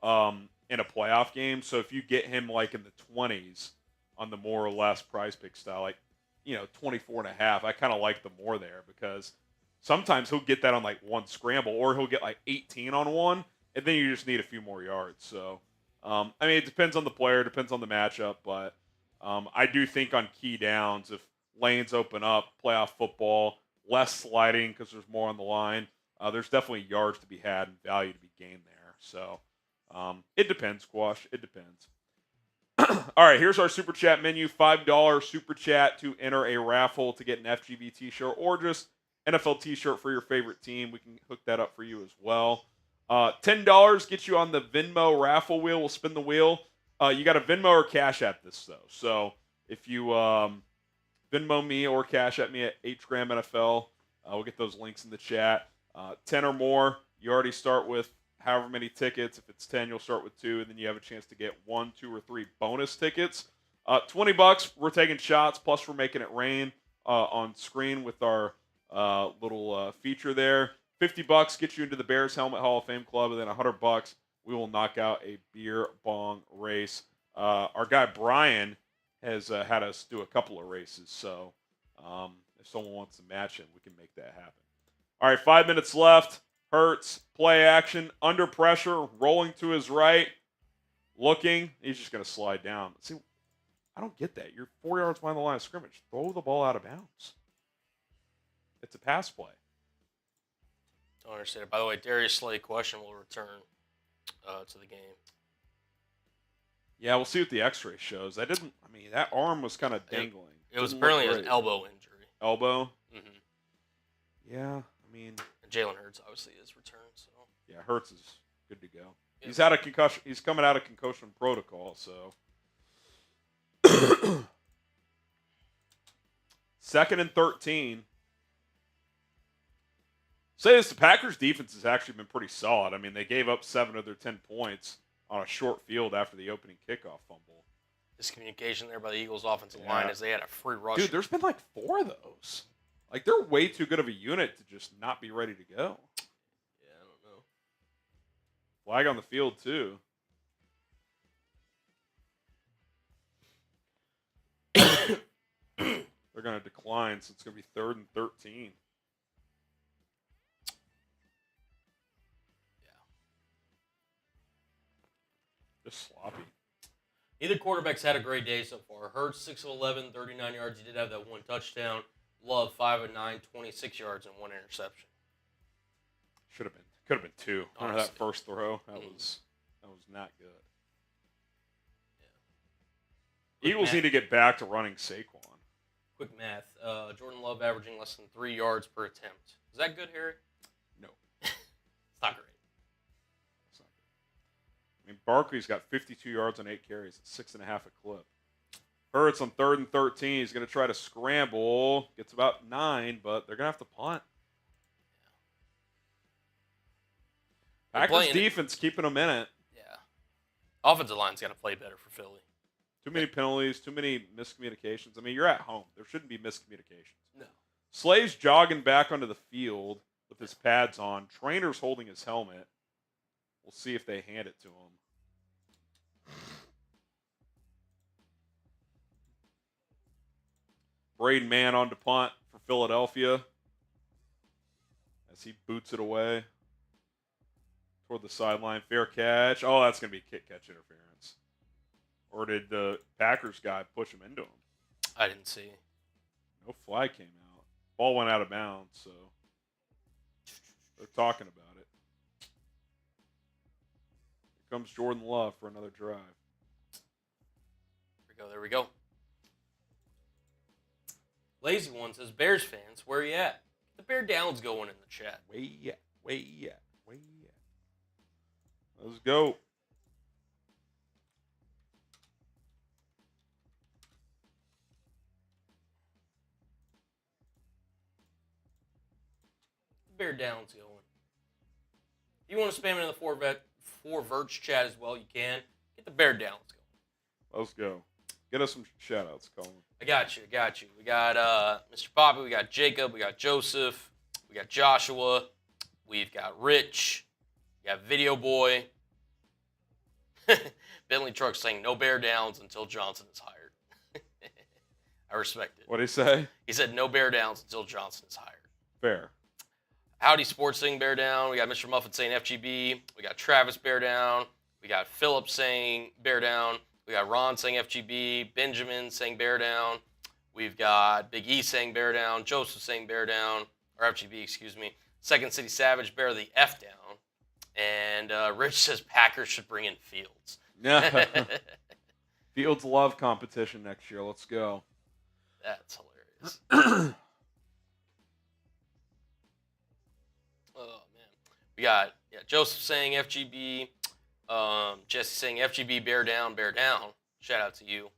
A: in a playoff game. So if you get him, like, in the 20s on the more or less prize pick style, like, 24.5, I kind of like the more there because sometimes he'll get that on, like, 1 scramble, or he'll get, like, 18 on 1, and then you just need a few more yards. So, I mean, it depends on the player, depends on the matchup, but I do think on key downs, if lanes open up, playoff football, less sliding because there's more on the line, there's definitely yards to be had and value to be gained there. So it depends, Quash. It depends. All right, here's our Super Chat menu. $5 Super Chat to enter a raffle to get an FGB t-shirt or just NFL t-shirt for your favorite team. We can hook that up for you as well. $10 gets you on the Venmo raffle wheel. We'll spin the wheel. You got a Venmo or Cash App this, though. So if you Venmo me or Cash App me at HGram NFL, we'll get those links in the chat. 10 or more, you already start with however many tickets. If it's 10, you'll start with 2, and then you have a chance to get 1, 2, or 3 bonus tickets. $20, we're taking shots, plus we're making it rain on screen with our little feature there. $50 gets you into the Bears Helmet Hall of Fame Club, and then $100, we will knock out a beer bong race. Our guy Brian has had us do a couple of races, so if someone wants to match him, we can make that happen. All right, 5 minutes left. Hurts, play action, under pressure, rolling to his right, looking. He's just going to slide down. See, I don't get that. You're 4 yards behind the line of scrimmage. Throw the ball out of bounds. It's a pass play.
B: Don't understand it. By the way, Darius Slay question will return to the game.
A: Yeah, we'll see what the X-ray shows. That arm was kind of dangling.
B: It was
A: Didn't look
B: apparently an
A: great.
B: elbow injury.
A: Elbow?
B: Mm-hmm.
A: Yeah, I mean,
B: And Jalen Hurts obviously is returned. So
A: yeah, Hurts is good to go.
B: Yeah.
A: He's out of concussion. He's coming out of concussion protocol, so. 2nd and 13. Say this, the Packers defense has actually been pretty solid. I mean, they gave up 7 of their 10 points on a short field after the opening kickoff fumble.
B: Miscommunication there by the Eagles' offensive line as they had a free rush.
A: Dude, there's been like 4 of those. Like, they're way too good of a unit to just not be ready to go.
B: Yeah, I don't know.
A: Flag on the field, too. They're going to decline, so it's going to be 3rd and 13. Just sloppy.
B: Neither quarterback's had a great day so far. Hurts 6 of 11, 39 yards. He did have that 1 touchdown. Love 5 of 9, 26 yards and 1 interception.
A: Could have been 2. Honestly. That first throw, that was not good. Yeah. Eagles need to get back to running Saquon.
B: Quick math. Jordan Love averaging less than 3 yards per attempt. Is that good, Harry?
A: No.
B: It's not great.
A: I mean, Barkley's got 52 yards on 8 carries. It's 6.5 a clip. Hurts on 3rd and 13. He's going to try to scramble. Gets about 9, but they're going to have to punt. Packers defense keeping them in it.
B: Yeah. Offensive line's got to play better for Philly.
A: Too many penalties, too many miscommunications. I mean, you're at home. There shouldn't be miscommunications.
B: No.
A: Slay's jogging back onto the field with his pads on. Trainer's holding his helmet. We'll see if they hand it to him. Braden Mann on to punt for Philadelphia as he boots it away toward the sideline. Fair catch. Oh, that's going to be kick-catch interference. Or did the Packers guy push him into him?
B: I didn't see.
A: No flag came out. Ball went out of bounds, so they're talking about it. Here comes Jordan Love for another drive.
B: There we go. Lazy One says, Bears fans, where you at? The Bear Downs going in the chat.
A: Where you at? Let's go.
B: The Bear Downs going. If you want to spam it in the 4 Verts chat as well, you can. Get the Bear Downs going.
A: Let's go. Get us some shout-outs, Colin.
B: I got you. We got Mr. Poppy, we got Jacob, we got Joseph, we got Joshua, we've got Rich, we got Video Boy. Bentley Truck saying no Bear Downs until Johnson is hired. I respect it.
A: What'd he say?
B: He said no Bear Downs until Johnson is hired.
A: Fair.
B: Howdy Sports saying Bear Down. We got Mr. Muffin saying FGB. We got Travis Bear Down. We got Philip saying Bear Down. We got Ron saying FGB. Benjamin saying Bear Down. We've got Big E saying Bear Down. Joseph saying Bear Down. Or FGB, excuse me. Second City Savage, Bear the F down. And Rich says Packers should bring in Fields.
A: Yeah. Fields love competition next year. Let's go.
B: That's hilarious. Oh, man. We got Joseph saying FGB. Jesse saying FGB, Bear Down, Bear Down. Shout out to you.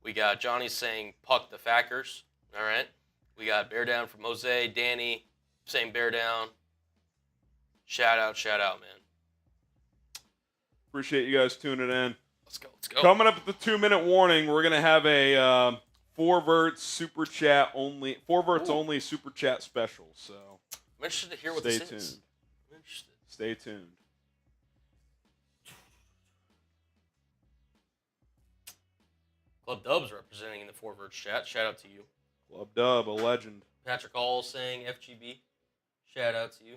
B: We got Johnny saying Puck the Fackers. All right. We got Bear Down from Jose. Danny saying Bear Down. Shout out, man.
A: Appreciate you guys tuning in.
B: Let's go.
A: Coming up at the 2-minute warning, we're going to have a 4 Verts super chat only, 4 Verts only super chat special. So
B: I'm interested to hear what this is. I'm interested.
A: Stay tuned.
B: Club Dubs representing in the 4 Verts chat. Shout out to you.
A: Club Dub, a legend.
B: Patrick Hall saying FGB. Shout out to you.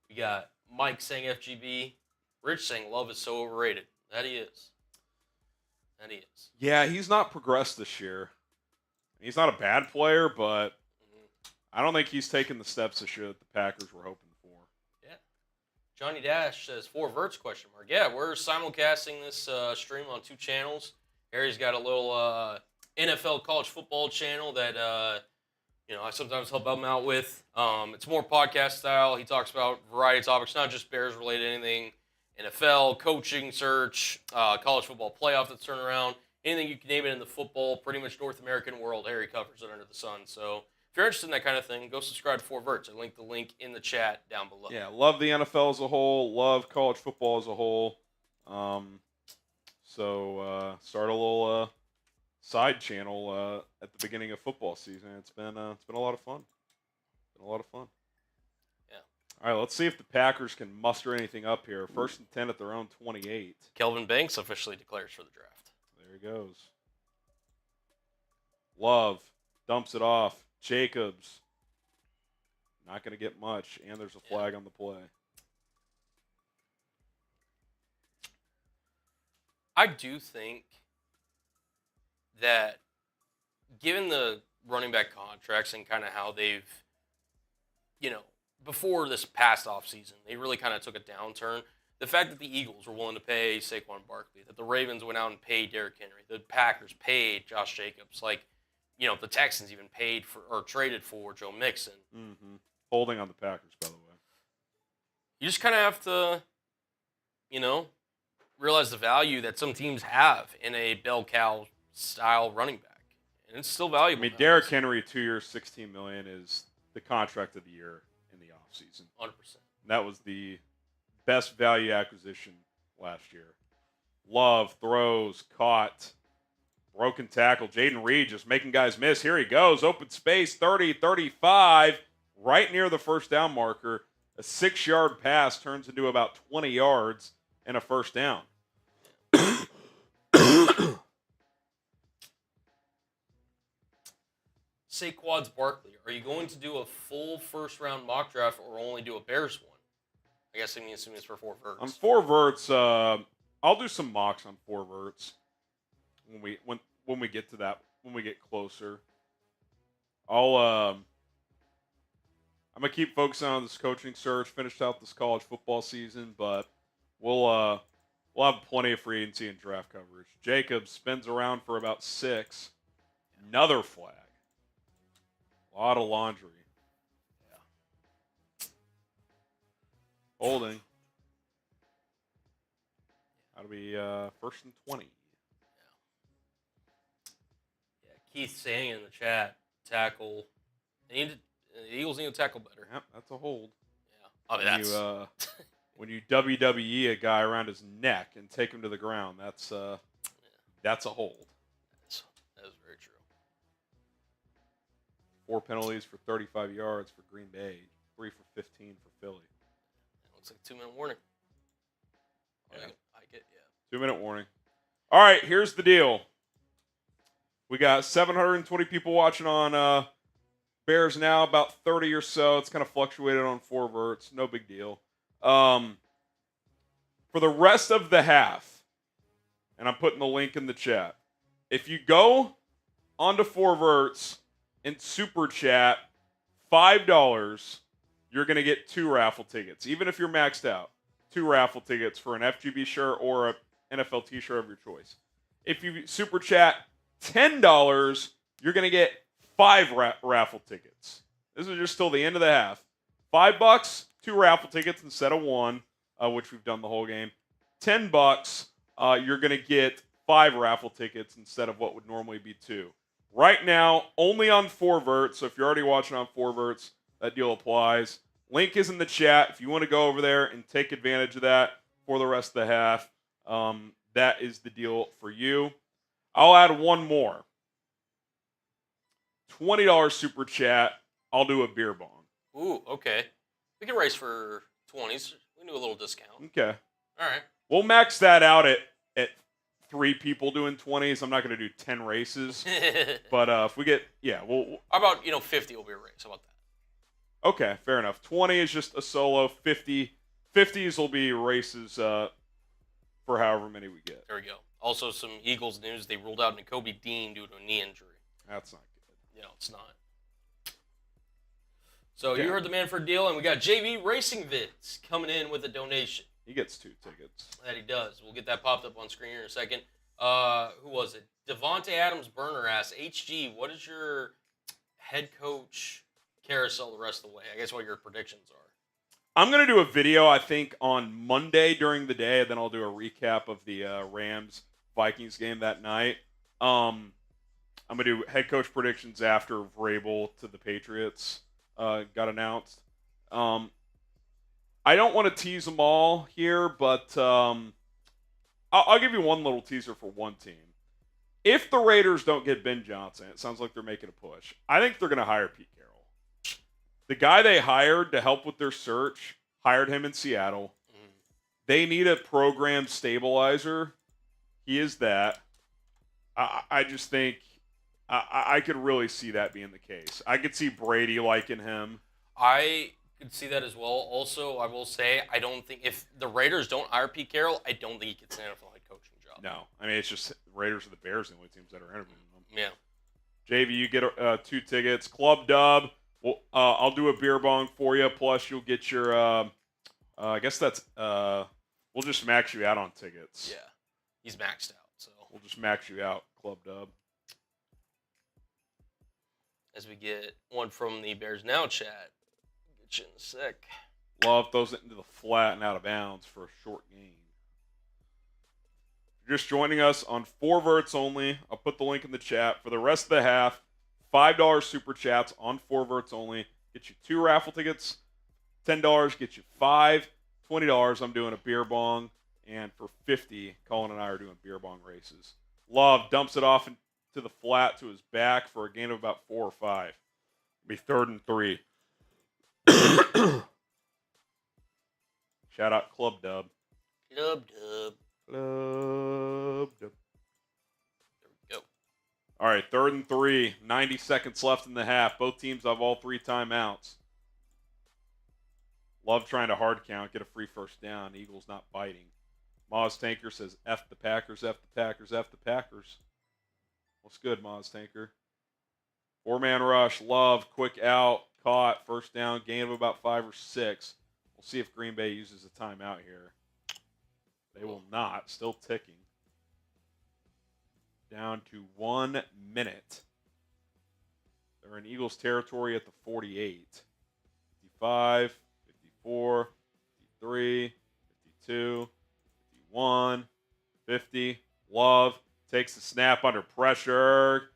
B: We got Mike saying FGB. Rich saying love is so overrated. That he is.
A: Yeah, he's not progressed this year. He's not a bad player, but I don't think he's taken the steps this year that the Packers were hoping for.
B: Yeah. Johnny Dash says 4 Verts ? Yeah, we're simulcasting this stream on 2 channels. Harry's got a little NFL college football channel that I sometimes help him out with. It's more podcast style. He talks about a variety of topics, not just Bears related, anything NFL, coaching search, college football playoff that's turned around. Anything you can name it in the football, pretty much North American world, Harry covers it under the sun. So if you're interested in that kind of thing, go subscribe to Verts. I linked the link in the chat down below.
A: Yeah, love the NFL as a whole. Love college football as a whole. So start a little side channel at the beginning of football season. It's been a lot of fun.
B: Yeah.
A: All right, let's see if the Packers can muster anything up here. 1st and 10 at their own 28.
B: Kelvin Banks officially declares for the draft.
A: There he goes. Love dumps it off. Jacobs. Not going to get much, and there's a flag on the play.
B: I do think that given the running back contracts and kind of how they've, before this past offseason, they really kind of took a downturn. The fact that the Eagles were willing to pay Saquon Barkley, that the Ravens went out and paid Derrick Henry, the Packers paid Josh Jacobs, the Texans even paid for or traded for Joe Mixon.
A: Mm-hmm. Holding on the Packers, by the way.
B: You just kind of have to, realize the value that some teams have in a bell cow style running back, and it's still valuable.
A: I mean, Derrick Henry, 2 years, $16 million is the contract of the year in the offseason.
B: 100%.
A: That was the best value acquisition last year. Love throws, caught, broken tackle. Jaden Reed just making guys miss. Here he goes, open space, 30, 35, right near the first down marker. A 6-yard pass turns into about 20 yards and a first down.
B: Saquon Barkley, are you going to do a full first-round mock draft or only do a Bears one? I guess I'm assuming it's for 4 Verts.
A: On 4 Verts, I'll do some mocks on 4 Verts when we get to that, when we get closer. I'm gonna keep focusing on this coaching search. Finished out this college football season, but we'll have plenty of free agency and draft coverage. Jacobs spins around for about 6. Another flag. A lot of laundry.
B: Yeah.
A: Holding. That'll be 1st and 20.
B: Yeah. Keith saying in the chat, tackle. The Eagles need to tackle better.
A: Yep, that's a hold.
B: Yeah. I mean,
A: When you WWE a guy around his neck and take him to the ground, that's a hold.
B: That is very true.
A: 4 penalties for 35 yards for Green Bay, 3 for 15 for Philly.
B: It looks like a 2-minute warning.
A: Yeah.
B: I get, yeah.
A: 2-minute warning. All right, here's the deal. We got 720 people watching on Bears now, about 30 or so. It's kind of fluctuated on 4 Verts. No big deal. For the rest of the half, and I'm putting the link in the chat, if you go onto 4 Verts and super chat $5, you're going to get 2 raffle tickets. Even if you're maxed out, 2 raffle tickets for an FGB shirt or an NFL t-shirt of your choice. If you super chat $10, you're going to get 5 raffle tickets. This is just till the end of the half. $5, 2 raffle tickets instead of 1, which we've done the whole game. $10, you're going to get 5 raffle tickets instead of what would normally be 2. Right now, only on 4 Verts. So if you're already watching on 4 Verts, that deal applies. Link is in the chat. If you want to go over there and take advantage of that for the rest of the half, that is the deal for you. I'll add one more. $20 super chat. I'll do a beer bong.
B: Ooh, okay. We can race for 20s. We can do a little discount.
A: Okay.
B: All right.
A: We'll max that out at 3 people doing 20s. I'm not going to do 10 races. But if we get, we'll.
B: How about, 50 will be a race? How about that?
A: Okay, fair enough. 20 is just a solo. 50s will be races for however many we get.
B: There we go. Also, some Eagles news. They ruled out Nakobe Dean due to a knee injury.
A: That's not good.
B: No, it's not. So you heard the man for a deal, and we got JV Racing Vids coming in with a donation.
A: He gets 2 tickets.
B: That he does. We'll get that popped up on screen here in a second. Who was it? Devontae Adams Burner asks, HG, what is your head coach carousel the rest of the way? I guess what your predictions are.
A: I'm going to do a video, I think, on Monday during the day, and then I'll do a recap of the Rams-Vikings game that night. I'm going to do head coach predictions after Vrabel to the Patriots got announced. I don't want to tease them all here, but I'll give you one little teaser for one team. If the Raiders don't get Ben Johnson, it sounds like they're making a push. I think they're going to hire Pete Carroll. The guy they hired to help with their search hired him in Seattle. They need a program stabilizer. He is that. I just think I could really see that being the case. I could see Brady liking him.
B: I could see that as well. Also, I will say, I don't think if the Raiders don't hire Pete Carroll, I don't think he gets an NFL head coaching job.
A: No. I mean, it's just Raiders and the Bears are the only teams that are interviewing them.
B: Yeah.
A: JV, you get 2 tickets. Club Dub. Well, I'll do a beer bong for you. Plus, you'll get your. I guess that's. We'll just max you out on tickets.
B: Yeah. He's maxed out. So
A: we'll just max you out, Club Dub.
B: As we get one from the Bears Now chat, get you in a sec.
A: Love throws it into the flat and out of bounds for a short gain. If you're just joining us on 4 Verts only, I'll put the link in the chat. For the rest of the half, $5 super chats on 4 Verts only. Get you 2 raffle tickets. $10 get you 5. $20 I'm doing a beer bong. And for $50, Colin and I are doing beer bong races. Love dumps it off into the flat to his back for a gain of about 4 or 5. It'll be 3rd and 3. Shout out Club Dub.
B: Club Dub.
A: Club Dub.
B: There we go.
A: All right, 3rd and 3. 90 seconds left in the half. Both teams have all 3 timeouts. Love trying to hard count, get a free first down. Eagles not biting. Moz Tanker says, F the Packers, F the Packers, F the Packers. What's good, Moz Tanker? 4-man rush. Love, quick out, caught, first down, gain of about 5 or 6. We'll see if Green Bay uses a timeout here. They will not. Still ticking. Down to 1 minute. They're in Eagles territory at the 48. 55, 54, 53, 52, 51, 50. Love takes the snap under pressure.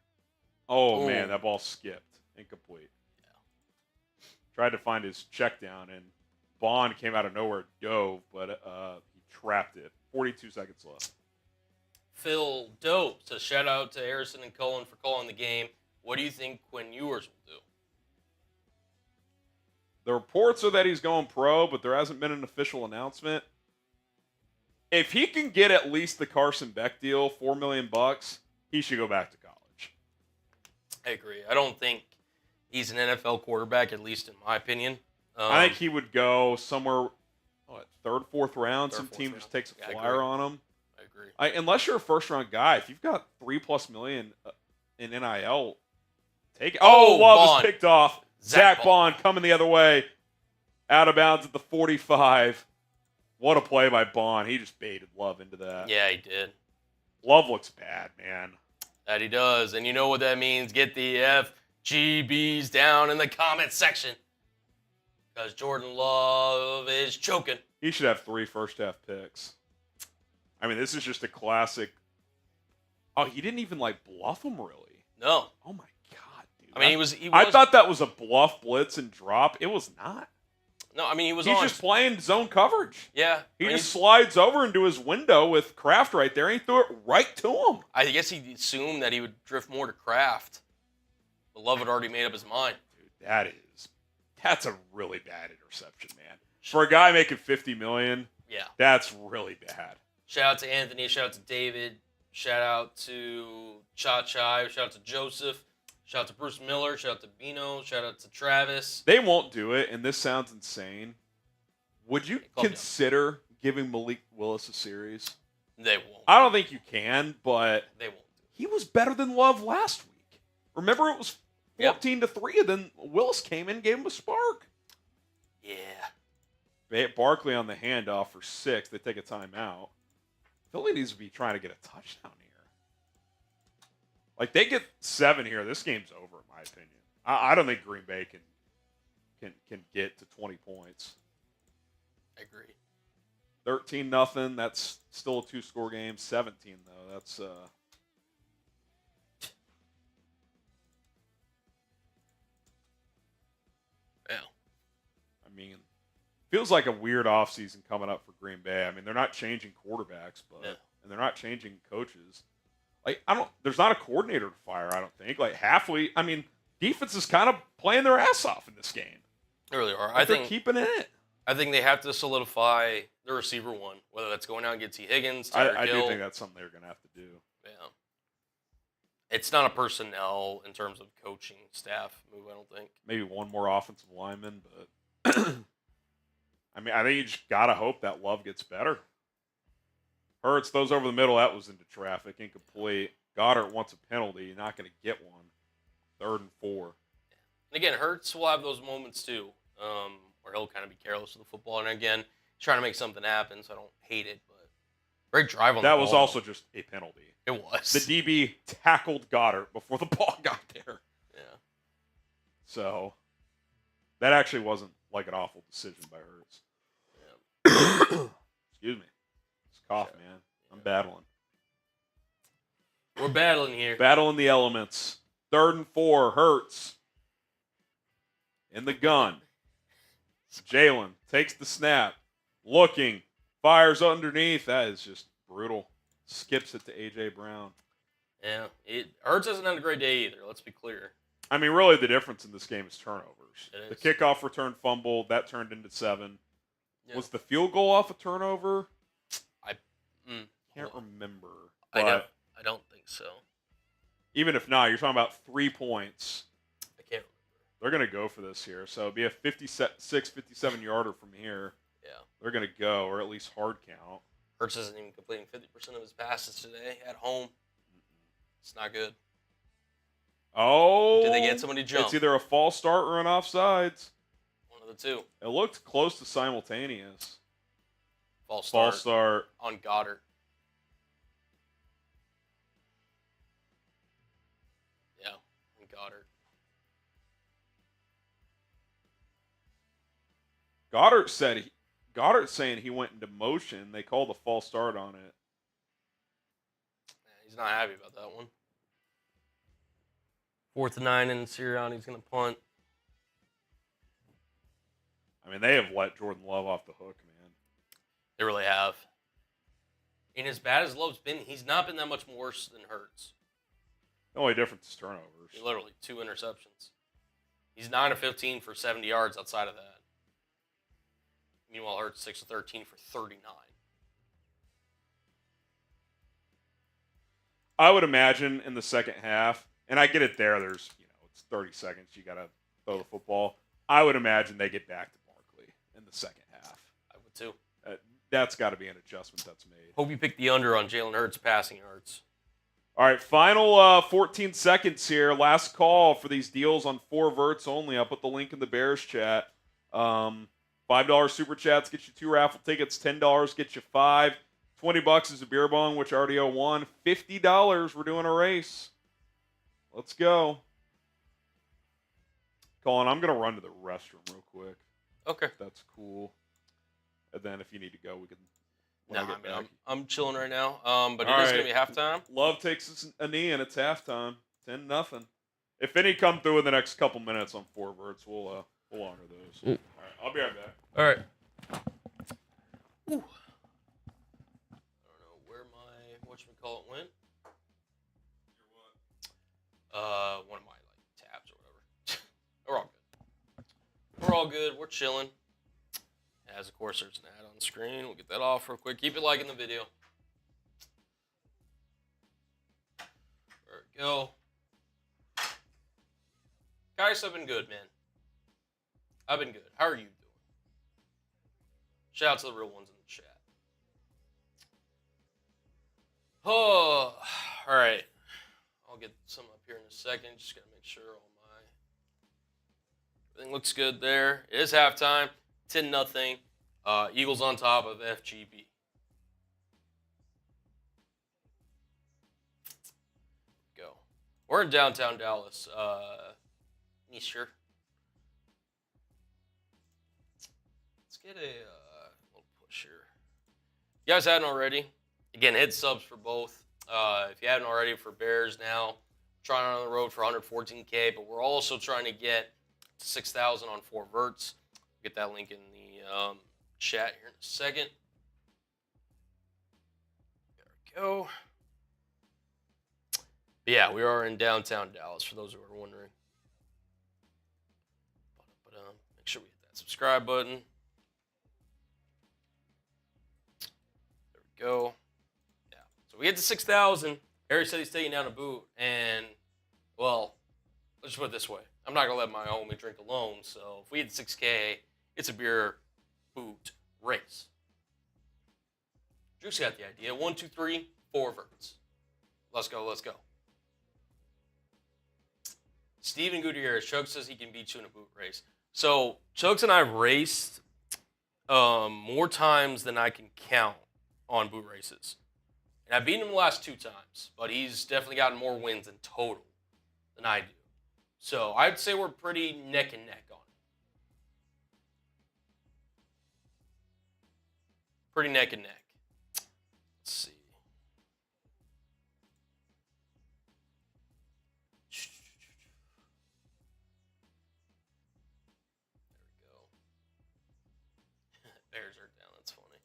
A: Oh, man, that ball skipped. Incomplete. Yeah. Tried to find his check down, and Bond came out of nowhere, dove, but he trapped it. 42 seconds left.
B: Phil Dope says, shout out to Harrison and Cullen for calling the game. What do you think Quinn Ewers will do?
A: The reports are that he's going pro, but there hasn't been an official announcement. If he can get at least the Carson Beck deal, $4 million, he should go back to college.
B: I agree. I don't think he's an NFL quarterback, at least in my opinion.
A: I think he would go somewhere, 3rd, 4th round. Some team just takes a
B: I
A: flyer
B: agree.
A: on him.
B: I agree.
A: Unless you're a first-round guy, if you've got $3+ million in NIL, take it. Oh, Love is picked off. Zach Bond coming the other way. Out of bounds at the 45. What a play by Bond. He just baited Love into that.
B: Yeah, he did.
A: Love looks bad, man.
B: That he does. And you know what that means. Get the FGBs down in the comment section. Because Jordan Love is choking.
A: He should have 3 first-half picks. I mean, this is just a classic. Oh, he didn't even, bluff him, really.
B: No.
A: Oh, my God, dude.
B: I mean, he was
A: I thought that was a bluff, blitz, and drop. It was not.
B: No, I mean, he was
A: He's just playing zone coverage.
B: Yeah.
A: He just slides over into his window with Kraft right there, and he threw it right to him.
B: I guess he assumed that he would drift more to Kraft. But Love had already made up his mind.
A: Dude, that's a really bad interception, man. For a guy making $50 million,
B: yeah,
A: that's really bad.
B: Shout out to Anthony. Shout out to David. Shout out to Cha-Cha. Shout out to Joseph. Shout out to Bruce Miller. Shout out to Bino. Shout out to Travis.
A: They won't do it, and this sounds insane. Would you consider giving Malik Willis a series?
B: They won't.
A: I don't think you can, but
B: they won't.
A: He was better than Love last week. Remember, it was 14-3, and then Willis came in and gave him a spark.
B: Yeah.
A: Barkley on the handoff for 6. They take a timeout. Philly needs to be trying to get a touchdown here. They get 7 here. This game's over, in my opinion. I don't think Green Bay can get to 20 points.
B: I agree.
A: 13-0. That's still a 2-score game. 17, though. That's mean, feels like a weird offseason coming up for Green Bay. I mean, they're not changing quarterbacks, but and they're not changing coaches. Like, there's not a coordinator to fire, I don't think. Like, Halfley, I mean, defense is kind of playing their ass off in this game.
B: They really are.
A: I think they're keeping it.
B: I think they have to solidify the receiver one, whether that's going out and get T. Higgins,
A: I do think that's something they're going to have to do.
B: Yeah. It's not a personnel in terms of coaching staff move, I don't think.
A: Maybe one more offensive lineman, but I mean, I think you just got to hope that Love gets better. Hurts those over the middle. That was into traffic, incomplete. Goddard wants a penalty. Not going to get one. 3rd and 4.
B: And again, Hurts will have those moments too, where he'll kind of be careless with the football. And again, trying to make something happen, so I don't hate it. But great drive on the ball.
A: That was also just a penalty.
B: It was.
A: The DB tackled Goddard before the ball got there.
B: Yeah.
A: So that actually wasn't like an awful decision by Hurts.
B: Yeah.
A: Excuse me. It's cough, man. I'm battling.
B: We're battling here.
A: Battling the elements. 3rd and 4. Hurts. In the gun. Jalen takes the snap. Looking. Fires underneath. That is just brutal. Skips it to A.J. Brown.
B: Yeah. Hurts hasn't had a great day either, let's be clear.
A: I mean, really the difference in this game is turnovers.
B: It
A: The
B: is.
A: kickoff return fumble, that turned into 7.
B: Yeah.
A: Was the field goal off a turnover? Can't remember. But
B: I don't think so.
A: even if not, you're talking about 3 points.
B: I can't remember.
A: They're going to go for this here. So it'll be a 56, 57-yarder from here.
B: Yeah.
A: They're going to go, or at least hard count.
B: Hurts isn't even completing 50% of his passes today at home. It's not good.
A: Oh.
B: Did they get somebody to jump?
A: It's either a false start or an offsides.
B: One of the two.
A: It looked close to simultaneous.
B: False start.
A: False start.
B: On Goddard. Yeah, on Goddard.
A: Goddard's saying he went into motion. They called a false start on it.
B: Yeah, he's not happy about that one. 4th and 9, and Sirianni's going to punt.
A: I mean, they have let Jordan Love off the hook, man.
B: They really have. And as bad as Love's been, he's not been that much worse than Hurts.
A: The only difference is turnovers.
B: Literally 2 interceptions. He's 9 of 15 for 70 yards outside of that. Meanwhile, Hurts 6 of 13 for 39.
A: I would imagine in the second half, and I get it there. There's, it's 30 seconds. You got to throw the football. I would imagine they get back to Barkley in the second half.
B: I would too.
A: That's got to be an adjustment that's made.
B: Hope you pick the under on Jalen Hurts passing yards.
A: All right, final 14 seconds here. Last call for these deals on 4 Verts only. I'll put the link in the Bears chat. $5 super chats get you 2 raffle tickets. $10 get you 5. $20 is a beer bong, which I already owe 1. $50, we're doing a race. Let's go. Colin, I'm going to run to the restroom real quick.
B: Okay.
A: If that's cool. And then if you need to go, we can.
B: No, I'm chilling right now. But
A: All
B: it is
A: right.
B: going to be halftime.
A: Love takes a knee, and it's halftime. 10-0. If any come through in the next couple minutes on 4 Verts, we'll honor those. All right, I'll be right back.
B: All right. Ooh. I don't know where my whatchamacallit went. One of my tabs or whatever. We're all good. We're all good. We're chilling. As of course there's an ad on the screen. We'll get that off real quick. Keep it liking the video. There we go. Guys, I've been good, man. I've been good. How are you doing? Shout out to the real ones in the chat. Oh, all right. I'll get some up here in a second. Just got to make sure everything looks good there. It is halftime. 10-0. Eagles on top of FGB. Go. We're in downtown Dallas. Sure. Let's get a little push here. If you guys hadn't already, again, hit subs for both. If you haven't already, for Bears now, trying on the road for 114K, but we're also trying to get 6,000 on 4 Verts. Get that link in the chat here in a second. There we go. But yeah, we are in downtown Dallas, for those who are wondering. Make sure we hit that subscribe button. There we go. Yeah. So we get to 6,000. Harry said he's taking down a boot, and, well, let's just put it this way. I'm not going to let my homie drink alone, so if we hit 6K, it's a beer boot race. Drew's got the idea. 1, 2, 3, 4 Verts. Let's go, let's go. Steven Gutierrez, Chug says he can beat you in a boot race. So, Chugs and I have raced more times than I can count on boot races. And I've beaten him the last 2 times, but he's definitely gotten more wins in total than I do. So, I'd say we're pretty neck and neck on it. Pretty neck and neck. Let's see. Bears are down. That's funny.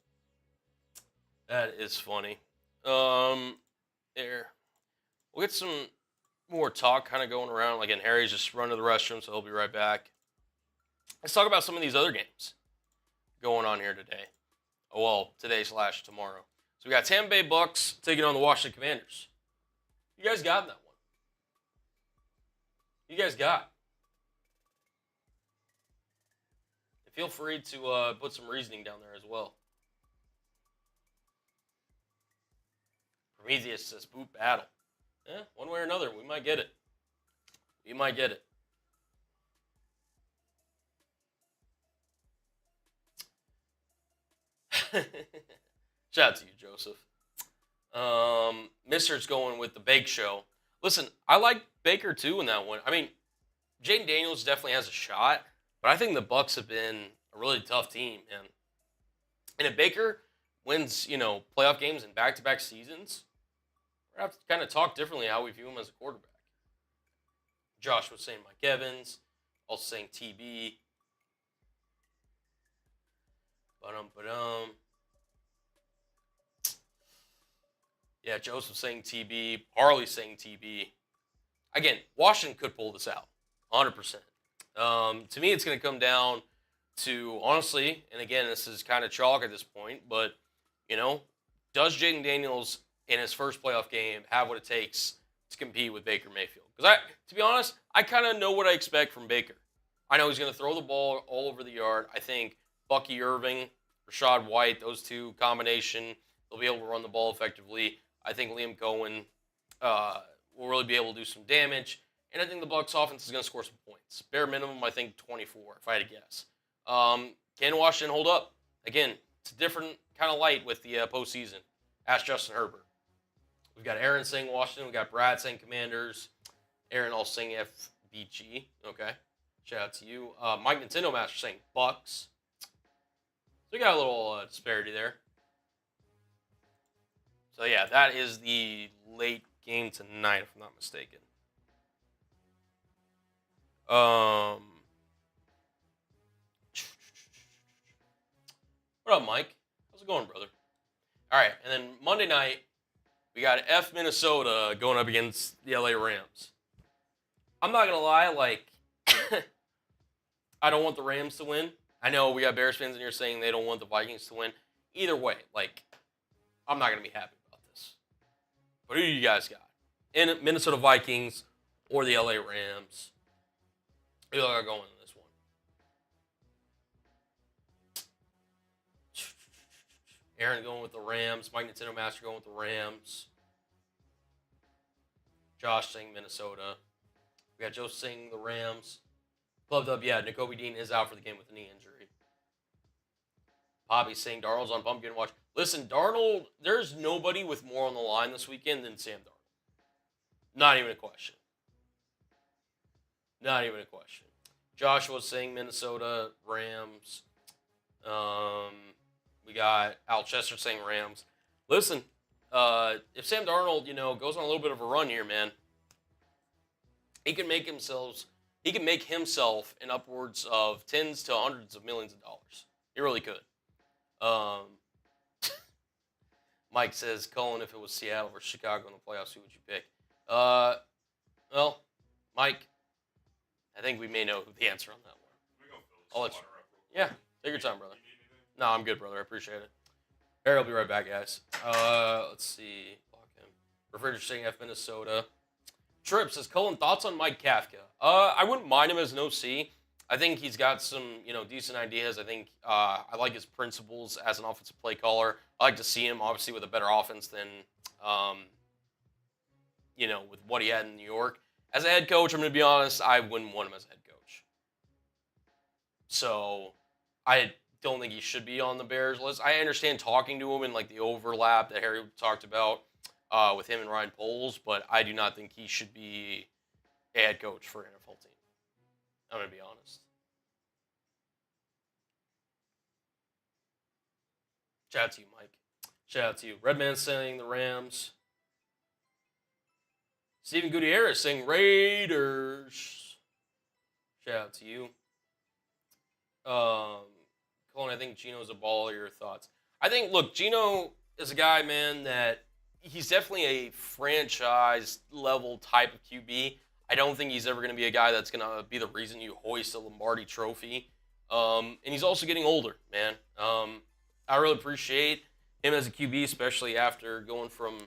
B: That is funny. There. We'll get some more talk kind of going around. Again, Harry's just run to the restroom, so he'll be right back. Let's talk about some of these other games going on here today. Oh, well, today/tomorrow. So we got Tampa Bay Bucks taking on the Washington Commanders. You guys got that one. You guys got. Feel free to put some reasoning down there as well. Prometheus says boot battle. Yeah, one way or another, we might get it. We might get it. Shout out to you, Joseph. Mister's going with the Bake Show. Listen, I like Baker too in that one. I mean, Jaden Daniels definitely has a shot. But I think the Bucks have been a really tough team, and if Baker wins, playoff games in back-to-back seasons, we're going to have to kind of talk differently how we view him as a quarterback. Josh was saying Mike Evans, also saying TB. Yeah, Joseph saying TB. Harley saying TB. Again, Washington could pull this out, 100%. To me, it's going to come down to, honestly, and again, this is kind of chalk at this point, but, does Jaden Daniels in his first playoff game have what it takes to compete with Baker Mayfield? Because, to be honest, I kind of know what I expect from Baker. I know he's going to throw the ball all over the yard. I think Bucky Irving, Rashad White, those two combination, they'll be able to run the ball effectively. I think Liam Cohen will really be able to do some damage. And I think the Bucs offense is going to score some points. Bare minimum, I think 24, if I had to guess. Can Washington hold up? Again, it's a different kind of light with the postseason. Ask Justin Herbert. We've got Aaron saying Washington. We've got Brad saying Commanders. Aaron also saying FBG. Okay. Shout out to you. Mike Nintendo Master saying Bucks. So we got a little disparity there. So, yeah, that is the late game tonight, if I'm not mistaken. What up, Mike? How's it going, brother? All right, and then Monday night, we got F Minnesota going up against the LA Rams. I'm not going to lie, I don't want the Rams to win. I know we got Bears fans in here saying they don't want the Vikings to win. Either way, I'm not going to be happy about this. But who do you guys got? In Minnesota Vikings or the LA Rams? Who are going in this one? Aaron going with the Rams. Mike Nintendo Master going with the Rams. Josh saying Minnesota. We got Joe saying the Rams. Clubbed up, yeah, Nakobe Dean is out for the game with a knee injury. Bobby's saying Darnold's on pumpkin watch. Listen, Darnold, there's nobody with more on the line this weekend than Sam Darnold. Not even a question. Not even a question. Joshua's saying Minnesota, Rams. We got Al Chester saying Rams. Listen, if Sam Darnold, goes on a little bit of a run here, man, he can make himself he can make himself in upwards of tens to hundreds of millions of dollars. He really could. Mike says, Cullen, if it was Seattle or Chicago in the playoffs, who would you pick? Well, Mike, I think we may know the answer on that one. I'll let you. Yeah, take your time, brother. No, I'm good, brother. I appreciate it. Harry, I'll be right back, guys. Let's see. Block him. Refrigerator saying F Minnesota. Trip says, Cullen, thoughts on Mike Kafka? I wouldn't mind him as an OC. I think he's got some, decent ideas. I think I like his principles as an offensive play caller. I like to see him, obviously, with a better offense than, with what he had in New York. As a head coach, I'm going to be honest, I wouldn't want him as a head coach. So I don't think he should be on the Bears list. I understand talking to him and like the overlap that Harry talked about with him and Ryan Poles, but I do not think he should be a head coach for an NFL team. I'm going to be honest. Shout out to you, Mike. Shout out to you. Redman saying the Rams. Steven Gutierrez saying Raiders. Shout out to you. Colin, I think Gino's a baller. Your thoughts? I think, look, Gino is a guy, man, that he's definitely a franchise-level type of QB. I don't think he's ever going to be a guy that's going to be the reason you hoist a Lombardi trophy. And he's also getting older, man. I really appreciate him as a QB, especially after going from,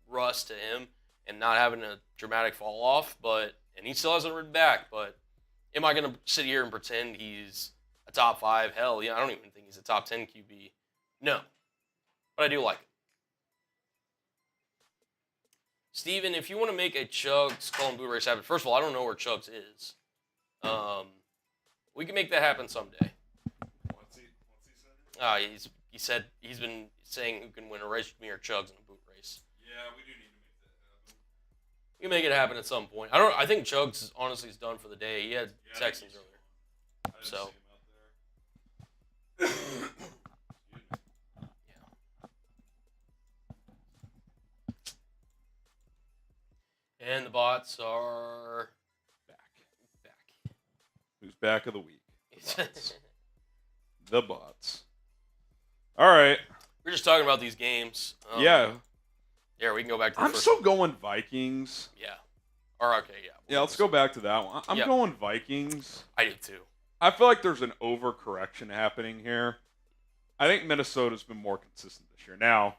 B: Russ to him and not having a dramatic fall off. And he still hasn't ridden back. But am I going to sit here and pretend he's a top 5? Hell, yeah, I don't even think he's a top 10 QB. No. But I do like him. Steven, if you want to make a Chugs Cullen Boot Race happen, first of all, I don't know where Chugs is. We can make that happen someday.
C: What's he said?
B: He said he's been saying who can win a race with me or Chugs in a boot race.
C: Yeah, we do need to make that happen.
B: We can make it happen at some point. I think Chugs honestly is done for the day. He had Texans earlier.
C: I didn't see him out there.
B: And the bots are back.
A: Who's back of the week? The bots. The bots. All right.
B: We're just talking about these games.
A: Yeah.
B: Yeah, we can go back to the
A: I'm
B: first
A: still
B: one.
A: going Vikings.
B: Yeah. Or okay, yeah.
A: Yeah, let's go back to that one. I'm going Vikings.
B: I do too.
A: I feel like there's an overcorrection happening here. I think Minnesota's been more consistent this year. Now,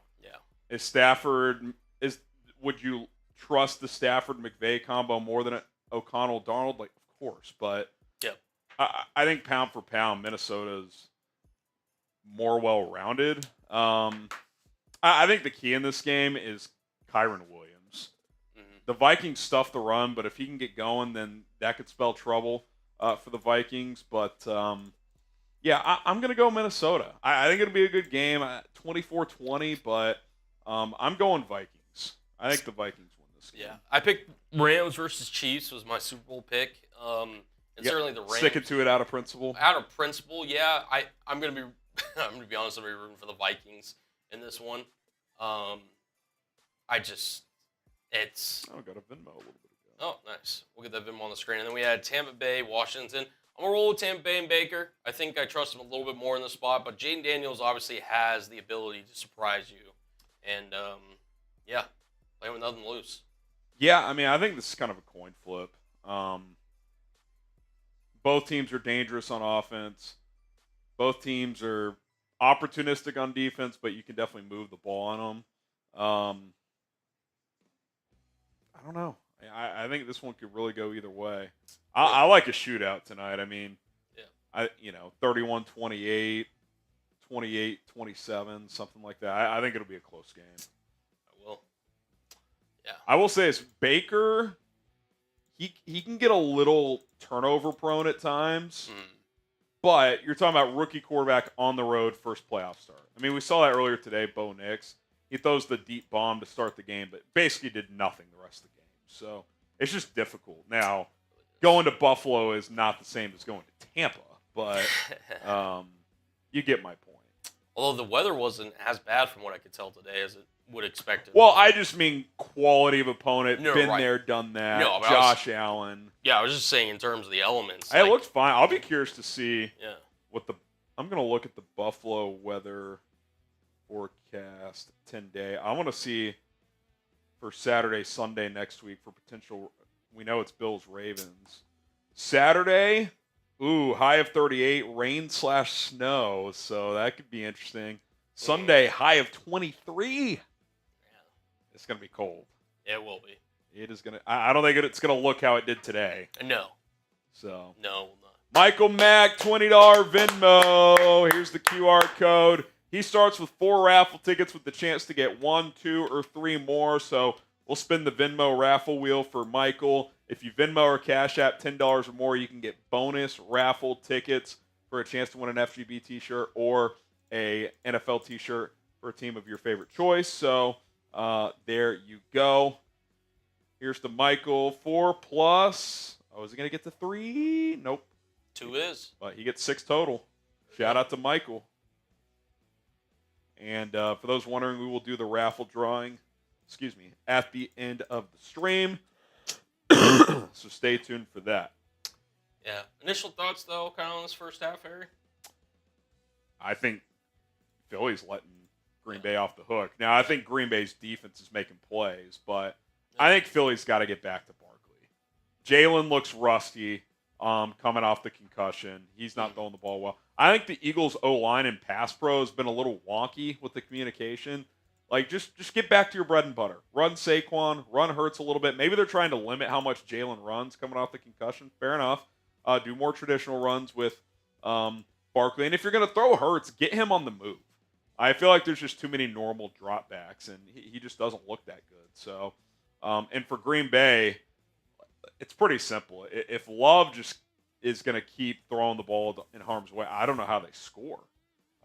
A: would you trust the Stafford-McVay combo more than O'Connell-Darnold? Like, of course. But
B: yep.
A: I think pound for pound, Minnesota's more well-rounded. I think the key in this game is Kyron Williams.
B: Mm-hmm.
A: The Vikings stuff the run, but if he can get going, then that could spell trouble for the Vikings. But, I'm going to go Minnesota. I think it'll be a good game, 24-20, but I'm going Vikings. I think the Vikings win this game.
B: Yeah. I picked Rams versus Chiefs was my Super Bowl pick. Certainly the Rams.
A: Sticking to it out of principle.
B: Out of principle, yeah. I'm going to be I'm going to be honest, I'm going to be rooting for the Vikings in this one. It's...
A: Oh, got a Venmo a little bit ago.
B: Oh, nice. We'll get that Venmo on the screen. And then we had Tampa Bay, Washington. I'm going to roll with Tampa Bay and Baker. I think I trust him a little bit more in the spot, but Jaden Daniels obviously has the ability to surprise you. And, play with nothing loose.
A: Yeah, I think this is kind of a coin flip. Both teams are dangerous on offense. Both teams are opportunistic on defense, but you can definitely move the ball on them. I don't know. I think this one could really go either way. I like a shootout tonight. 31-28, 28-27, something like that. I think it'll be a close game.
B: I will. Yeah.
A: I will say it's Baker. He can get a little turnover prone at times. But you're talking about rookie quarterback on the road, first playoff start. We saw that earlier today, Bo Nix. He throws the deep bomb to start the game, but basically did nothing the rest of the game. So it's just difficult. Now, going to Buffalo is not the same as going to Tampa, but you get my point.
B: Although the weather wasn't as bad from what I could tell today as it would expect it.
A: Well, I just mean quality of opponent.
B: No,
A: been
B: right.
A: there, done that.
B: No, but
A: Josh Allen.
B: Yeah, I was just saying in terms of the elements.
A: It looked fine. I'll be curious to see what the. I'm going to look at the Buffalo weather forecast 10-day. I want to see for Saturday, Sunday next week for potential. We know it's Bills Ravens. Saturday, high of 38, rain/snow, so that could be interesting. Sunday, high of 23. Yeah. It's going to be cold.
B: It will be.
A: It is going to. I don't think it's going to look how it did today.
B: No.
A: So.
B: No, not.
A: Michael Mack, $20 Venmo. Here's the QR code. He starts with 4 raffle tickets with the chance to get 1, 2, or 3 more. So we'll spin the Venmo raffle wheel for Michael. If you Venmo or Cash App $10 or more, you can get bonus raffle tickets for a chance to win an FGB t-shirt or a NFL t-shirt for a team of your favorite choice. So there you go. Here's to Michael. 4+. Oh, is he going to get to 3? Nope.
B: 2 is.
A: But he gets 6 total. Shout out to Michael. And for those wondering, we will do the raffle drawing, at the end of the stream. So stay tuned for that.
B: Yeah. Initial thoughts, though, kind of on this first half, Harry?
A: I think Philly's letting Green Bay off the hook. Now, I think Green Bay's defense is making plays, but I think Philly's got to get back to Barkley. Jalen looks rusty coming off the concussion. He's not throwing the ball well. I think the Eagles' O-line and pass pro has been a little wonky with the communication. Like, just get back to your bread and butter. Run Saquon, run Hurts a little bit. Maybe they're trying to limit how much Jalen runs coming off the concussion. Fair enough. Do more traditional runs with Barkley. And if you're going to throw Hurts, get him on the move. I feel like there's just too many normal dropbacks, and he just doesn't look that good. So, and for Green Bay, it's pretty simple. If Love just is going to keep throwing the ball in harm's way, I don't know how they score.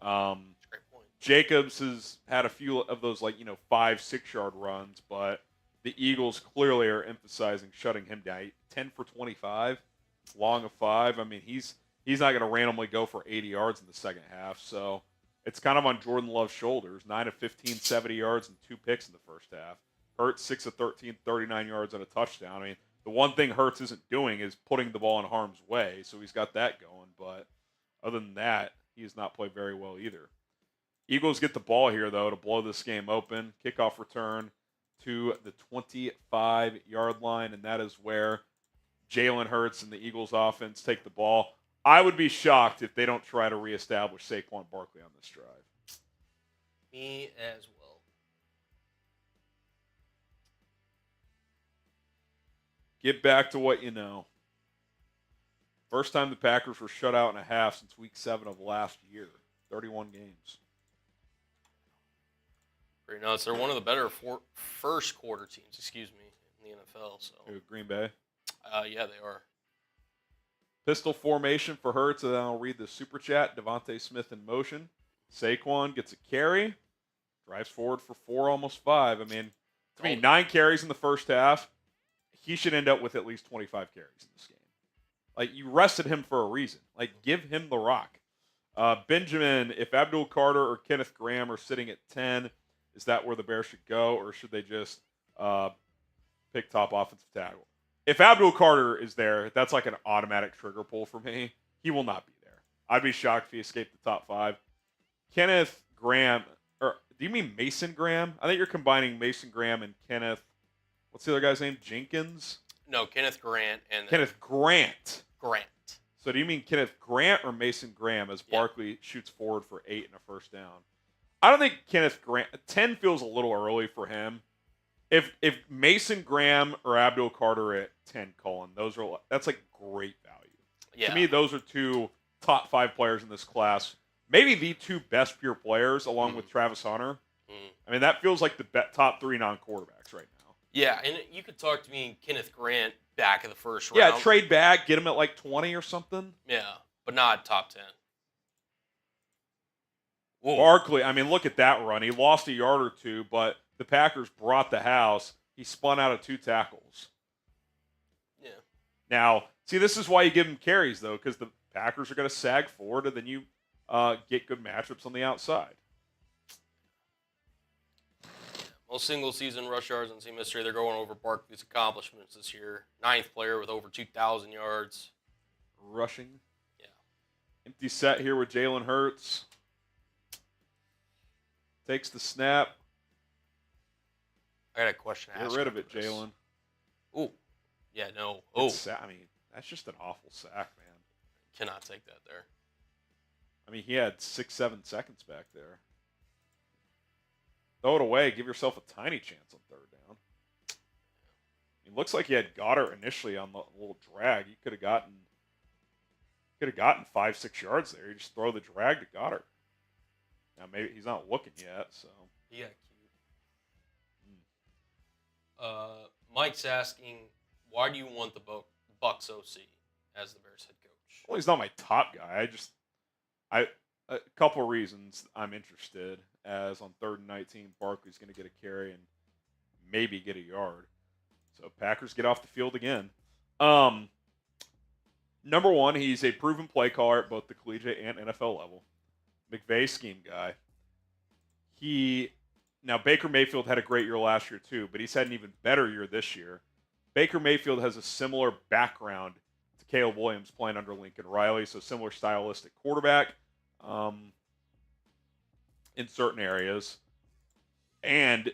B: Great point.
A: Jacobs has had a few of those 5-6 yard runs, but the Eagles clearly are emphasizing shutting him down. 10 for 25, long of 5. I mean, he's not going to randomly go for 80 yards in the second half. So it's kind of on Jordan Love's shoulders. 9 of 15, 70 yards and 2 picks in the first half. Hurts 6 of 13, 39 yards and a touchdown. I mean, the one thing Hurts isn't doing is putting the ball in harm's way, so he's got that going. But other than that, he has not played very well either. Eagles get the ball here, though, to blow this game open. Kickoff return to the 25-yard line, and that is where Jalen Hurts and the Eagles offense take the ball. I would be shocked if they don't try to reestablish Saquon Barkley on this drive.
B: Me as well.
A: Get back to what you know. First time the Packers were shut out in a half since week 7 of last year. 31 games.
B: Pretty nuts. They're one of the better first quarter teams, in the NFL. So
A: Green Bay.
B: Yeah, they are.
A: Pistol formation for Hurts, and then I'll read the super chat. Devontae Smith in motion. Saquon gets a carry. Drives forward for 4, almost 5. I mean, 9 carries in the first half. He should end up with at least 25 carries in this game. Like, you rested him for a reason. Like, give him the rock. Benjamin, if Abdul Carter or Kenneth Graham are sitting at 10, is that where the Bears should go, or should they just pick top offensive tackle? If Abdul Carter is there, that's like an automatic trigger pull for me. He will not be there. I'd be shocked if he escaped the top 5. Kenneth Graham, or do you mean Mason Graham? I think you're combining Mason Graham and Kenneth. What's the other guy's name? Jenkins?
B: No, Kenneth Grant.
A: Kenneth Grant.
B: Grant.
A: So do you mean Kenneth Grant or Mason Graham as Barkley shoots forward for 8 and a first down? I don't think Kenneth Grant. 10 feels a little early for him. If Mason Graham or Abdul Carter at 10, Colin, that's like great value.
B: Yeah.
A: To me, those are 2 top 5 players in this class. Maybe the 2 best pure players, along with Travis Hunter. I mean, that feels like the top 3 non-quarterbacks right now.
B: Yeah, and you could talk to me and Kenneth Grant back in the first round.
A: Yeah, trade back, get him at like 20 or something.
B: Yeah, but not top 10.
A: Whoa. Barkley, I mean, look at that run. He lost a yard or 2, but the Packers brought the house. He spun out of 2 tackles.
B: Yeah.
A: Now, see, this is why you give him carries, though, because the Packers are going to sag forward, and then you get good matchups on the outside.
B: Most single-season rush yards in team history. They're going over Barkley's accomplishments this year. 9th player with over 2,000 yards.
A: Rushing.
B: Yeah.
A: Empty set here with Jalen Hurts. Takes the snap.
B: I got a question to ask.
A: Get rid of
B: you
A: it,
B: after this.
A: Jalen.
B: Ooh. Yeah, no.
A: I mean, that's just an awful sack, man.
B: Cannot take that there.
A: I mean, he had 6-7 seconds back there. Throw it away. Give yourself a tiny chance on third down. It looks like he had Goddard initially on the little drag. He could have gotten 5-6 yards there. You just throw the drag to Goddard. Now maybe he's not looking yet, so.
B: He got cute. Mike's asking, why do you want the Bucs OC as the Bears head coach?
A: Well, he's not my top guy. A couple reasons I'm interested, as on 3rd and 19, Barkley's going to get a carry and maybe get a yard. So Packers get off the field again. Number one, he's a proven play caller at both the collegiate and NFL level. McVay scheme guy. Now Baker Mayfield had a great year last year too, but he's had an even better year this year. Baker Mayfield has a similar background to Caleb Williams playing under Lincoln Riley, so similar stylistic quarterback in certain areas. And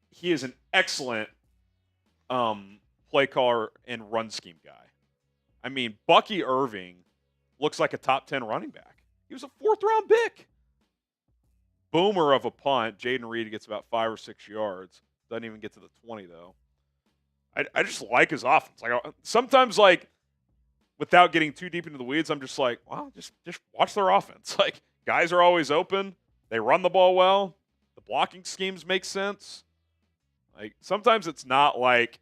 A: he is an excellent play caller and run scheme guy. I mean, Bucky Irving looks like a top 10 running back. He was a 4th-round pick. Boomer of a punt. Jaden Reed gets about 5 or 6 yards. Doesn't even get to the 20, though. I just like his offense. Like sometimes, like, without getting too deep into the weeds, I'm just like, wow, just watch their offense. Like, guys are always open. They run the ball well. The blocking schemes make sense. Like, sometimes it's not like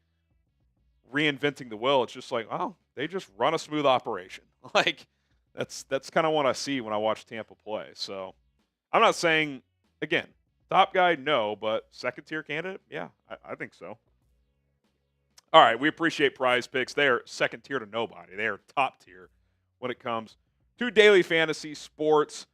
A: reinventing the wheel. It's just like, oh, they just run a smooth operation. Like, that's kind of what I see when I watch Tampa play. So I'm not saying, again, top guy, no, but second-tier candidate, yeah, I think so. All right, we appreciate Prize Picks. They are second tier to nobody. They are top tier when it comes to daily fantasy sports.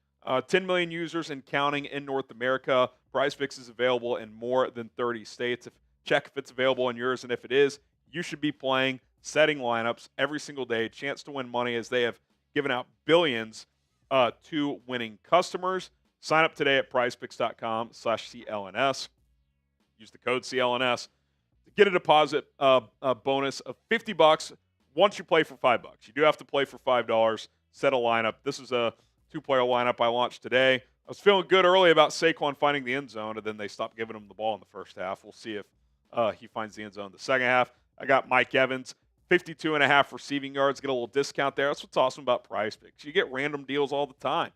A: 10 million users and counting in North America. Prize Picks is available in more than 30 states. Check if it's available in yours, and if it is, you should be playing, setting lineups every single day. Chance to win money, as they have given out billions to winning customers. Sign up today at prizepicks.com/CLNS. Use the code CLNS. Get a deposit bonus of $50 once you play for $5. You do have to play for $5. Set a lineup. This is a 2-player lineup I launched today. I was feeling good early about Saquon finding the end zone, and then they stopped giving him the ball in the first half. We'll see if he finds the end zone in the second half. I got Mike Evans, 52.5 receiving yards. Get a little discount there. That's what's awesome about Prize Picks. You get random deals all the time.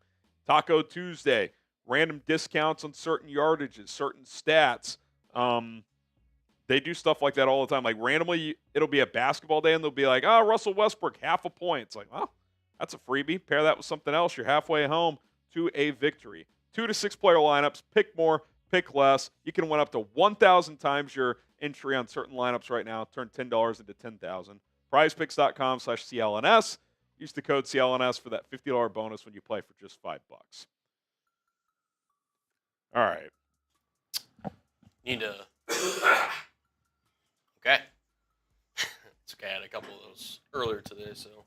A: Taco Tuesday, random discounts on certain yardages, certain stats. They do stuff like that all the time. Like, randomly, it'll be a basketball day, and they'll be like, Russell Westbrook, half a point. It's like, well, that's a freebie. Pair that with something else. You're halfway home to a victory. 2 to 6 player lineups. Pick more, pick less. You can win up to 1,000 times your entry on certain lineups right now. Turn $10 into $10,000. PrizePicks.com/CLNS. Use the code CLNS for that $50 bonus when you play for just $5. All right.
B: Need to. Okay. It's okay. I had a couple of those earlier today, so.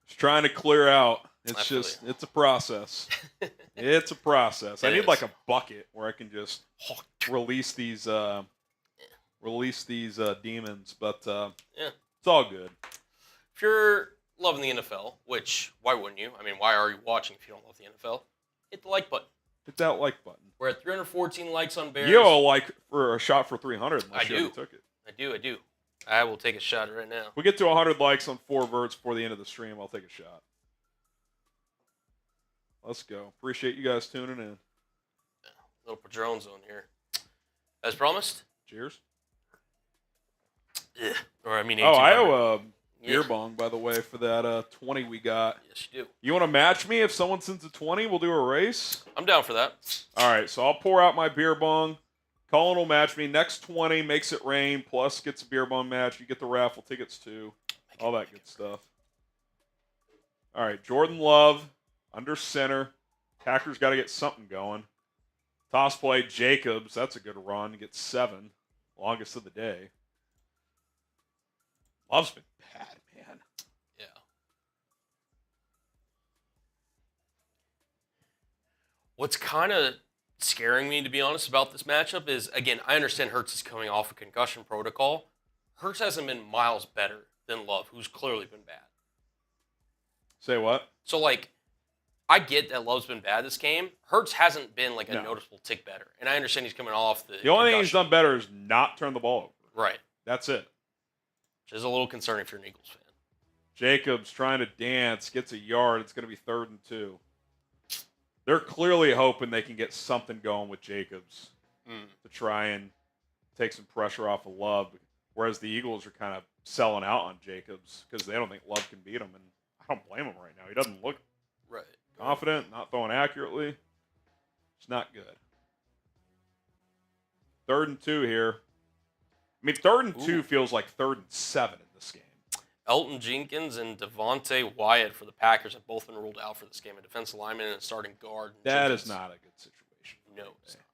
A: Just trying to clear out. It's a process. It's a process. I need like a bucket where I can just release these demons, but it's all good.
B: If you're loving the NFL, which why wouldn't you? I mean, why are you watching if you don't love the NFL? Hit the like button.
A: Hit that like button.
B: We're at 314 likes on Bears.
A: You owe a like for a shot for 300 unless you already took it.
B: I do. I will take a shot right now.
A: We get to 100 likes on 4 Verts before the end of the stream. I'll take a shot. Let's go. Appreciate you guys tuning in.
B: Little Padron zone here. As promised.
A: Cheers.
B: Yeah. Or I mean,
A: I owe a beer bong, by the way, for that 20 we got.
B: Yes, you do.
A: You want to match me? If someone sends a 20, we'll do a race.
B: I'm down for that.
A: All right, so I'll pour out my beer bong. Colin will match me. Next 20 makes it rain, plus gets a beer bong match. You get the raffle tickets too. All that good stuff. All right, Jordan Love, under center. Packers got to get something going. Toss play, Jacobs. That's a good run. Gets 7. Longest of the day. Love's been bad, man.
B: Yeah. What's kind of scaring me, to be honest, about this matchup is, again, I understand Hurts is coming off a concussion protocol. Hurts hasn't been miles better than Love, who's clearly been bad.
A: Say what?
B: So, like, I get that Love's been bad this game. Hurts hasn't been, like, a noticeable tick better. And I understand he's coming off the
A: only thing he's
B: concussion.
A: done better is not turn the ball over.
B: Right.
A: That's it.
B: Which is a little concerning if you're an Eagles fan.
A: Jacobs trying to dance, gets a yard. It's going to be 3rd and 2. They're clearly hoping they can get something going with Jacobs to try and take some pressure off of Love, whereas the Eagles are kind of selling out on Jacobs because they don't think Love can beat him, and I don't blame him right now. He doesn't look confident, not throwing accurately. It's not good. 3rd and 2 here. I mean, 3rd and 2 feels like 3rd and 7 in this game.
B: Elton Jenkins and Devontae Wyatt for the Packers have both been ruled out for this game. A defensive lineman and a starting guard.
A: That is not a good situation.
B: No, it's not.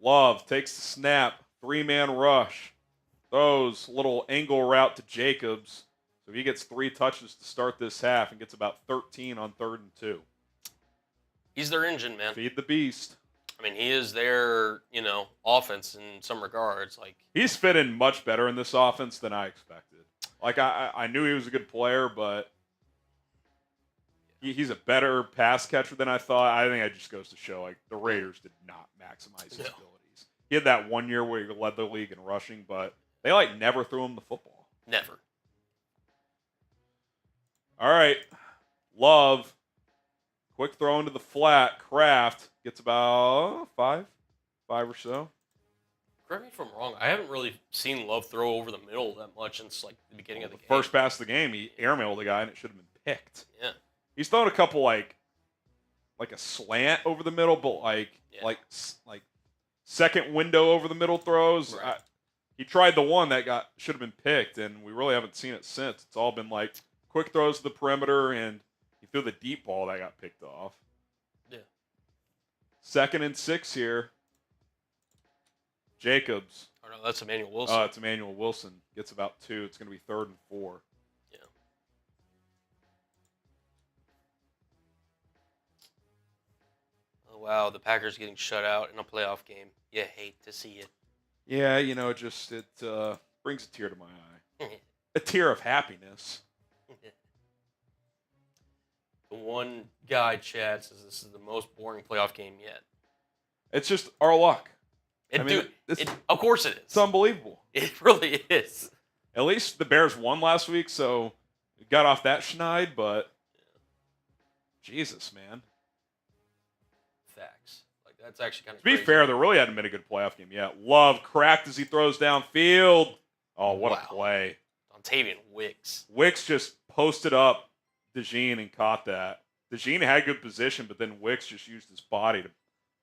A: Love takes the snap. 3-man rush. Throws little angle route to Jacobs. So he gets 3 touches to start this half and gets about 13 on 3rd and 2.
B: He's their engine, man.
A: Feed the beast.
B: I mean, he is their, offense in some regards. Like,
A: he's fit in much better in this offense than I expected. Like, I knew he was a good player, but he's a better pass catcher than I thought. I think that just goes to show, like, the Raiders did not maximize his abilities. He had that 1 year where he led the league in rushing, but they, like, never threw him the football.
B: Never.
A: All right. Love. Quick throw into the flat. Kraft gets about 5 or so.
B: Correct me if I'm wrong. I haven't really seen Love throw over the middle that much since like the beginning of the game.
A: First pass of the game, he airmailed the guy, and it should have been picked.
B: Yeah.
A: He's thrown a couple like a slant over the middle, but like second window over the middle throws.
B: Right.
A: He tried the one that should have been picked, and we really haven't seen it since. It's all been like quick throws to the perimeter, and he threw the deep ball that got picked off.
B: Yeah.
A: 2nd and 6 here. Jacobs.
B: Oh, no, that's Emmanuel Wilson.
A: It's Emmanuel Wilson. Gets about 2. It's going to be 3rd and 4.
B: Yeah. Oh, wow. The Packers getting shut out in a playoff game. You hate to see it.
A: Yeah, it brings a tear to my eye. A tear of happiness.
B: The one guy, Chad, says this is the most boring playoff game yet.
A: It's just our luck.
B: Of course it is.
A: It's unbelievable.
B: It really is.
A: At least the Bears won last week, so we got off that schneid, but Jesus, man.
B: Facts. Like, that's actually kind of
A: To be fair, there really hadn't been a good playoff game yet. Love cracked as he throws downfield. Oh, what a play.
B: Dontavian Wicks.
A: Wicks just posted up DeJean and caught that. DeJean had good position, but then Wicks just used his body to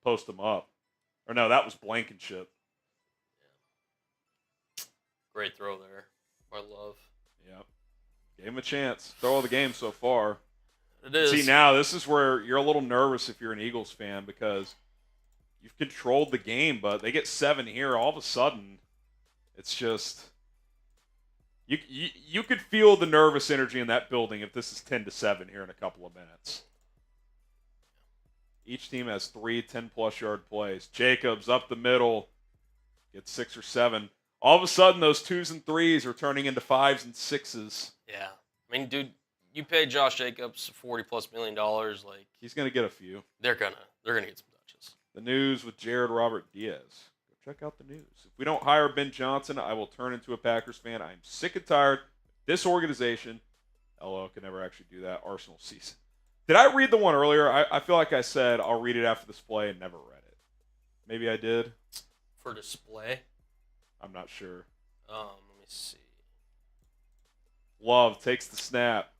A: post him up. Or no, that was Blankenship.
B: Yeah. Great throw there. I love.
A: Yep. Gave him a chance. Throw of the game so far.
B: It is.
A: See, now this is where you're a little nervous if you're an Eagles fan because you've controlled the game, but they get 7 here. All of a sudden, it's just you could feel the nervous energy in that building if this is 10-7 here in a couple of minutes. Each team has 3 10-plus yard plays. Jacobs up the middle, gets 6 or 7. All of a sudden, those 2s and 3s are turning into 5s and 6s.
B: Yeah. I mean, dude, you paid Josh Jacobs $40+ million. Like,
A: he's going to get a few.
B: They're gonna get some touches.
A: The news with Jared Robert Diaz. Go check out the news. If we don't hire Ben Johnson, I will turn into a Packers fan. I'm sick and tired of this organization. LO could never actually do that. Arsenal season. Did I read the one earlier? I feel like I said I'll read it after this play and never read it. Maybe I did.
B: For display?
A: I'm not sure.
B: Let me see.
A: Love takes the snap.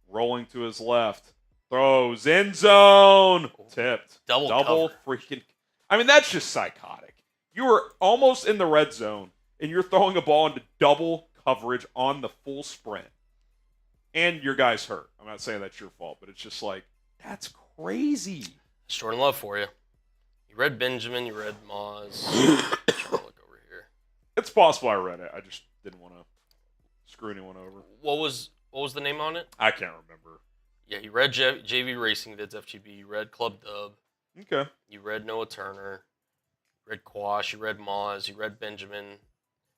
A: Rolling to his left. Throws. End zone. Tipped.
B: Double
A: freaking. I mean, that's just psychotic. You were almost in the red zone, and you're throwing a ball into double coverage on the full sprint. And your guy's hurt. I'm not saying that's your fault, but it's just like, That's crazy.
B: It's Jordan Love for you. You read Benjamin. You read Moz. Trying to look over here.
A: It's possible I read it. I just didn't want to screw anyone over.
B: What was the name on it?
A: I can't remember.
B: Yeah, you read JV Racing Vids FGB. You read Club Dub.
A: Okay.
B: You read Noah Turner. You read Quash. You read Moz. You read Benjamin.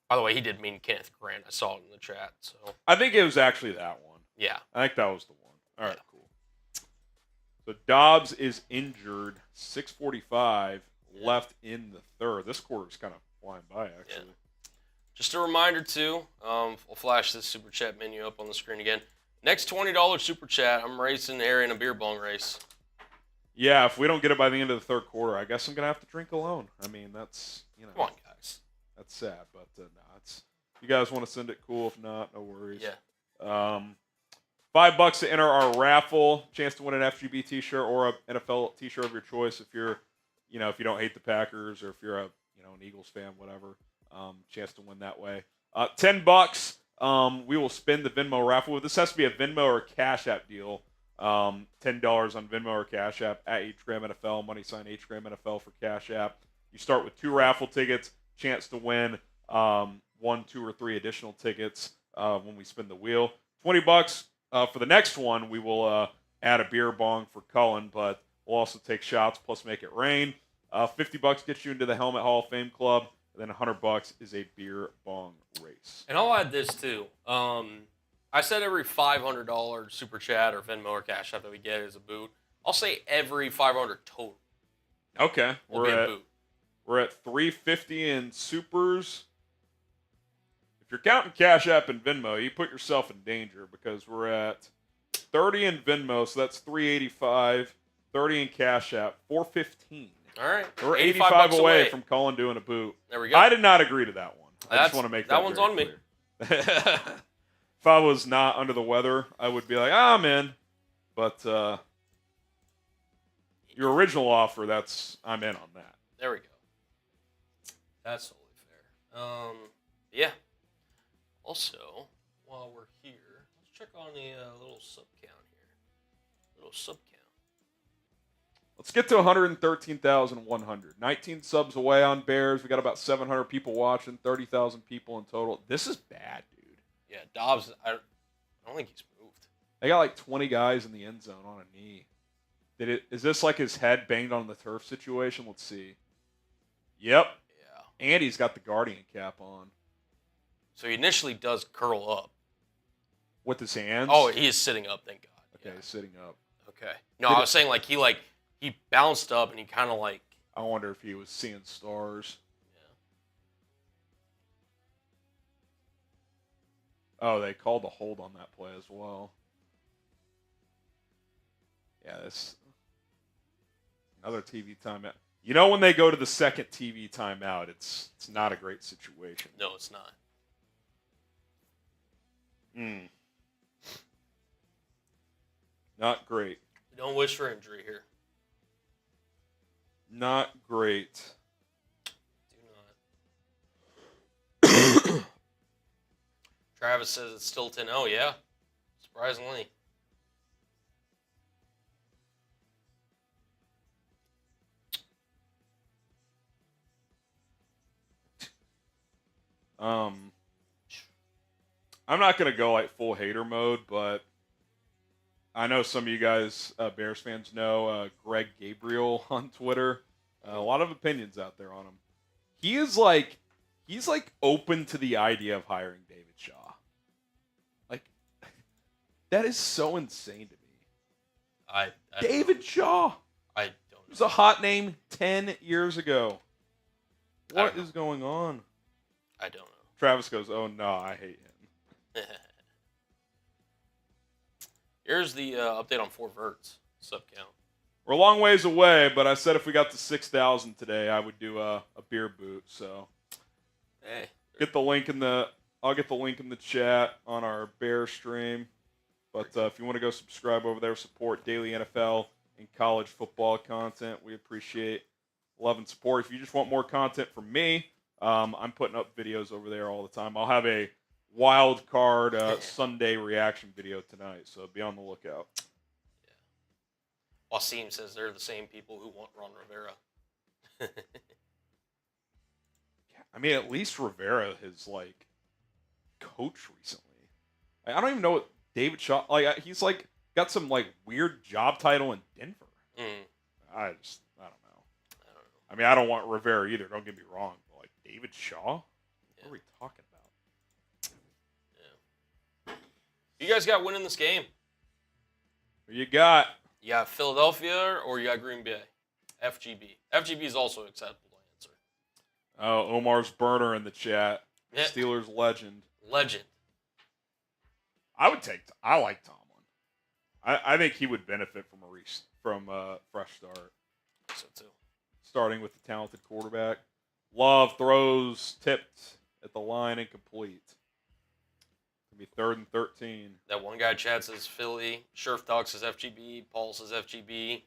B: By the way, he did mean Kenneth Grant. I saw it in the chat. So
A: I think it was actually that one.
B: yeah.
A: I think that was the one. All right, cool. So Dobbs is injured. 6:45 left in the third. This quarter's kind of flying by, actually.
B: Yeah. Just a reminder, too. We'll flash this Super Chat menu up on the screen again. Next $20 Super Chat, I'm racing Harry in a beer bong race.
A: Yeah, if we don't get it by the end of the third quarter, I guess I'm going to have to drink alone. I mean, that's,
B: Come on, guys.
A: That's sad, but no, it's, if you guys want to send it, cool. If not, no worries.
B: Yeah.
A: $5 to enter our raffle. Chance to win an FGB T-shirt or a NFL T-shirt of your choice. If you're, if you don't hate the Packers or if you're an Eagles fan, whatever. Chance to win that way. $10. We will spin the Venmo raffle. This has to be a Venmo or Cash App deal. $10 on Venmo or Cash App at HGram NFL. Money sign HGram NFL for Cash App. You start with 2 raffle tickets. Chance to win 1, 2, or 3 additional tickets when we spin the wheel. $20 for the next one. We will add a beer bong for Cullen, but we'll also take shots plus make it rain. $50 gets you into the Helmet Hall of Fame Club. And then $100 is a beer bong race.
B: And I'll add this too. I said every $500 Super Chat or Venmo or Cash App that we get is a boot. I'll say every $500 total.
A: Okay,
B: will be a boot.
A: We're at $350 in supers. If you're counting Cash App and Venmo, you put yourself in danger because we're at $30 in Venmo, so that's $385. $30 in Cash App, $415.
B: All right.
A: We're 85 away from Colin doing a boot.
B: There we go.
A: I did not agree to that one. I just want to make that
B: that one's
A: very
B: on me.
A: clear. If I was not under the weather, I would be like, I'm in. But your original offer, I'm in on that.
B: There we go. That's totally fair. Yeah. Also, while we're here, let's check on the little sub count here. Little sub count.
A: Let's get to 113,100. 19 subs away on Bears. We got about 700 people watching, 30,000 people in total. This is bad, dude.
B: Yeah, Dobbs, I don't think he's moved.
A: They got like 20 guys in the end zone on a knee. Is this like his head banged on the turf situation? Let's see. Yep.
B: Yeah.
A: And he's got the Guardian cap on.
B: So he initially does curl up.
A: With his hands?
B: Oh, he is sitting up, thank God.
A: Okay,
B: Yeah.
A: he's sitting up.
B: Okay. No, I was saying he bounced up and he kind of like.
A: I wonder if he was seeing stars. Yeah. Oh, they called a hold on that play as well. Yeah, this another TV timeout. You know when they go to the second TV timeout, it's not a great situation.
B: No, it's not.
A: Not great.
B: Don't wish for injury here.
A: Not great.
B: Do not. Travis says it's still 10-0. Yeah, surprisingly.
A: I'm not going to go like full hater mode, but I know some of you guys, Bears fans, know Greg Gabriel on Twitter. A lot of opinions out there on him. He's like open to the idea of hiring David Shaw. Like, that is so insane to me. David Shaw.
B: I don't know.
A: It was a hot name 10 years ago. What is going on?
B: I don't know.
A: Travis goes, oh no, I hate him.
B: Here's the update on 4 Verts sub count.
A: We're a long ways away, but I said if we got to 6,000 today, I would do a beer boot. So,
B: hey,
A: get the link I'll get the link in the chat on our Bear stream. But if you want to go subscribe over there, support daily NFL and college football content. We appreciate love and support. If you just want more content from me, I'm putting up videos over there all the time. I'll have a wild card Sunday reaction video tonight, so be on the lookout.
B: Wasim says they're the same people who want Ron Rivera.
A: I mean, at least Rivera has like coached recently. I don't even know what David Shaw he's like got some like weird job title in Denver. I don't know. I mean, I don't want Rivera either. Don't get me wrong. But like David Shaw, what are we talking about?
B: Yeah. You guys got winning this game.
A: Who you got?
B: You got Philadelphia or you got Green Bay? FGB. FGB is also acceptable to answer.
A: Oh, Omar's burner in the chat.
B: Yeah.
A: Steelers legend.
B: Legend.
A: I like Tomlin. I think he would benefit from a fresh start.
B: So too.
A: Starting with the talented quarterback. Love throws tipped at the line incomplete. It'll be 3rd and 13.
B: That one guy, Chad, says Philly. Sherf Dog says FGB. Paul says FGB.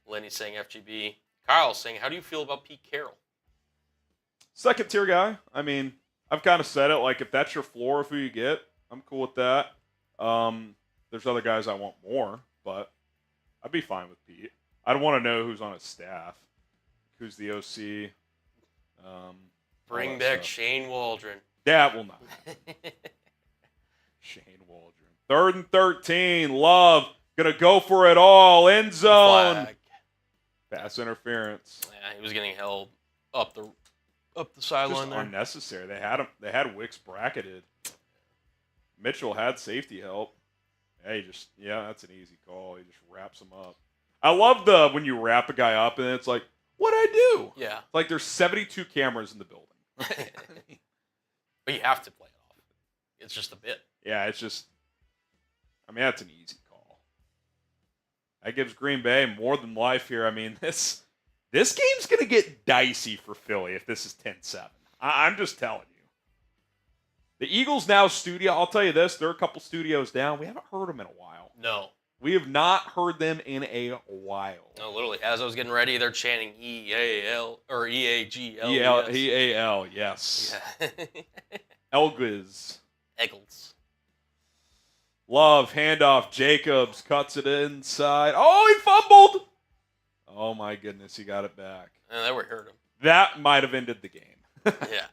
B: Lenny's saying FGB. Kyle's saying, how do you feel about Pete Carroll?
A: Second tier guy. I mean, I've kind of said it. Like, if that's your floor of who you get, I'm cool with that. There's other guys I want more, but I'd be fine with Pete. I'd want to know who's on his staff, who's the OC.
B: Bring back Shane Waldron.
A: That will not happen. Shane Waldron. 3rd and 13. Love. Gonna go for it all. End zone.
B: Flag.
A: Pass interference.
B: Yeah, he was getting held up the sideline
A: Just
B: there.
A: unnecessary. They had Wicks bracketed. Mitchell had safety help. That's an easy call. He just wraps him up. I love when you wrap a guy up and it's like, what'd I do?
B: Yeah.
A: Like there's 72 cameras in the building.
B: But you have to play it off. It's just a bit.
A: Yeah, it's just, that's an easy call. That gives Green Bay more than life here. I mean, this game's going to get dicey for Philly if this is 10-7. I'm just telling you. The Eagles now I'll tell you this, they're a couple studios down. We haven't heard them in a while.
B: No.
A: We have not heard them in a while.
B: No, literally. As I was getting ready, they're chanting E-A-L or E-A-G-L.
A: E-A-L, yes.
B: Yeah.
A: Elgiz.
B: Eggles.
A: Love, handoff, Jacobs, cuts it inside. Oh, he fumbled! Oh, my goodness, he got it back.
B: That would hurt him.
A: That might have ended the game.
B: Yeah.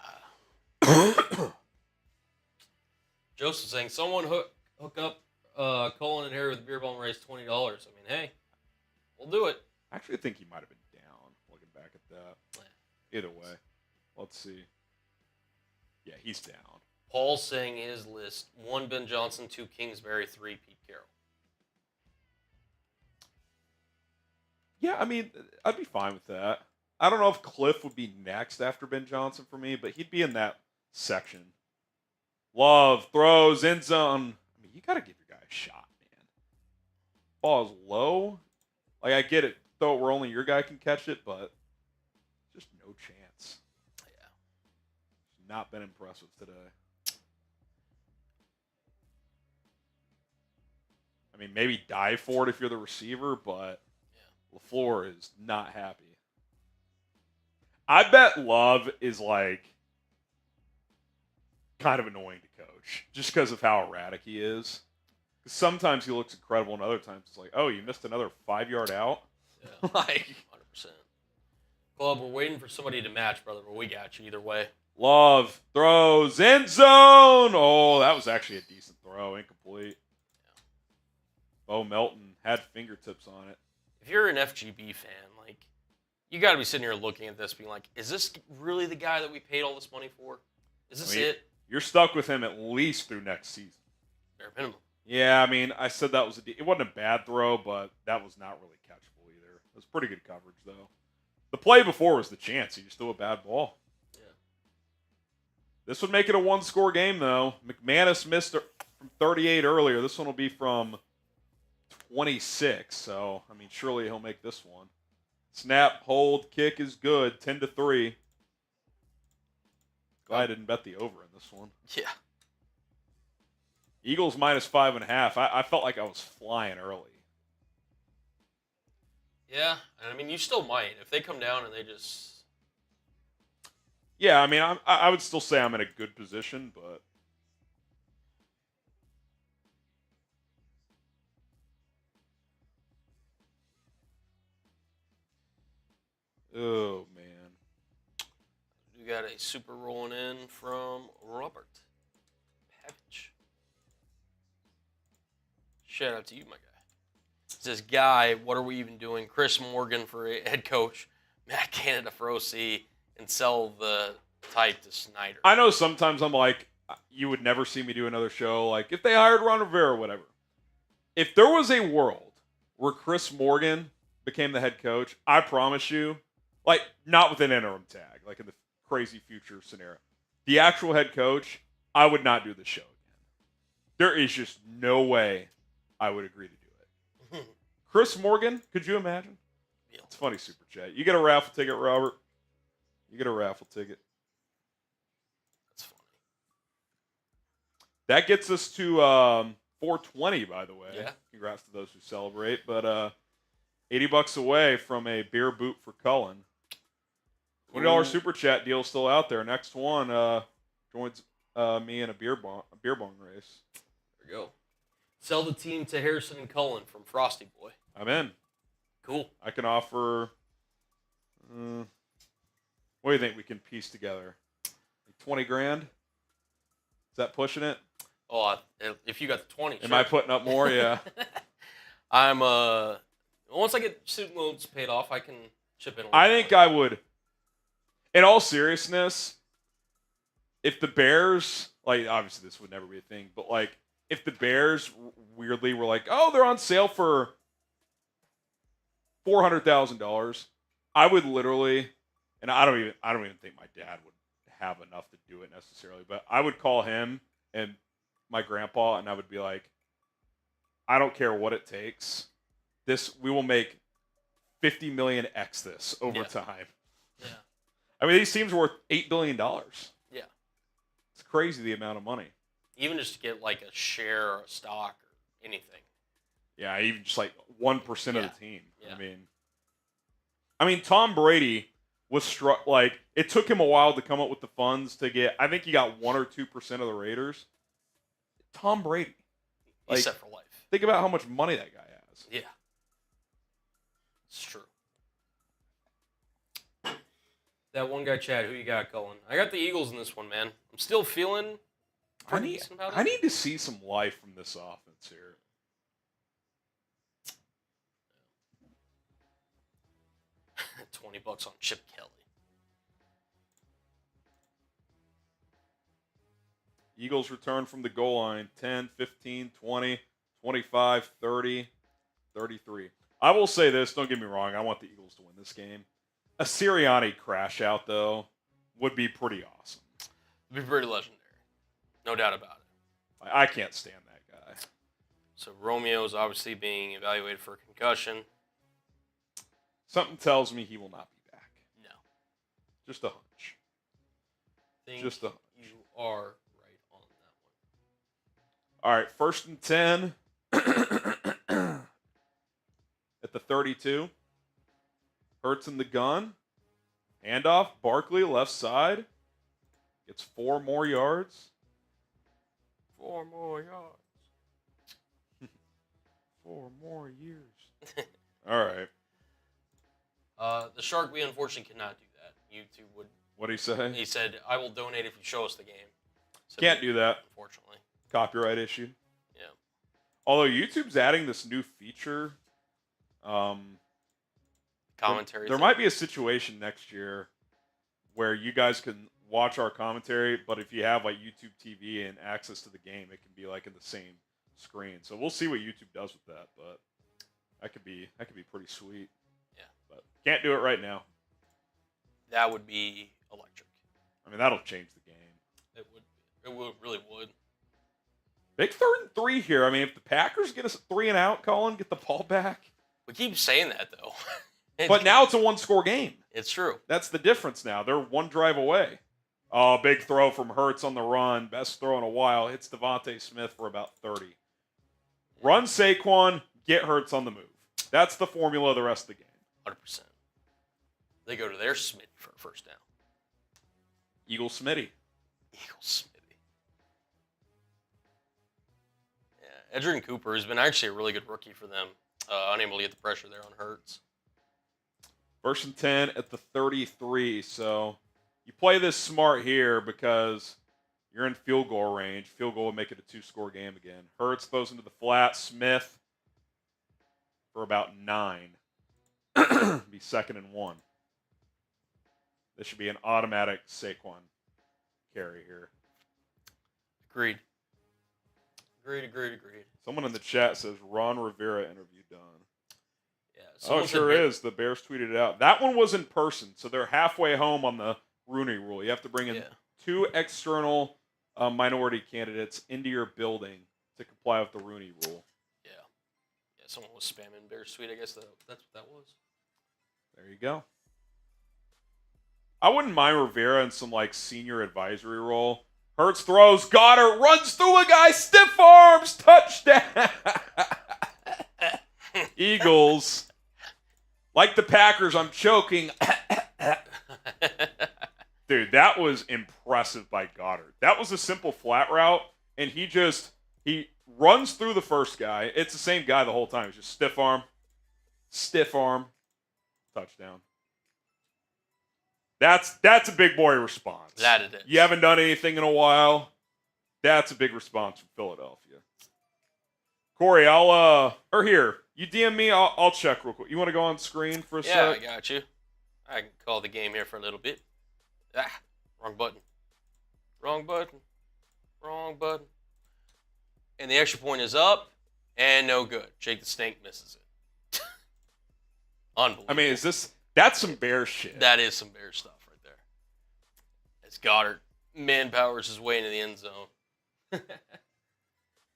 B: Joseph saying, someone hook up Colin and Harry with a beer ball and raise $20. I mean, hey, we'll do it.
A: I actually think he might have been down, looking back at that. Either way. Let's see. Yeah, he's down.
B: Paul's saying his list: 1, Ben Johnson; 2, Kingsbury; 3, Pete Carroll.
A: Yeah, I mean, I'd be fine with that. I don't know if Cliff would be next after Ben Johnson for me, but he'd be in that section. Love, throws, end zone. I mean, you got to give your guy a shot, man. Ball is low. Like, I get it. Throw it where only your guy can catch it, but just no chance.
B: Yeah.
A: Not been impressive today. I mean, maybe dive for it if you're the receiver, but LaFleur is not happy. I bet Love is like kind of annoying to coach just because of how erratic he is. Sometimes he looks incredible, and other times it's like, oh, you missed another 5-yard out?
B: Yeah.
A: Like
B: 100%. Club, we're waiting for somebody to match, brother, but we got you either way.
A: Love throws, end zone. Oh, that was actually a decent throw, incomplete.
B: Yeah.
A: Bo Melton had fingertips on it.
B: If you're an FGB fan, like, you got to be sitting here looking at this being like, is this really the guy that we paid all this money for? Is this it?
A: You're stuck with him at least through next season.
B: Bare minimum.
A: Yeah, I mean, I said that was it wasn't a bad throw, but that was not really catchable either. It was pretty good coverage, though. The play before was the chance. He just threw a bad ball.
B: Yeah.
A: This would make it a one-score game, though. McManus missed from 38 earlier. This one will be from 26. So, I mean, surely he'll make this one. Snap, hold, kick is good. 10-3. Glad I didn't bet the over in this one.
B: Yeah.
A: Eagles minus 5.5. I felt like I was flying early.
B: Yeah, and I mean, you still might. If they come down and they just...
A: Yeah, I mean, I would still say I'm in a good position, but... Oh, man.
B: We got a super rolling in from Robert Pavich. Shout out to you, my guy. It says, Guy, what are we even doing? Chris Morgan for head coach, Matt Canada for OC, and sell the type to Snyder.
A: I know sometimes I'm like, you would never see me do another show. Like, if they hired Ron Rivera or whatever. If there was a world where Chris Morgan became the head coach, I promise you, like, not with an interim tag, like in the crazy future scenario, the actual head coach, I would not do the show again. There is just no way I would agree to do it. Chris Morgan, could you imagine?
B: Yeah.
A: It's funny, Super Chat. You get a raffle ticket, Robert. You get a raffle ticket.
B: That's funny.
A: That gets us to 420, by the way.
B: Yeah.
A: Congrats to those who celebrate. But $80 away from a beer boot for Cullen. $20 Super Chat deal still out there. Next one joins me in a beer bong race.
B: There we go. Sell the team to Harrison and Cullen from Frosty Boy.
A: I'm in.
B: Cool.
A: I can offer. What do you think we can piece together? Like 20 grand? Is that pushing it?
B: Oh, if you got the 20.
A: Am
B: sure.
A: I putting up more? Yeah.
B: I'm once I get student loans paid off, I can chip in a little
A: I think I would. In all seriousness, if the Bears, like, obviously this would never be a thing, but like, if the Bears weirdly were like, oh, they're on sale for $400,000, I would literally, and I don't even think my dad would have enough to do it necessarily, but I would call him and my grandpa, and I would be like, I don't care what it takes. We will make 50 million X this over time.
B: Yeah.
A: I mean, these teams are worth $8 billion.
B: Yeah.
A: It's crazy the amount of money.
B: Even just to get like a share or a stock or anything.
A: Yeah, even just like 1% of the team.
B: Yeah.
A: I mean, Tom Brady was struck. Like, it took him a while to come up with the funds to get. I think he got 1 or 2% of the Raiders. Tom Brady.
B: He's set for life.
A: Think about how much money that guy has.
B: Yeah. It's true. That one guy, Chad, who you got, Cullen? I got the Eagles in this one, man. I'm still feeling pretty decent about it.
A: I need to see some life from this offense here.
B: $20 on Chip Kelly.
A: Eagles return from the goal line. 10, 15, 20, 25, 30, 33. I will say this. Don't get me wrong. I want the Eagles to win this game. A Sirianni crash out, though, would be pretty awesome.
B: It'd be pretty legendary. No doubt about it.
A: I can't stand that guy.
B: So Romeo's obviously being evaluated for a concussion.
A: Something tells me he will not be back.
B: No.
A: Just a hunch. Just a hunch.
B: You are right on that one.
A: All right, 1st and 10 at the 32. Hurts in the gun. Handoff. Barkley, left side. Gets 4 more yards.
B: 4 more yards.
A: 4 more years. All right.
B: The Shark, we unfortunately cannot do that. YouTube would.
A: What did he say?
B: He said, I will donate if you show us the game. So
A: Can't do that.
B: Unfortunately.
A: Copyright issue.
B: Yeah.
A: Although YouTube's adding this new feature.
B: Commentary.
A: There might be a situation next year where you guys can watch our commentary, but if you have like YouTube TV and access to the game, it can be like in the same screen. So we'll see what YouTube does with that, but that could be pretty sweet.
B: Yeah.
A: But can't do it right now.
B: That would be electric.
A: I mean, that'll change the game.
B: It would. It would really would.
A: Big 3rd and 3 here. I mean, if the Packers get us 3 and out, Colin, get the ball back.
B: We keep saying that though.
A: But now it's a 1-score game.
B: It's true.
A: That's the difference now. They're 1 drive away. Oh, big throw from Hurts on the run. Best throw in a while. Hits Devontae Smith for about 30. Run Saquon, get Hurts on the move. That's the formula the rest of the game.
B: 100%. They go to their Smitty for a first down.
A: Eagle Smitty.
B: Smitty. Yeah, Edgerrin Cooper has been actually a really good rookie for them. Unable to get the pressure there on Hurts.
A: First and 10 at the 33. So you play this smart here because you're in field goal range. Field goal would make it a 2-score game again. Hurts throws into the flat. Smith for about 9. Be 2nd and 1. This should be an automatic Saquon carry here.
B: Agreed.
A: Someone in the chat says Ron Rivera interview done.
B: Yeah.
A: Oh, it sure is. The Bears tweeted it out. That one was in person, so they're halfway home on the Rooney rule. You have to bring in 2 external minority candidates into your building to comply with the Rooney rule.
B: Yeah. Someone was spamming Bears tweet. I guess that's what that was.
A: There you go. I wouldn't mind Rivera in some senior advisory role. Hurts throws, Goddard runs through a guy, stiff arms, touchdown. Eagles. Like the Packers, I'm choking. Dude, that was impressive by Goddard. That was a simple flat route, and he runs through the first guy. It's the same guy the whole time. It's just stiff arm, touchdown. That's a big boy response.
B: That it is.
A: You haven't done anything in a while. That's a big response from Philadelphia. Corey, you DM me. I'll check real quick. You want to go on screen for a sec?
B: Yeah, I got you. I can call the game here for a little bit. Wrong button. And the extra point is up and no good. Jake the Snake misses it. Unbelievable.
A: I mean, that's some Bears shit.
B: That is some Bears stuff right there. As Goddard manpowers his way into the end zone.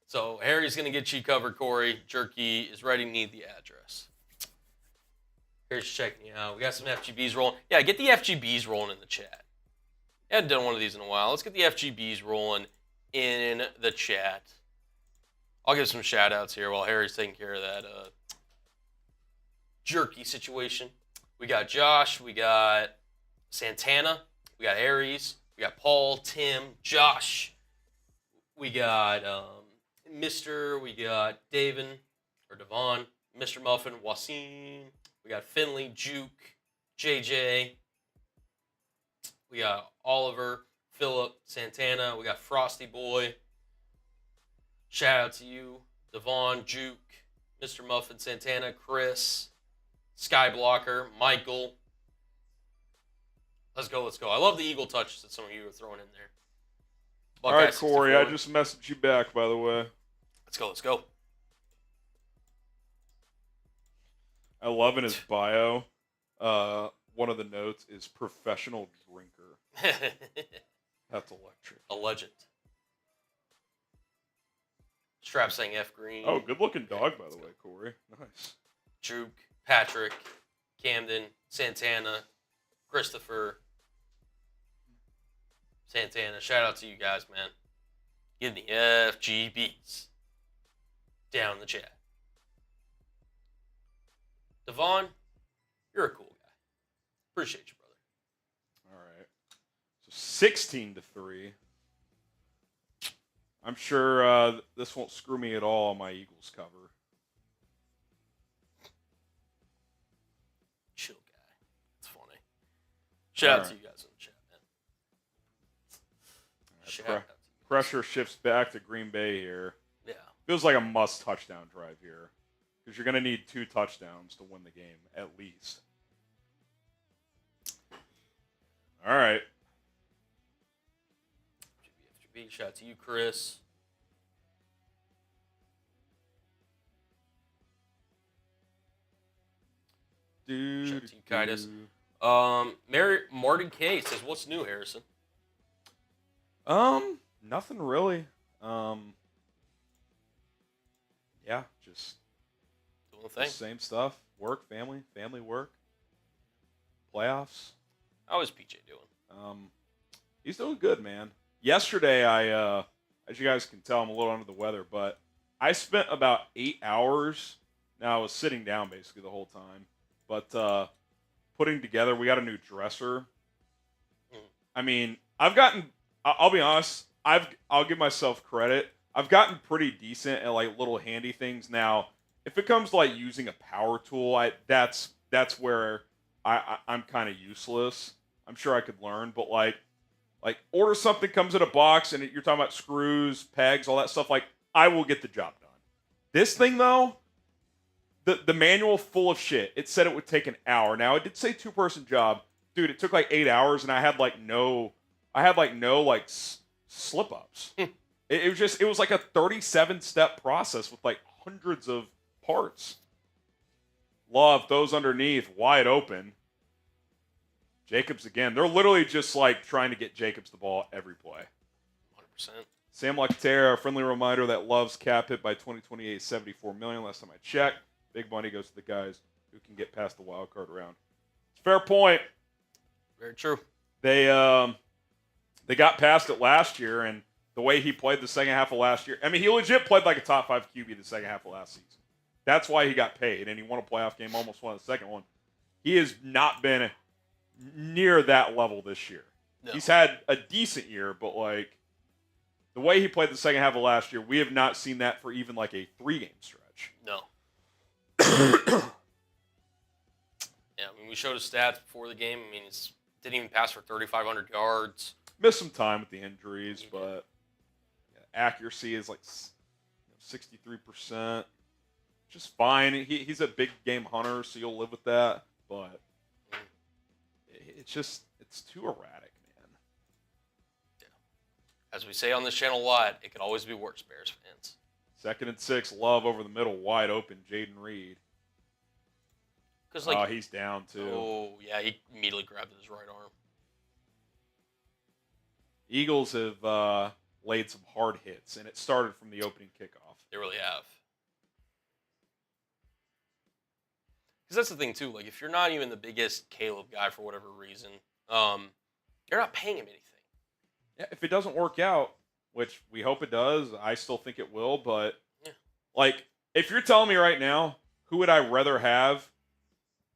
B: So Harry's going to get you covered, Corey. Jerky is ready to need the address. Here's checking you out. We got some FGBs rolling. Yeah, get the FGBs rolling in the chat. I haven't done one of these in a while. Let's get the FGBs rolling in the chat. I'll give some shout-outs here while Harry's taking care of that jerky situation. We got Josh. We got Santana. We got Aries. We got Paul, Tim, Josh. We got Mr. We got Devon, Mr. Muffin, Wasim. We got Finley, Juke, JJ. We got Oliver, Philip, Santana. We got Frosty Boy. Shout out to you, Devon, Juke, Mr. Muffin, Santana, Chris, Skyblocker, Michael. Let's go. I love the eagle touches that some of you are throwing in there.
A: All right, Corey, I just messaged you back, by the way.
B: Let's go.
A: I love in his bio, one of the notes is professional drinker. That's electric.
B: A legend. Strap saying F Green.
A: Oh, good looking dog, by the way, Corey. Nice.
B: Juke, Patrick, Camden, Santana, Christopher, Santana. Shout out to you guys, man. Give the FGBs down in the chat. Devon, you're a cool guy. Appreciate you, brother.
A: All right. So 16-3. I'm sure this won't screw me at all on my Eagles cover.
B: Chill guy. It's funny. Shout out to you guys in the chat, man. Shout out to you.
A: Pressure shifts back to Green Bay here.
B: Yeah.
A: Feels like a must touchdown drive here. Because you're going to need 2 touchdowns to win the game, at least. All right.
B: FGB. Shout out to you, Chris. Shout out to you, Kitus. Martin K says, "What's new, Harrison?"
A: Nothing really. Yeah, just
B: doing the thing.
A: Same stuff. Work, family, work. Playoffs.
B: How is PJ doing?
A: He's doing good, man. Yesterday, as you guys can tell, I'm a little under the weather, but I spent about 8 hours. Now I was sitting down basically the whole time, but putting together. We got a new dresser. I mean, I'll be honest. I'll give myself credit. I've gotten pretty decent at little handy things. Now, if it comes to using a power tool, that's where I'm kind of useless. I'm sure I could learn, but like order something, comes in a box, and you're talking about screws, pegs, all that stuff. Like, I will get the job done. This thing though, the manual full of shit. It said it would take an hour. Now it did say 2-person job, dude. It took like 8 hours, and I had no slip ups. It was like a 37-step process with like hundreds of parts. Love those underneath, wide open. Jacobs again. They're literally just like trying to get Jacobs the ball every play.
B: 100%.
A: Sam Locatera, a friendly reminder that Love's cap hit by 2028 $74 million. Last time I checked, big money goes to the guys who can get past the wild card round. It's a fair point.
B: Very true.
A: They got past it last year, and the way he played the second half of last year, I mean, he legit played like a top 5 QB the second half of last season. That's why he got paid, and he won a playoff game, almost won the second one. He has not been near that level this year. No. He's had a decent year, but like the way he played the second half of last year, we have not seen that for even like a 3-game stretch.
B: No. Yeah, I mean, we showed his stats before the game. I mean, he didn't even pass for 3,500 yards.
A: Missed some time with the injuries, but accuracy is like 63%. Just fine. He's a big game hunter, so you'll live with that. But it's too erratic, man.
B: Yeah. As we say on this channel a lot, it could always be worse, Bears fans.
A: 2nd and 6, Love over the middle, wide open, Jaden Reed.
B: Like,
A: he's down too.
B: Oh, yeah, he immediately grabbed his right arm.
A: Eagles have laid some hard hits, and it started from the opening kickoff.
B: They really have. Because that's the thing, too. Like, if you're not even the biggest Caleb guy for whatever reason, you're not paying him anything.
A: Yeah, if it doesn't work out, which we hope it does, I still think it will, but, like, if you're telling me right now, who would I rather have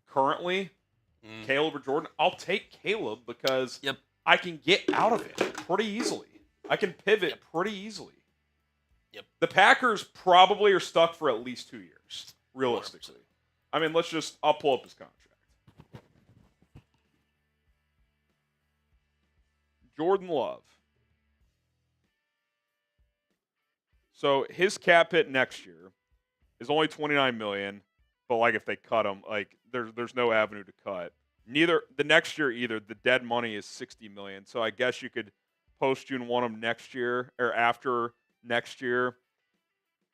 A: currently, Caleb or Jordan? I'll take Caleb because I can get out of it pretty easily. I can pivot pretty easily.
B: Yep.
A: The Packers probably are stuck for at least 2 years, realistically. 100%. I mean, I'll pull up his contract. Jordan Love. So his cap hit next year is only $29 million, but like if they cut him, like there's no avenue to cut. Neither the next year either. The dead money is $60 million. So I guess you could post June 1 him next year or after next year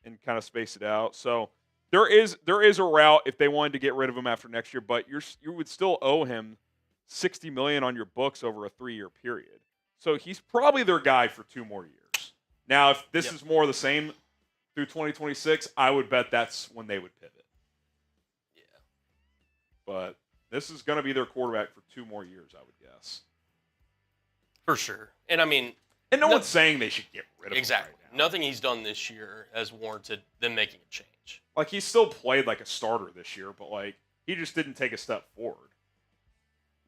A: and kind of space it out. So there is a route if they wanted to get rid of him after next year, but you would still owe him $60 million on your books over a 3-year period. So he's probably their guy for 2 more years. Now, if this is more the same through 2026, I would bet that's when they would pivot.
B: Yeah.
A: But this is going to be their quarterback for 2 more years, I would guess.
B: For sure. And I mean,
A: and no one's saying they should get rid of him right now.
B: Nothing he's done this year has warranted them making a change.
A: Like, he still played like a starter this year, but like he just didn't take a step forward.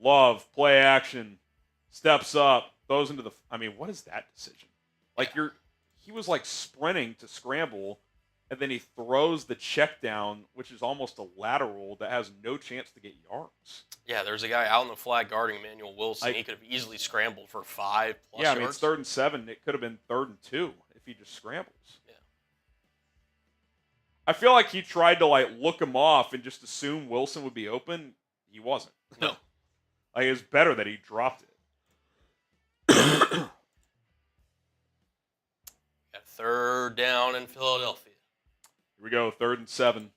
A: Love, play action, steps up, throws into the. I mean, what is that decision? Like he was like sprinting to scramble, and then he throws the check down, which is almost a lateral that has no chance to get yards.
B: Yeah, there's a guy out in the flat guarding Emmanuel Wilson. He could have easily scrambled for 5+
A: yeah,
B: yards.
A: I mean, it's 3rd and 7. It could have been 3rd and 2 if he just scrambles.
B: Yeah.
A: I feel like he tried to like look him off and just assume Wilson would be open. He wasn't.
B: No.
A: Like, it was better that he dropped it.
B: Got 3rd down in Philadelphia.
A: Here we go, 3rd and 7.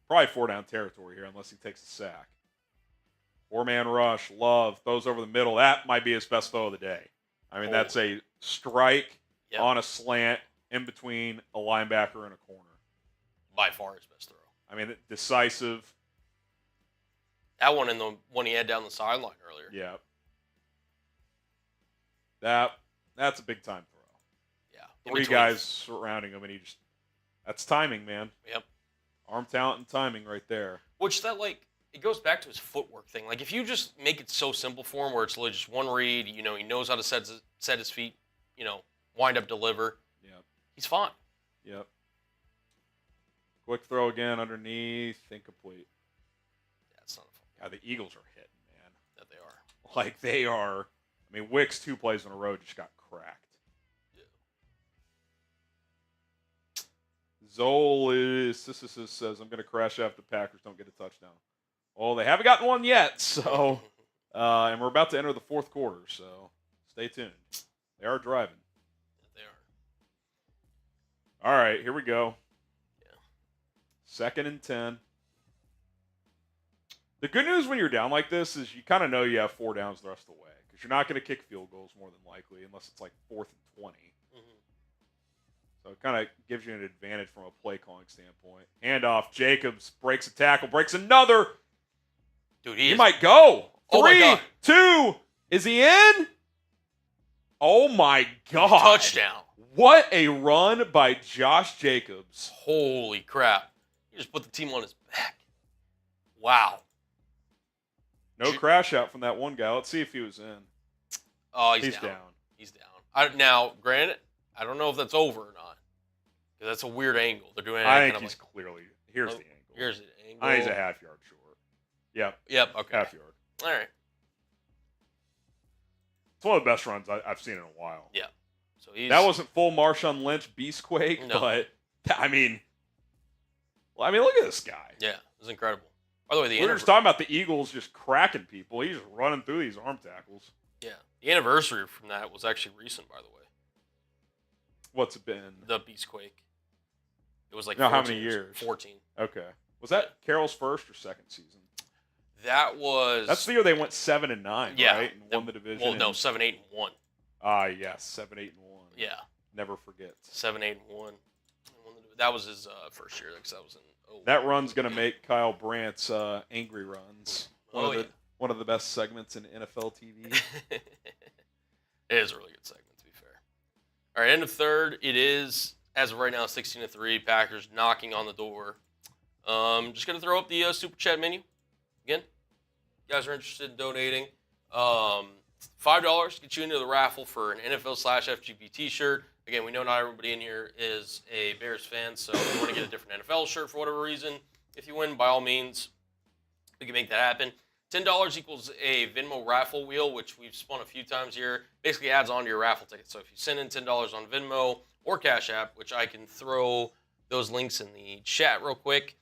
A: Probably 4-down territory here unless he takes a sack. 4-man rush, Love, throws over the middle. That might be his best throw of the day. I mean, that's a strike on a slant in between a linebacker and a corner.
B: By far his best throw.
A: I mean, decisive.
B: That one and the one he had down the sideline earlier.
A: Yeah. That's a big-time throw.
B: Yeah.
A: 3 guys surrounding him, and that's timing, man.
B: Yep.
A: Arm talent and timing right there.
B: Which it goes back to his footwork thing. Like, if you just make it so simple for him where it's just one read, he knows how to set his feet, wind up, deliver.
A: Yep.
B: He's fine.
A: Yep. Quick throw again underneath, incomplete.
B: That's not a
A: The Eagles are hitting, man.
B: That they are.
A: Like they are. I mean, Wicks 2 plays in a row just got cracked. Zoll says, I'm going to crash out if the Packers don't get a touchdown. Well, they haven't gotten one yet, so and we're about to enter the fourth quarter, so stay tuned. They are driving.
B: They are.
A: All right, here we go.
B: Yeah.
A: 2nd and 10. The good news when you're down like this is you kind of know you have 4 downs the rest of the way because you're not going to kick field goals more than likely unless it's like 4th and 20. So it kind of gives you an advantage from a play calling standpoint. Handoff, Jacobs breaks a tackle, breaks another.
B: Dude,
A: he might go.
B: Oh my
A: 3,
B: God.
A: 2. Is he in? Oh my God.
B: Touchdown.
A: What a run by Josh Jacobs.
B: Holy crap. He just put the team on his back. Wow.
A: No crash out from that one guy. Let's see if he was in.
B: Oh, he's down. He's down. Now, granted, I don't know if that's over or not. Because that's a weird angle. They're doing it.
A: I think he's clearly. Here's the angle.
B: Here's the angle.
A: I think he's a half yard short. Yep.
B: Okay.
A: Half yard.
B: All right.
A: It's one of the best runs I've seen in a while.
B: Yeah. So
A: that wasn't full Marshawn Lynch Beastquake,
B: No.
A: but I mean, look at this guy.
B: Yeah, it was incredible. By the way,
A: We were just talking about the Eagles just cracking people. He's just running through these arm tackles.
B: Yeah. The anniversary from that was actually recent, by the way.
A: What's it been?
B: The Beastquake. It was like
A: No,
B: 14
A: how many years?
B: 14.
A: Okay. Was that Carroll's first or second season?
B: That was.
A: That's the year they went 7-9,
B: Yeah.
A: right? And won the division.
B: Well, no, 7-8-1.
A: Yes, 7-8-1.
B: Yeah.
A: Never forget.
B: 7-8-1. That was his first year. Because that was in.
A: That run's gonna make Kyle Brandt's angry runs one of the best segments in NFL TV.
B: It is a really good segment, to be fair. All right, end of third. It is, as of right now, 16-3. Packers knocking on the door. Just going to throw up the Super Chat menu. Again, you guys are interested in donating. $5 gets you into the raffle for an NFL/FGB t-shirt. Again, we know not everybody in here is a Bears fan, so if you want to get a different NFL shirt for whatever reason, if you win, by all means, we can make that happen. $10 equals a Venmo raffle wheel, which we've spun a few times here. Basically adds on to your raffle ticket. So if you send in $10 on Venmo or Cash App, which I can throw those links in the chat real quick,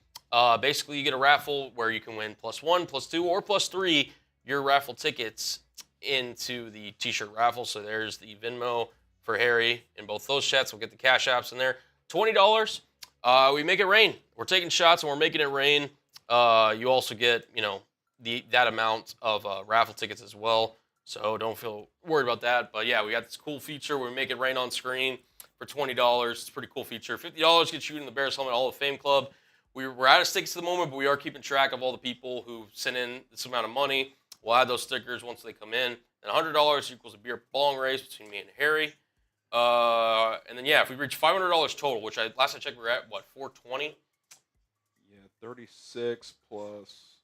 B: basically you get a raffle where you can win +1, +2, or +3 your raffle tickets into the t-shirt raffle. So there's the Venmo for Harry in both those chats. We'll get the Cash Apps in there. $20, we make it rain. We're taking shots and we're making it rain. You also get, that amount of raffle tickets as well. So don't feel worried about that. But yeah, we got this cool feature where we make it rain on screen for $20. It's a pretty cool feature. $50 gets you in the Bears Helmet Hall of Fame Club. We're out of sticks at the moment, but we are keeping track of all the people who sent in this amount of money. We'll add those stickers once they come in. And $100 equals a beer bong race between me and Harry. And then, if we reach $500 total, which last I checked, we were at, 420?
A: Yeah, 36 plus.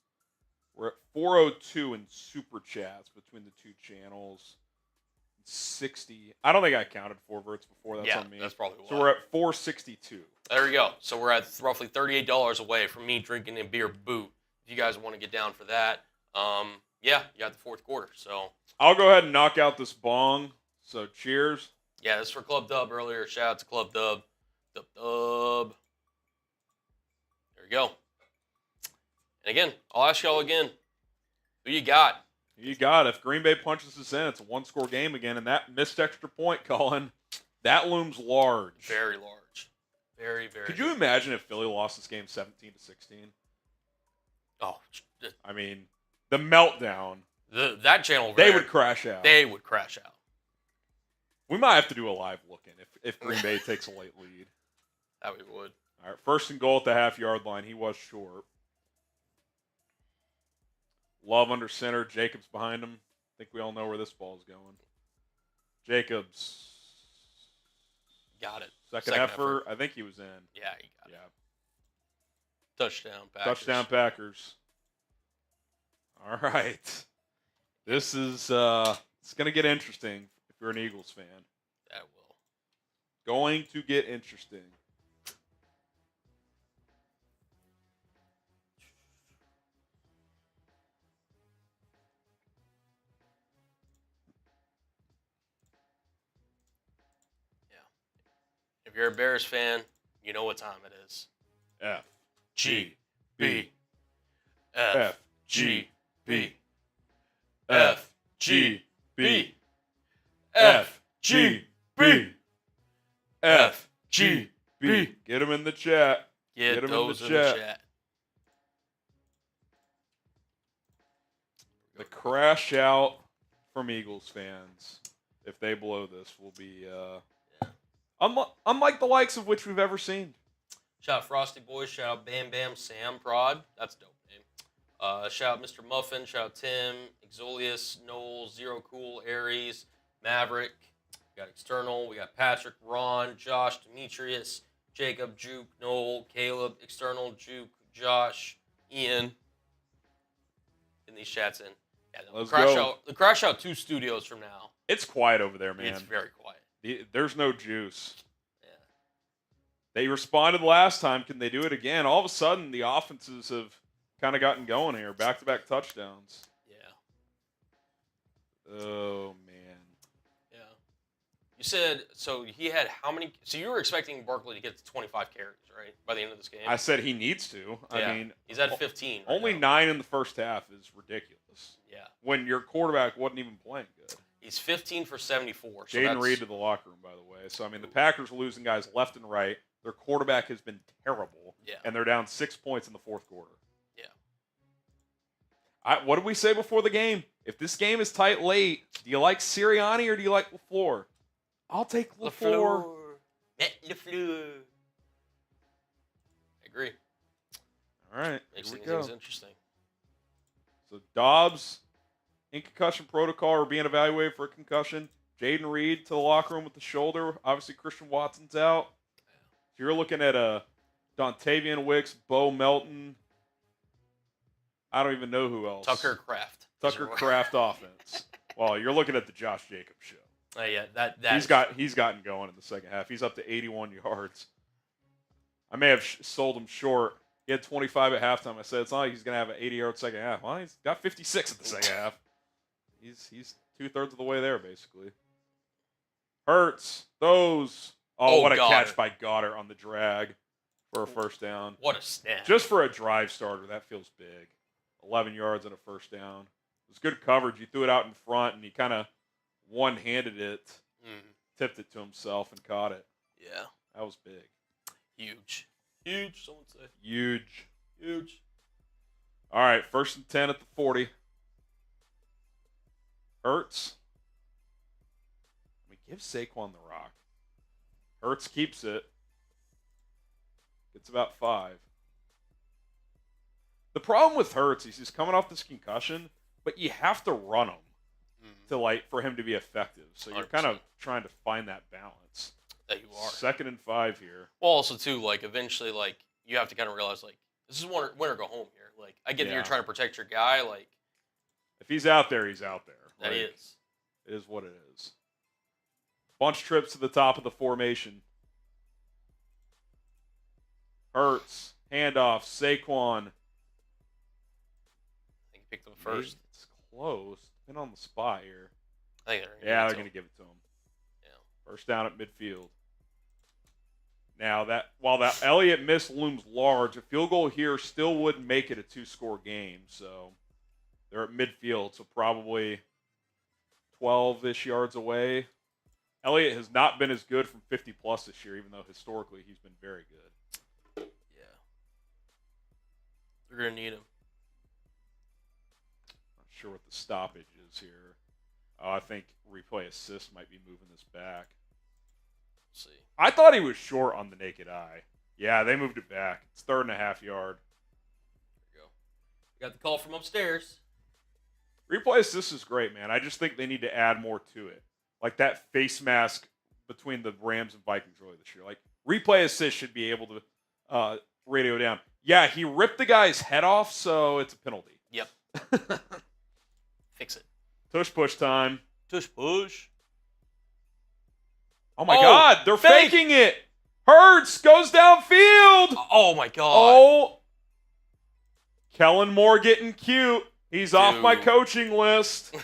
A: We're at 402 in super chats between the two channels. 60. I don't think I counted 4 Verts before. That's on me.
B: That's probably why.
A: So we're at 462.
B: There we go. So we're at roughly $38 away from me drinking a beer boot. If you guys want to get down for that, you got the fourth quarter. So
A: I'll go ahead and knock out this bong. So cheers.
B: Yeah, this is for Club Dub earlier. Shout out to Club Dub. Dub. There we go. And again, I'll ask y'all again, who you got?
A: You got it. If Green Bay punches us in, it's a one-score game again, and that missed extra point, Colin, that looms large.
B: Very large. Very, very.
A: Could you imagine if Philly lost this game 17-16?
B: Oh,
A: I mean, the meltdown.
B: That channel.
A: They would crash out.
B: They would crash out.
A: We might have to do a live look-in if Green Bay takes a late lead.
B: That we would.
A: All right, 1st and goal at the half-yard line. He was short. Love under center. Jacobs behind him. I think we all know where this ball's going. Jacobs.
B: Got it.
A: Second effort. I think he was in.
B: Yeah, he got it. Touchdown, Packers.
A: Touchdown, Packers. All right. This is it's going to get interesting if you're an Eagles fan.
B: That will.
A: Going to get interesting.
B: If you're a Bears fan, you know what time it is.
A: F
B: G
A: B
B: F
A: G
B: B
A: F G B F G B F G B. Get them in the chat.
B: Get
A: them
B: those
A: in the chat.
B: chat.
A: The crash out from Eagles fans, if they blow this, will be unlike the likes of which we've ever seen.
B: Shout out Frosty Boys. Shout out Bam Bam Sam Prod. That's a dope name. Shout out Mr. Muffin. Shout out Tim, Exolius, Noel, Zero Cool, Aries, Maverick. We got External. We got Patrick, Ron, Josh, Demetrius, Jacob, Juke, Noel, Caleb, External, Juke, Josh, Ian. In these chats in. Yeah, no,
A: Let's
B: crash
A: go.
B: out. The Crash Out 2 studios from now.
A: It's quiet over there, man.
B: It's very quiet.
A: There's no juice.
B: Yeah.
A: They responded last time. Can they do it again? All of a sudden, the offenses have kind of gotten going here. Back-to-back touchdowns.
B: Yeah.
A: Oh, man.
B: Yeah. You said, so he had how many? So you were expecting Barkley to get to 25 carries, right? By the end of this game?
A: I said he needs to.
B: Yeah.
A: I mean,
B: he's at 15. Right
A: only
B: now.
A: 9 in the first half is ridiculous.
B: Yeah.
A: When your quarterback wasn't even playing good.
B: He's 15 for 74. So
A: Jaden
B: that's,
A: Reed to the locker room, by the way. So, I mean, the Packers are losing guys left and right. Their quarterback has been terrible.
B: Yeah.
A: And they're down 6 points in the fourth quarter.
B: Yeah.
A: What did we say before the game? If this game is tight late, do you like Sirianni or do you like LaFleur? I'll take LaFleur.
B: Matt LaFleur. I agree.
A: All right,
B: Makes
A: here we
B: things
A: go.
B: interesting.
A: So Dobbs in concussion protocol or being evaluated for a concussion. Jaden Reed to the locker room with the shoulder. Obviously, Christian Watson's out. So you're looking at Dontavian Wicks, Bo Melton. I don't even know who else.
B: Tucker Kraft.
A: Tucker Kraft offense. Well, you're looking at the Josh Jacobs show.
B: Yeah, that
A: He's gotten going in the second half. He's up to 81 yards. I may have sold him short. He had 25 at halftime. I said it's not like he's going to have an 80-yard second half. Well, he's got 56 at the second half. He's 2/3 of the way there, basically. Hurts. Those. Oh, what a
B: Goddard.
A: catch by Goddard on the drag for a first down.
B: What a snap.
A: Just for a drive starter, that feels big. 11 yards and a first down. It was good coverage. He threw it out in front, and he kind of one-handed it, tipped it to himself, and caught it.
B: Yeah.
A: That was big.
B: Huge. Huge, someone say.
A: Huge.
B: Huge.
A: All right, 1st and 10 at the 40. Hurts. I mean, give Saquon the rock. Hurts keeps it. Gets about 5. The problem with Hurts is he's coming off this concussion, but you have to run him for him to be effective. So you're
B: 100%.
A: kind of trying to find that balance.
B: That you are.
A: 2nd and 5 here.
B: Well, also, too, eventually, you have to kind of realize, this is win or go home here. I get that you're trying to protect your guy,
A: If he's out there, he's out there.
B: that is.
A: It is what it is. Bunch trips to the top of the formation. Hurts. Handoff. Saquon.
B: I think he picked up first.
A: It's close. Been on the spot here.
B: I think
A: They're going to give it to him.
B: Yeah.
A: First down at midfield. Now, while that Elliott miss looms large, a field goal here still wouldn't make it a 2-score game. So they're at midfield, so probably 12-ish yards away. Elliott has not been as good from 50-plus this year, even though historically he's been very good.
B: Yeah. They're going to need him.
A: Not sure what the stoppage is here. Oh, I think replay assist might be moving this back.
B: Let's see.
A: I thought he was short on the naked eye. Yeah, they moved it back. It's 3.5 yard.
B: There you go. We got the call from upstairs.
A: Replay assist is great, man. I just think they need to add more to it. Like that face mask between the Rams and Vikings earlier this year. Like, replay assist should be able to radio down. Yeah, he ripped the guy's head off, so it's a penalty.
B: Yep. Fix it.
A: Tush push time.
B: Tush push.
A: Oh, my God. They're faking it. Hurts goes downfield.
B: Oh, my God.
A: Oh. Kellen Moore getting cute. He's off my coaching list.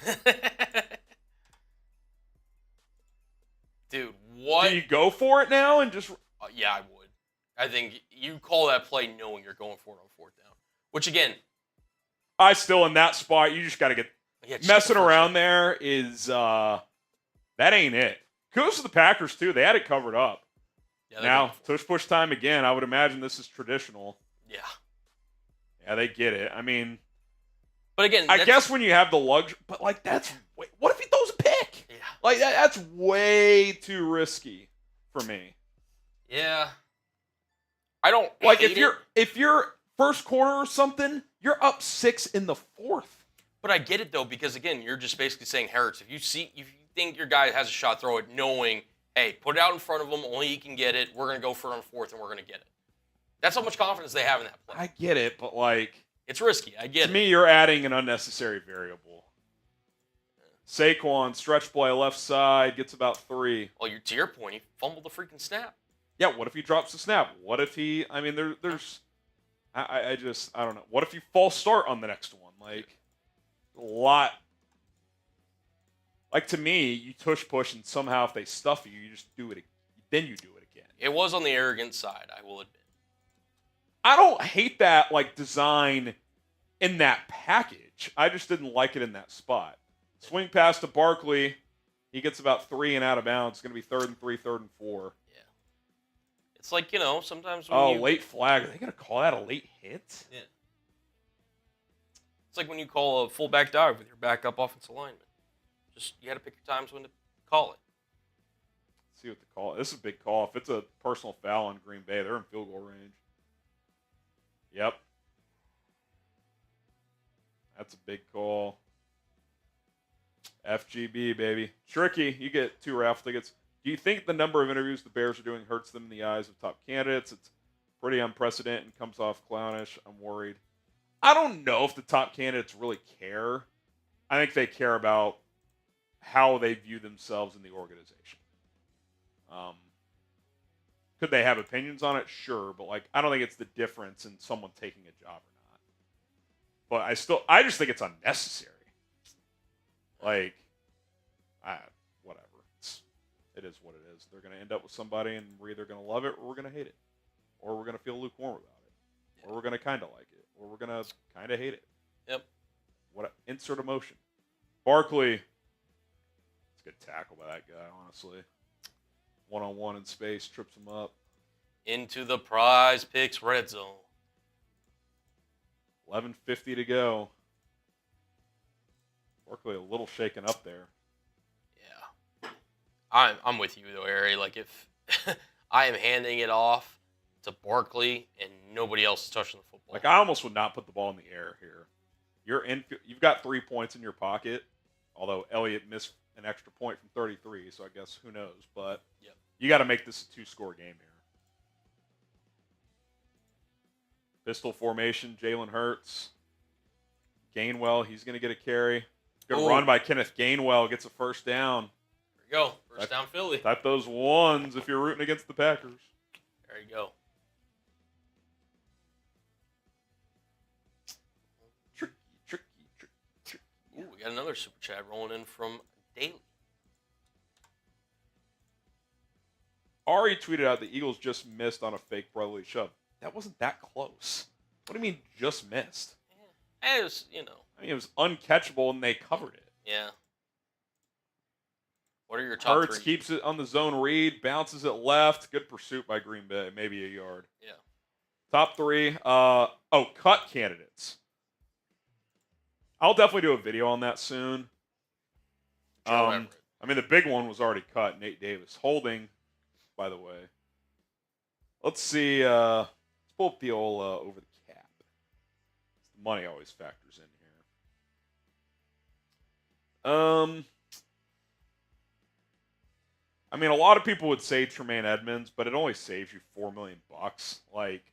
B: Dude, what
A: Do you go for it now and just?
B: Yeah, I would. I think you call that play knowing you're going for it on fourth down. Which again,
A: I still in that spot. You just got to get messing around there. Is that ain't it? Kudos to the Packers too. They had it covered up.
B: Yeah,
A: now tush push time again. I would imagine this is traditional.
B: Yeah.
A: Yeah, they get it. I mean,
B: but again,
A: I guess when you have the luxury, but like that's what if he throws a pick?
B: Yeah.
A: Like that's way too risky for me.
B: Yeah. I don't
A: like
B: hate
A: if you're first quarter or something, you're up 6 in the fourth.
B: But I get it though, because again, you're just basically saying, Harris, if you think your guy has a shot, throw it, knowing, hey, put it out in front of him, only he can get it. We're gonna go for it on fourth, and we're gonna get it. That's how much confidence they have in that play.
A: I get it, but like
B: it's risky. I get it.
A: To me, you're adding an unnecessary variable. Saquon stretch play left side gets about 3.
B: Well, to your point, he fumbled the freaking snap.
A: Yeah, what if he drops the snap? What if he? I mean, there's. I don't know. What if you false start on the next one? Like, a lot. Like, to me, you tush push, and somehow if they stuff you, you just do it. Then you do it again.
B: It was on the arrogant side, I will admit.
A: I don't hate that, like, design in that package. I just didn't like it in that spot. Swing pass to Barkley. He gets about 3 and out of bounds. It's going to be 3rd and 3, 3rd and 4.
B: It's like, sometimes when
A: late flag. Are they going to call that a late hit?
B: Yeah. It's like when you call a fullback dive with your backup offensive lineman. Just, you got to pick your times when to call it.
A: Let's see what the call is. This is a big call. If it's a personal foul on Green Bay, they're in field goal range. Yep. That's a big call. FGB, baby. Tricky. You get 2 raffle tickets. Do you think the number of interviews the Bears are doing hurts them in the eyes of top candidates? It's pretty unprecedented and comes off clownish. I'm worried. I don't know if the top candidates really care. I think they care about how they view themselves in the organization. Could they have opinions on it? Sure, but I don't think it's the difference in someone taking a job or not. But I just think it's unnecessary. Whatever. It is what it is. They're going to end up with somebody, and we're either going to love it or we're going to hate it, or we're going to feel lukewarm about it, or we're going to kind of like it, or we're going to kind of hate it.
B: Yep.
A: Insert emotion. Barkley. It's a good tackle by that guy, honestly. 1-on-1 in space, trips him up.
B: Into the Prize Picks red zone.
A: 11:50 to go. Barkley a little shaken up there.
B: Yeah. I'm with you, though, Ari. Like, if I am handing it off to Barkley and nobody else is touching the football.
A: I almost would not put the ball in the air here. You've got 3 points in your pocket, although Elliott missed an extra point from 33, so I guess who knows. But you got to make this a 2-score game here. Pistol formation, Jalen Hurts. Gainwell, he's going to get a carry. Good run by Kenneth Gainwell, gets a first down.
B: There you go. First down Philly.
A: Type those ones if you're rooting against the Packers.
B: There you go.
A: Tricky.
B: Ooh, we got another super chat rolling in from Daly.
A: Ari tweeted out the Eagles just missed on a fake brotherly shove. That wasn't that close. What do you mean just missed?
B: Yeah. It was,
A: it was uncatchable and they covered it.
B: Yeah. What are your top 3?
A: Verts keeps it on the zone read, bounces it left. Good pursuit by Green Bay, maybe a yard.
B: Yeah.
A: Top 3. Cut candidates. I'll definitely do a video on that soon. The big one was already cut. Nate Davis holding, by the way. Let's see. Let's pull up the old over the cap. The money always factors in here. A lot of people would say Tremaine Edmonds, but it only saves you $4 million. Like,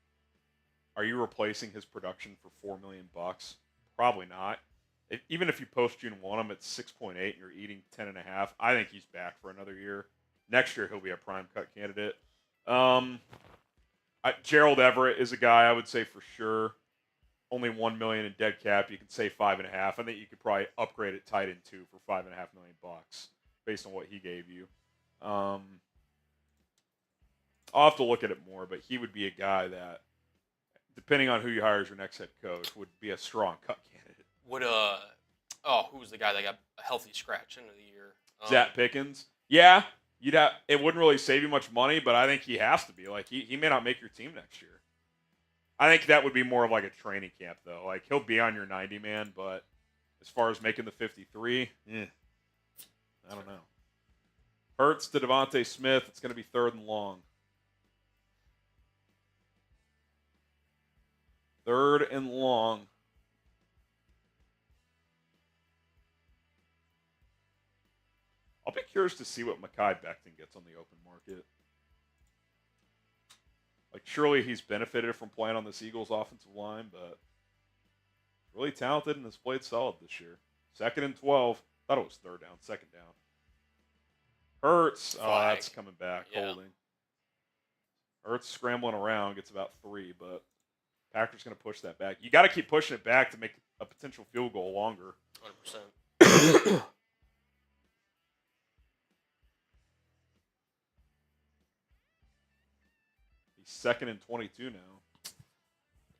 A: are you replacing his production for $4 million? Probably not. Even if you post June 1 him at 6.8 and you're eating 10.5, I think he's back for another year. Next year he'll be a prime cut candidate. Gerald Everett is a guy I would say for sure. Only $1 million in dead cap. You can say 5.5. I think you could probably upgrade it tight end 2 for $5.5 million based on what he gave you. I'll have to look at it more, but he would be a guy that, depending on who you hire as your next head coach, would be a strong cut candidate.
B: Would who was the guy that got a healthy scratch into the year?
A: Zach Pickens. Yeah, it wouldn't really save you much money, but I think he has to be. Like he may not make your team next year. I think that would be more of like a training camp though. Like he'll be on your 90 man, but as far as making the 53, I don't know. Verts to Devontae Smith. It's going to be 3rd and long. 3rd and long. I'll be curious to see what Mekhi Becton gets on the open market. Like, surely he's benefited from playing on this Eagles offensive line, but really talented and has played solid this year. 2nd and 12. Thought it was 3rd down. 2nd down. Verts. Oh, that's coming back.
B: Yeah.
A: Holding. Verts scrambling around. Gets about 3, but Packers going to push that back. You got to keep pushing it back to make a potential field goal longer.
B: 100%.
A: He's 2nd and 22 now.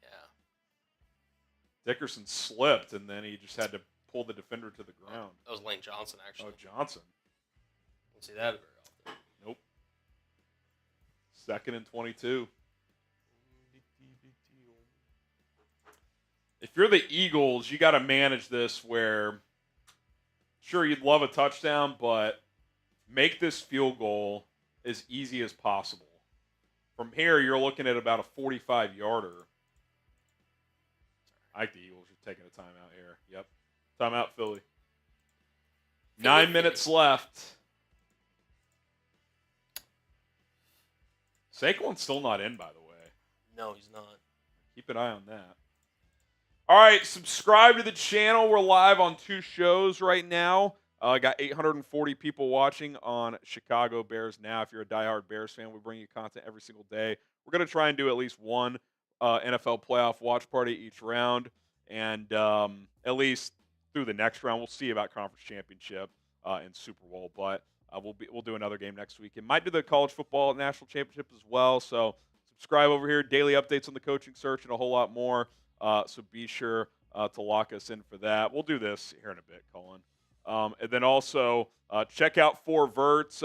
B: Yeah.
A: Dickerson slipped, and then he just had to pull the defender to the ground.
B: That was Lane Johnson, actually.
A: Oh, Johnson.
B: Don't see that very often.
A: Nope. 2nd and 22. If you're the Eagles, you got to manage this where, sure, you'd love a touchdown, but make this field goal as easy as possible. From here, you're looking at about a 45-yarder. I like the Eagles are taking a timeout here. Yep. Timeout, Philly. 9 minutes left. Saquon's still not in, by the way.
B: No, he's not.
A: Keep an eye on that. All right, subscribe to the channel. We're live on 2 shows right now. I got 840 people watching on Chicago Bears Now. If you're a diehard Bears fan, we bring you content every single day. We're going to try and do at least one NFL playoff watch party each round, and at least through the next round. We'll see about conference championship and Super Bowl, but we'll do another game next week. It might do the college football national championship as well. So subscribe over here. Daily updates on the coaching search and a whole lot more. So be sure to lock us in for that. We'll do this here in a bit, Colin. And then also check out Verts,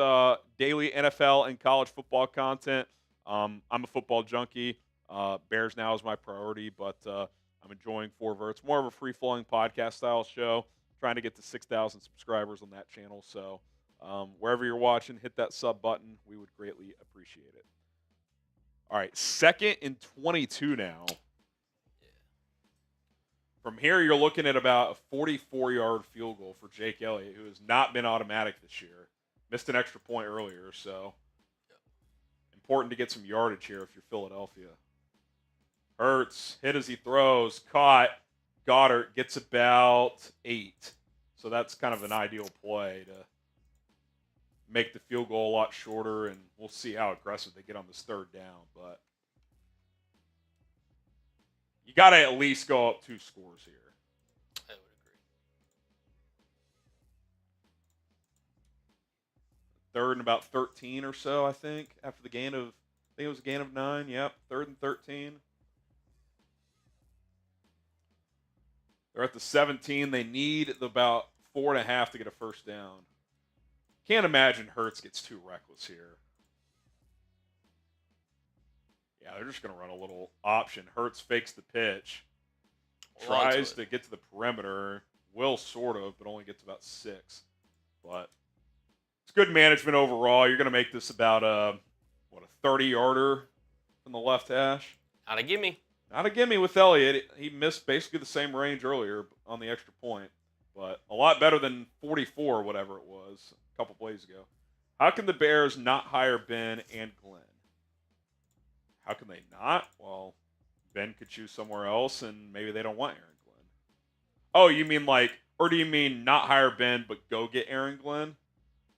A: daily NFL and college football content. I'm a football junkie. Bears Now is my priority, but I'm enjoying Verts. More of a free-flowing podcast-style show. Trying to get to 6,000 subscribers on that channel. So wherever you're watching, hit that sub button. We would greatly appreciate it. All right, 2nd and 22 now. From here, you're looking at about a 44-yard field goal for Jake Elliott, who has not been automatic this year. Missed an extra point earlier, so important to get some yardage here if you're Philadelphia. Verts, hit as he throws, caught. Goddard gets about 8. So that's kind of an ideal play to make the field goal a lot shorter, and we'll see how aggressive they get on this 3rd down, but you got to at least go up 2 scores here.
B: I would agree.
A: 3rd and about 13 or so, I think, after the gain of, I think it was a gain of 9. Yep, 3rd and 13. They're at the 17. They need about 4.5 to get a 1st down. Can't imagine Hurts gets too reckless here. Yeah, they're just going to run a little option. Hurts fakes the pitch. Tries to get to the perimeter. Will sort of, but only gets about 6. But it's good management overall. You're going to make this about a 30-yarder from the left hash.
B: Not a gimme.
A: Not a gimme with Elliott. He missed basically the same range earlier on the extra point. But a lot better than 44, whatever it was, a couple plays ago. How can the Bears not hire Ben and Glenn? How can they not? Well, Ben could choose somewhere else, and maybe they don't want Aaron Glenn. Oh, you mean or do you mean not hire Ben but go get Aaron Glenn?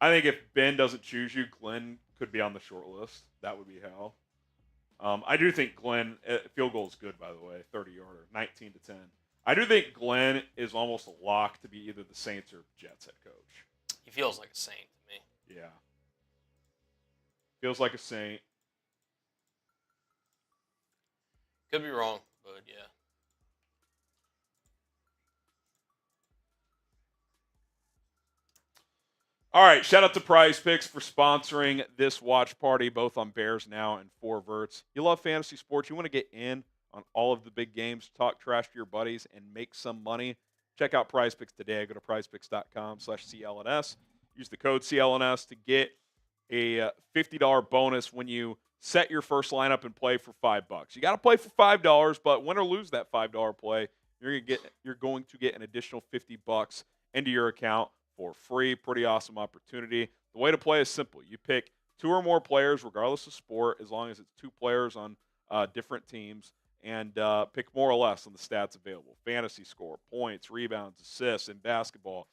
A: I think if Ben doesn't choose you, Glenn could be on the short list. That would be how. I do think Glenn, field goal is good, by the way, 30-yarder, 19-10. I do think Glenn is almost a lock to be either the Saints or Jets head coach.
B: He feels like a Saint to me.
A: Yeah. Feels like a Saint.
B: Could be wrong, but yeah.
A: All right, shout out to Prize Picks for sponsoring this watch party, both on Bears Now and for Verts. You love fantasy sports. You want to get in on all of the big games, talk trash to your buddies, and make some money. Check out Prize Picks today. Go to prizepicks.com/CLNS. Use the code CLNS to get a $50 bonus when you set your first lineup and play for $5. You got to play for $5, but win or lose that $5 play, you're going to get an additional $50 into your account for free. Pretty awesome opportunity. The way to play is simple. You pick 2 or more players, regardless of sport, as long as it's 2 players on different teams, and pick more or less on the stats available. Fantasy score, points, rebounds, assists in basketball,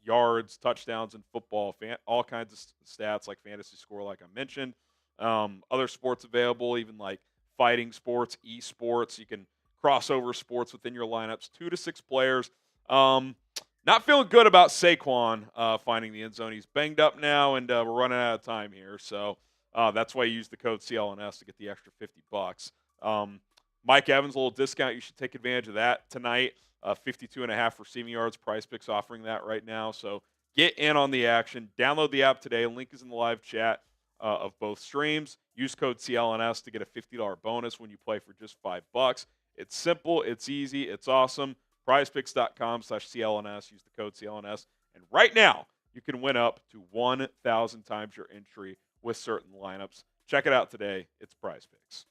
A: yards, touchdowns in football, all kinds of stats like fantasy score, like I mentioned. Other sports available, even like fighting sports, esports. You can crossover sports within your lineups, 2 to 6 players. Not feeling good about Saquon finding the end zone. He's banged up now, and we're running out of time here. So that's why you use the code CLNS to get the extra $50. Mike Evans, a little discount. You should take advantage of that tonight. 52.5 receiving yards. Prize Picks offering that right now. So get in on the action. Download the app today. Link is in the live chat of both streams. Use code CLNS to get a $50 bonus when you play for just $5. It's simple. It's easy. It's awesome. PrizePicks.com/CLNS. Use the code CLNS. And right now, you can win up to 1,000 times your entry with certain lineups. Check it out today. It's Prize Picks.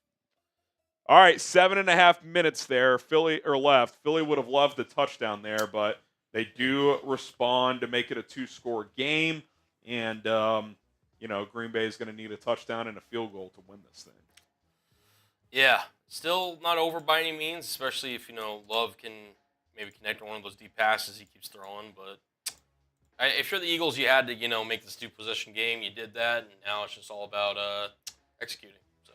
A: All right, 7.5 minutes there. Philly would have loved the touchdown there, but they do respond to make it a 2-score game. And, Green Bay is going to need a touchdown and a field goal to win this thing.
B: Yeah, still not over by any means, especially if, Love can maybe connect on one of those deep passes he keeps throwing. But if you're the Eagles, you had to, make this 2-possession game. You did that, and now it's just all about executing. So,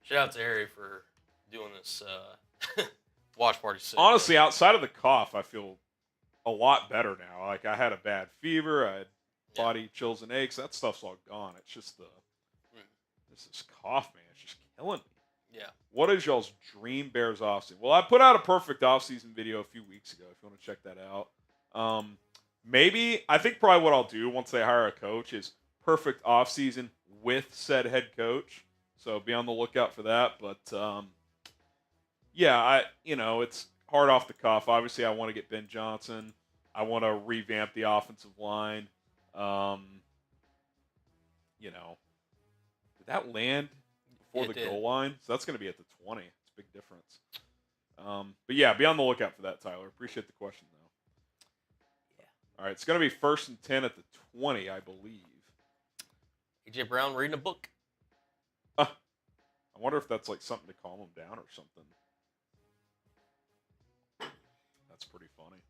B: shout out to Harry for doing this watch party.
A: Honestly, outside of the cough, I feel a lot better now. Like, I had a bad fever. I had body chills and aches. That stuff's all gone. It's just this cough, man. It's just killing me.
B: Yeah.
A: What is y'all's dream Bears offseason? Well, I put out a perfect offseason video a few weeks ago if you want to check that out. I think probably what I'll do once they hire a coach is perfect offseason with said head coach. So be on the lookout for that. But, it's hard off the cuff. Obviously, I want to get Ben Johnson. I want to revamp the offensive line. Did that land before the goal line? So that's going to be at the 20. It's a big difference. But yeah, be on the lookout for that, Tyler. Appreciate the question, though.
B: Yeah.
A: All right, it's going to be 1st and 10 at the 20, I believe.
B: A.J. Brown reading a book.
A: I wonder if that's like something to calm him down or something. That's pretty funny.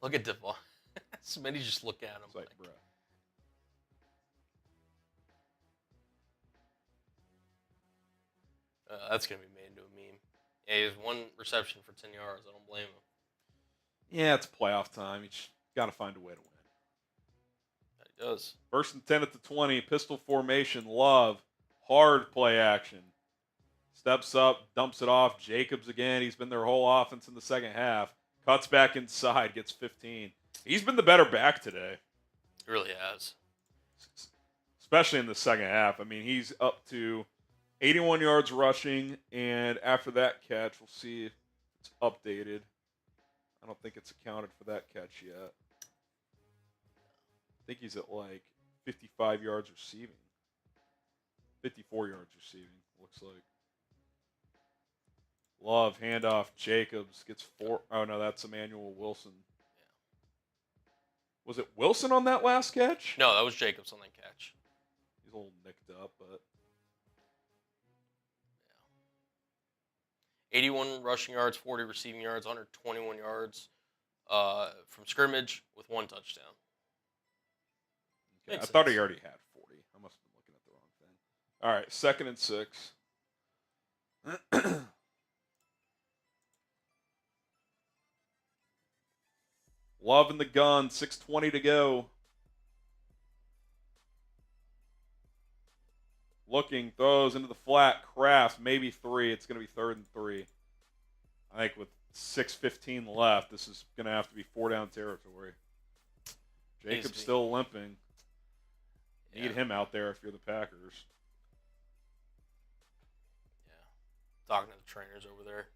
B: Look at Devon. Smitty just look at him.
A: It's like, bruh.
B: That's going to be made into a meme. Yeah, he has 1 reception for 10 yards. I don't blame him.
A: Yeah, it's playoff time. You just got to find a way to win.
B: He does.
A: 1st and 10 at the 20. Pistol formation. Love. Hard play action. Steps up. Dumps it off. Jacobs again. He's been their whole offense in the second half. Cuts back inside. Gets 15. He's been the better back today.
B: He really has.
A: Especially in the second half. I mean, he's up to 81 yards rushing, and after that catch, we'll see if it's updated. I don't think it's accounted for that catch yet. I think he's at like 55 yards receiving. 54 yards receiving, looks like. Love, handoff, Jacobs gets 4. Oh, no, that's Emmanuel Wilson.
B: Yeah.
A: Was it Wilson on that last catch?
B: No, that was Jacobs on that catch.
A: He's a little nicked up, but...
B: 81 rushing yards, 40 receiving yards, 121 yards from scrimmage with 1 touchdown.
A: Okay. I thought he already had 40. I must have been looking at the wrong thing. All right, 2nd and 6. Love in the gun, 6:20 to go. Looking, throws into the flat. Kraft, maybe 3. It's going to be 3rd and 3. I think with 6:15 left, this is going to have to be 4-down territory. Jacobs still limping. Need him out there if you're the Packers.
B: Yeah. Talking to the trainers over there.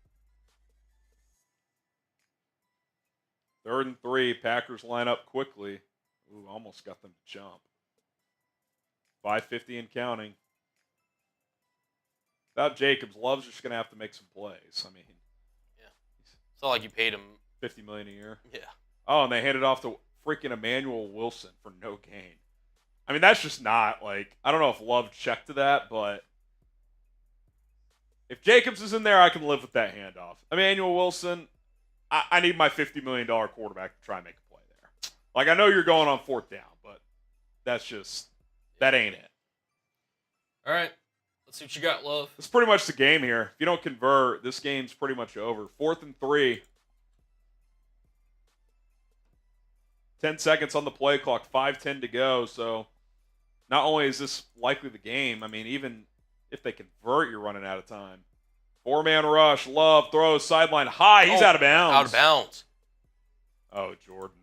A: 3rd and 3. Packers line up quickly. Ooh, almost got them to jump. 5:50 and counting. Without Jacobs, Love's just going to have to make some plays. I mean,
B: it's not like you paid him
A: $50 million a year.
B: Yeah.
A: Oh, and they handed off to freaking Emmanuel Wilson for no gain. I mean, that's just not like, I don't know if Love checked to that, but if Jacobs is in there, I can live with that handoff. Emmanuel Wilson, I need my $50 million quarterback to try and make a play there. Like, I know you're going on 4th down, but that's just, that ain't it.
B: All right. Let's see what you got, Love.
A: It's pretty much the game here. If you don't convert, this game's pretty much over. 4th and 3. 10 seconds on the play clock, 5:10 to go. So not only is this likely the game, I mean, even if they convert, you're running out of time. 4-man rush. Love throws sideline high. He's out of bounds.
B: Out of bounds.
A: Oh, Jordan.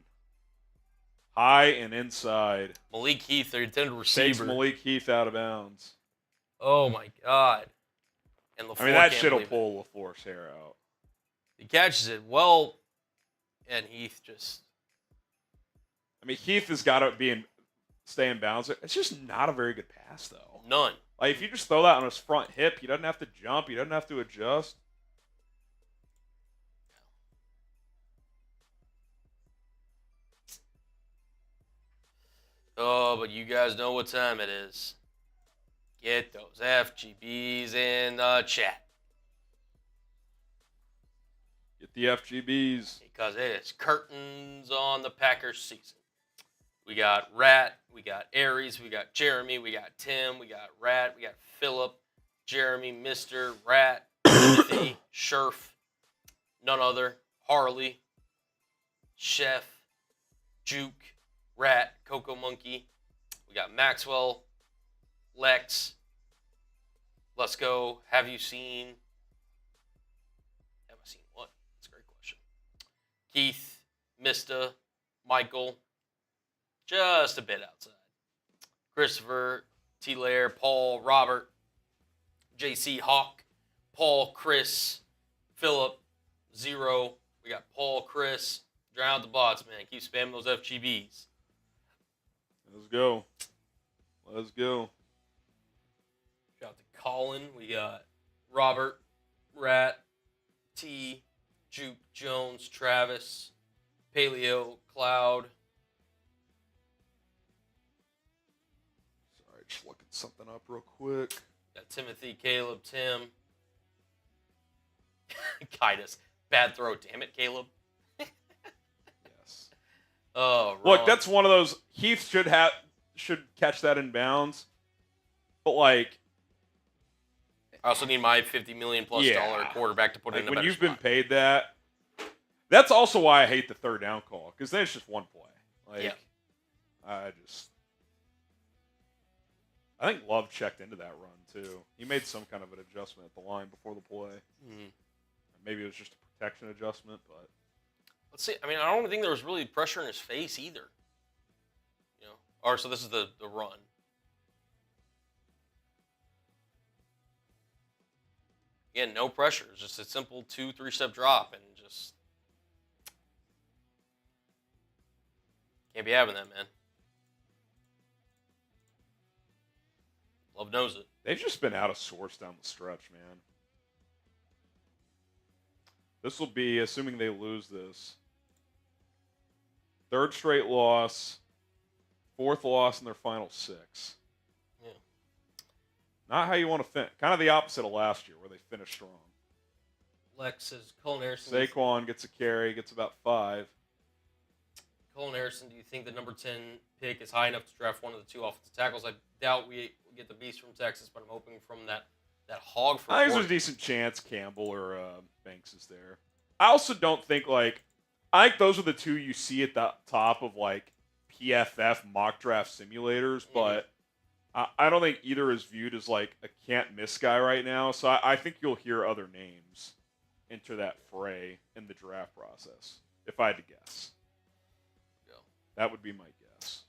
A: High and inside.
B: Malik Heath, their intended receiver.
A: Takes Malik Heath out of bounds.
B: Oh, my God. And LaFleur,
A: I mean, that
B: can't
A: shit'll
B: believe it.
A: pull LaFleur's hair out.
B: He catches it well, and Heath just...
A: I mean, Heath has got to stay in bounds. It's just not a very good pass, though.
B: None.
A: Like, if you just throw that on his front hip, he doesn't have to jump. He doesn't have to adjust.
B: Oh, but you guys know what time it is. Get those FGBs in the chat.
A: Get the FGBs.
B: Because it is curtains on the Packers season. We got Rat, we got Aries, we got Jeremy, we got Tim, we got Rat, we got Phillip, Jeremy, Mr. Rat, Timothy, Scherf, none other, Harley, Chef, Juke, Rat, Coco Monkey. We got Maxwell, Lex, Let's Go, Have You Seen? Have I seen what? That's a great question. Keith, Mista, Michael, just a bit outside. Christopher, T. Lair, Paul, Robert, JC Hawk, Paul, Chris, Phillip, Zero. We got Paul, Chris. Drown out the bots, man. Keep spamming those FGBs.
A: Let's go. Let's go.
B: Shout out to Colin. We got Robert, Rat, T, Juke, Jones, Travis, Paleo, Cloud.
A: Sorry, just looking something up real quick.
B: Got Timothy, Caleb, Tim. Kitus. Bad throw. Damn it, Caleb.
A: Yes.
B: Oh,
A: Look, that's one of those. Heath should catch that in bounds. But, like,
B: I also need my $50 million plus dollar quarterback to put in a
A: when
B: better
A: you've
B: spot.
A: been paid that, that's also why I hate the 3rd down call, because then it's just one play. Like,
B: Yeah.
A: I think Love checked into that run too. He made some kind of an adjustment at the line before the play.
B: Mm-hmm.
A: Maybe it was just a protection adjustment, but
B: Let's see. I mean, I don't think there was really pressure in his face either. You know, or so this is the run. Again, no pressure. It's just a simple 2-3 step drop and just can't be having that, man. Love knows it.
A: they've just been out of sorts down the stretch, man. This will be, assuming they lose this, 3rd straight loss, 4th loss in their final 6.
B: Yeah.
A: Not how you want to finish. Kind of the opposite of last year, where they finished strong.
B: Lex says, Colin Harrison.
A: Saquon gets a carry, gets about 5.
B: Colin Harrison, do you think the number 10 pick is high enough to draft one of the 2 offensive tackles? I doubt we get the beast from Texas, but I'm hoping from that hog from
A: I think there's a
B: Oregon.
A: decent chance Campbell or Banks is there. I also don't think, like, I think those are the 2 you see at the top of, like, PFF mock draft simulators, but I don't think either is viewed as like a can't miss guy right now. So I think you'll hear other names enter that fray in the draft process. If I had to guess,
B: Yeah.
A: that would be my guess.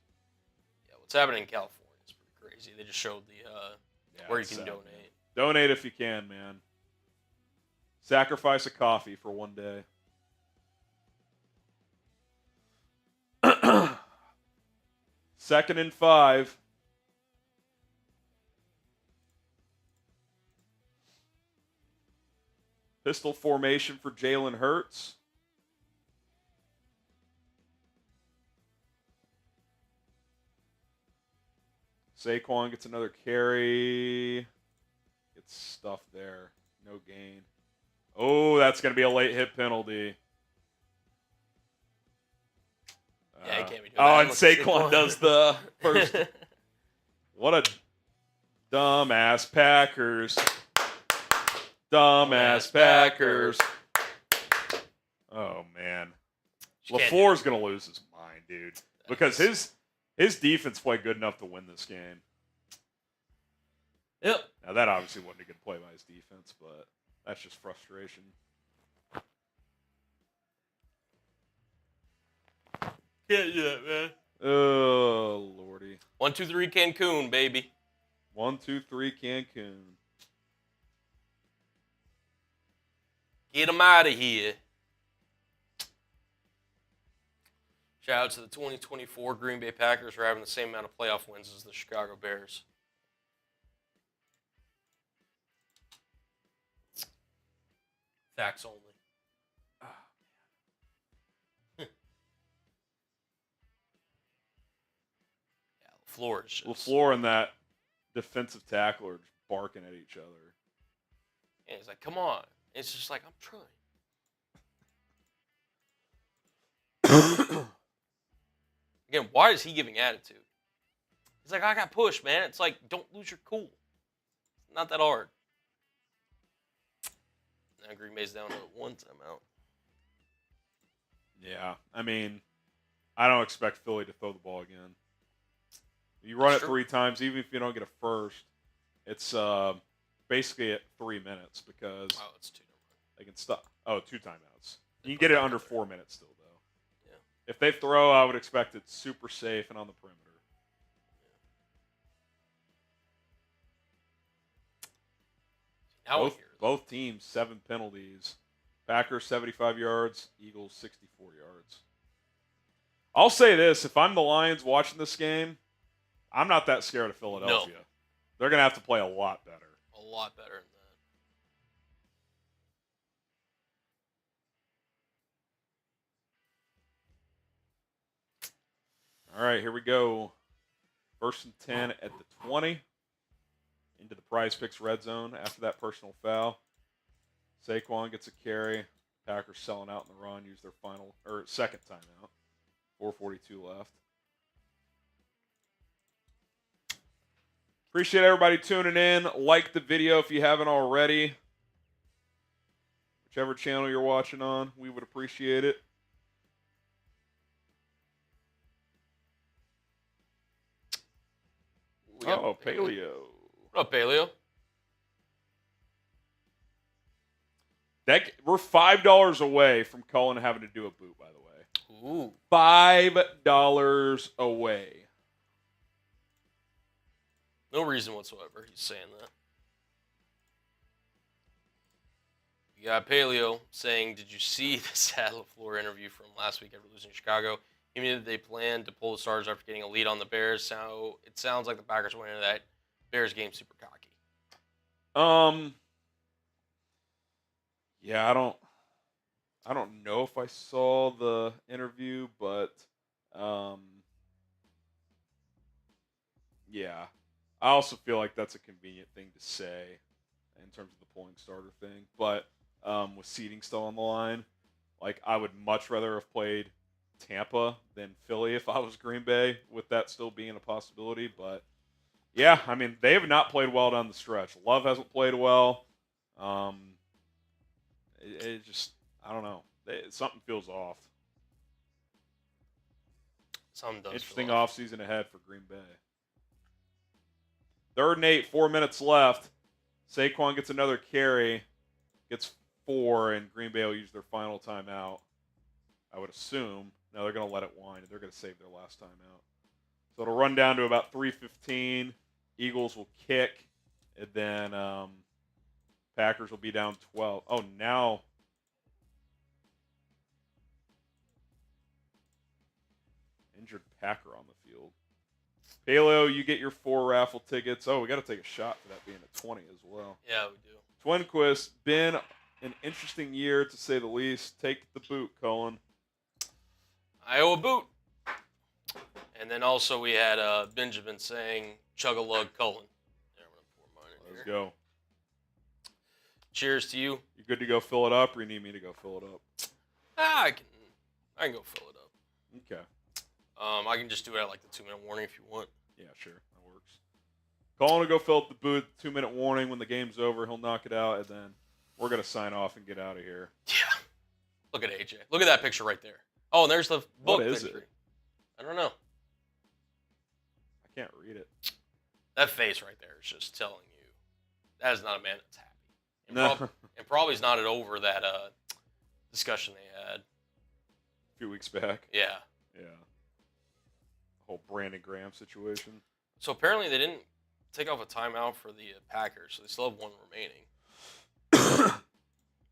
B: Yeah, what's happening in California is pretty crazy. They just showed the
A: Yeah,
B: where you
A: it's
B: can
A: sad,
B: donate.
A: man. Donate if you can, man. Sacrifice a coffee for one day. Second and 5. Pistol formation for Jalen Hurts. Saquon gets another carry. Gets stuffed there. No gain. Oh, that's going to be a late hit penalty.
B: Yeah, he can't be doing
A: oh,
B: that
A: and
B: unless
A: Saquon does the first. What a dumbass Packers. Dumbass Packers. Oh, man. LaFleur's going to lose his mind, dude. Because his defense played good enough to win this game.
B: Yep.
A: Now, that obviously wasn't a good play by his defense, but that's just frustration.
B: Can't do that, man.
A: Oh, Lordy.
B: 1, 2, 3, Cancun, baby.
A: 1, 2, 3, Cancun.
B: Get him out of here. Shout out to the 2024 Green Bay Packers for having the same amount of playoff wins as the Chicago Bears. Facts only. Yeah, LaFleur is just...
A: LaFleur and that defensive tackle are just barking at each other.
B: And he's like, come on. And it's just like, I'm trying. Again, why is he giving attitude? He's like, I got pushed, man. It's like, don't lose your cool. It's not that hard. Now Green Bay's down to 1 timeout.
A: Yeah, I mean, I don't expect Philly to throw the ball again. You run
B: That's
A: it
B: true.
A: 3 times, even if you don't get a first, it's basically at 3 minutes because
B: Oh, it's 2.
A: they can stop. Oh, 2 timeouts. You can get it under 4 minutes still, though.
B: Yeah.
A: If they throw, I would expect it super safe and on the perimeter.
B: Now
A: Both teams, 7 penalties. Packers, 75 yards. Eagles, 64 yards. I'll say this. If I'm the Lions watching this game, I'm not that scared of Philadelphia.
B: No.
A: They're going to have to play a lot better.
B: A lot better than that.
A: All right, here we go. 1st and 10 at the 20. Into the Prize Picks red zone after that personal foul. Saquon gets a carry. Packers selling out in the run. Use their second timeout. 4:42 left. Appreciate everybody tuning in. Like the video if you haven't already. Whichever channel you're watching on, we would appreciate it. Oh, Paleo.
B: What up, Paleo?
A: We're $5 away from Cullen having to do a boot, by the way.
B: Ooh.
A: $5 away.
B: No reason whatsoever he's saying that. You got Paleo saying, did you see the sad LaFleur interview from last week after losing to Chicago? He mean that they planned to pull the starters after getting a lead on the Bears. So it sounds like the Packers went into that Bears game super cocky.
A: Yeah, I don't know if I saw the interview, but yeah. I also feel like that's a convenient thing to say in terms of the pulling starter thing. But with seeding still on the line, like I would much rather have played Tampa than Philly if I was Green Bay, with that still being a possibility. But yeah, I mean, they have not played well down the stretch. Love hasn't played well. It just, I don't know. Something feels off.
B: Something does.
A: Interesting offseason ahead for Green Bay. 3rd and 8, 4 minutes left. Saquon gets another carry, gets 4, and Green Bay will use their final timeout. I would assume. No, they're going to let it wind. They're going to save their last timeout. So it'll run down to about 3:15. Eagles will kick, and then Packers will be down 12. Oh, now injured Packer on the field. Paleo, you get your 4 raffle tickets. Oh, we got to take a shot for that being a 20 as well.
B: Yeah, we do.
A: Twinquist, been an interesting year to say the least. Take the boot, Cullen.
B: I owe a boot. And then also we had Benjamin saying, chug-a-lug Cullen. There, I'm going to pour mine in
A: Let's
B: here.
A: go.
B: Cheers to you.
A: You good to go fill it up, or you need me to go fill it up?
B: I can go fill it up.
A: Okay.
B: I can just do it at like the 2-minute warning if you want.
A: Yeah, sure. That works. Colin will go fill up the booth. 2-minute warning. When the game's over, he'll knock it out, and then we're going to sign off and get out of here.
B: Yeah. Look at AJ. Look at that picture right there. Oh, and there's the book.
A: What is
B: picture.
A: it?
B: I don't know.
A: I can't read it.
B: That face right there is just telling you that is not a man that's happy. And,
A: No.
B: and probably is not over that discussion they had.
A: A few weeks back.
B: Yeah.
A: Yeah. The whole Brandon Graham situation.
B: So apparently they didn't take off a timeout for the Packers, so they still have 1 remaining.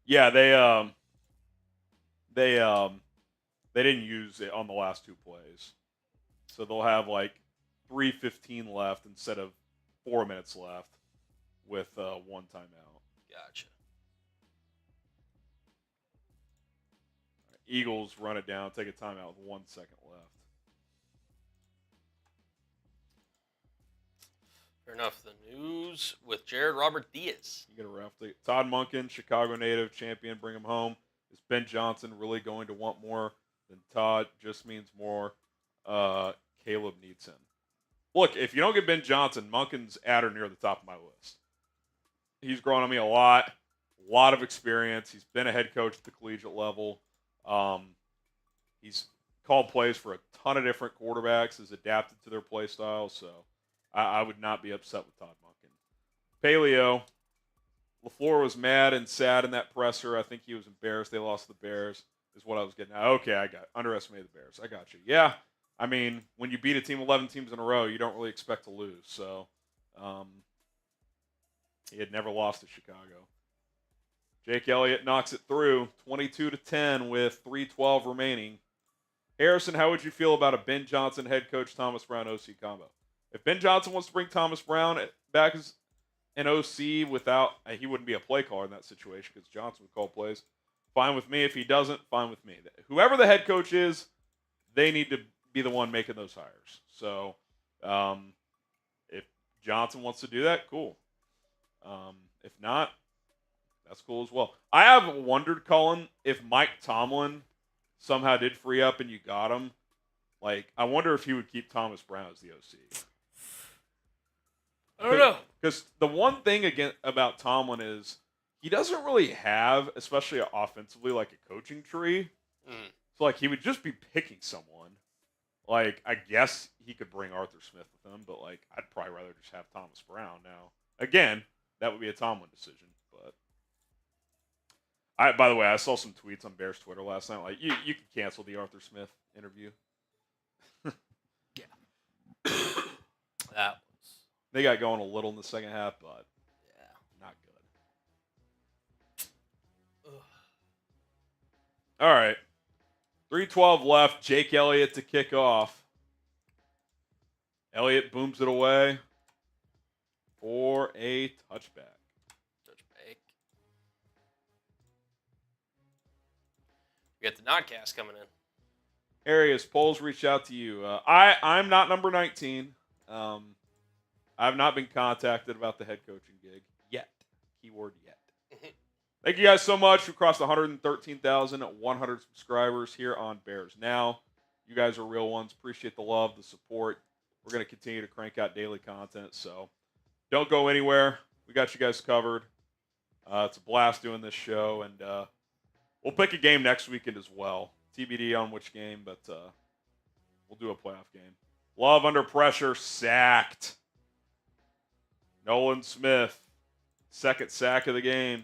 A: Yeah, they didn't use it on the last 2 plays. So they'll have like 3:15 left instead of 4 minutes left with 1 timeout.
B: Gotcha.
A: Eagles run it down, take a timeout with 1 second left.
B: Fair enough. The news with Jared Robert Diaz.
A: You get a raffle ticket. Todd Monken, Chicago native, champion, bring him home. Is Ben Johnson really going to want more than Todd? Just means more. Caleb needs him. Look, if you don't get Ben Johnson, Monken's at or near the top of my list. He's grown on me a lot of experience. He's been a head coach at the collegiate level. He's called plays for a ton of different quarterbacks, has adapted to their play style, so I would not be upset with Todd Monken. Paleo, LaFleur was mad and sad in that presser. I think he was embarrassed they lost to the Bears, is what I was getting at. Okay, I underestimated the Bears. I got you. Yeah, I mean, when you beat a team 11 teams in a row, you don't really expect to lose. So he had never lost to Chicago. Jake Elliott knocks it through 22-10 with 3:12 remaining. Harrison, how would you feel about a Ben Johnson head coach, Thomas Brown OC combo? If Ben Johnson wants to bring Thomas Brown back as an OC without, he wouldn't be a play caller in that situation because Johnson would call plays. Fine with me. If he doesn't, fine with me. Whoever the head coach is, they need to be the one making those hires. So if Johnson wants to do that, cool. If not, that's cool as well. I have wondered, Colin, if Mike Tomlin somehow did free up and you got him, like, I wonder if he would keep Thomas Brown as the OC.
B: I don't know.
A: Because the one thing about Tomlin is he doesn't really have, especially offensively, like a coaching tree. So, like, he would just be picking someone. Like, I guess he could bring Arthur Smith with him, but, like, I'd probably rather just have Thomas Brown now. Again, that would be a Tomlin decision, but by the way, I saw some tweets on Bears Twitter last night. Like, you can cancel the Arthur Smith interview.
B: Yeah. That was.
A: They got going a little in the second half, but
B: Yeah.
A: not good. All right. 3:12 left. Jake Elliott to kick off. Elliott booms it away for a touchback.
B: Touchback. We got the Nodcast coming in.
A: Arias, polls reached out to you. I'm not number 19. I've not been contacted about the head coaching gig yet. Keyword yet. Thank you guys so much. We crossed 113,100 subscribers here on Bears Now. You guys are real ones. Appreciate the love, the support. We're going to continue to crank out daily content, so don't go anywhere. We got you guys covered. It's a blast doing this show, and we'll pick a game next weekend as well. TBD on which game, but we'll do a playoff game. Love under pressure, sacked. Nolan Smith, second sack of the game.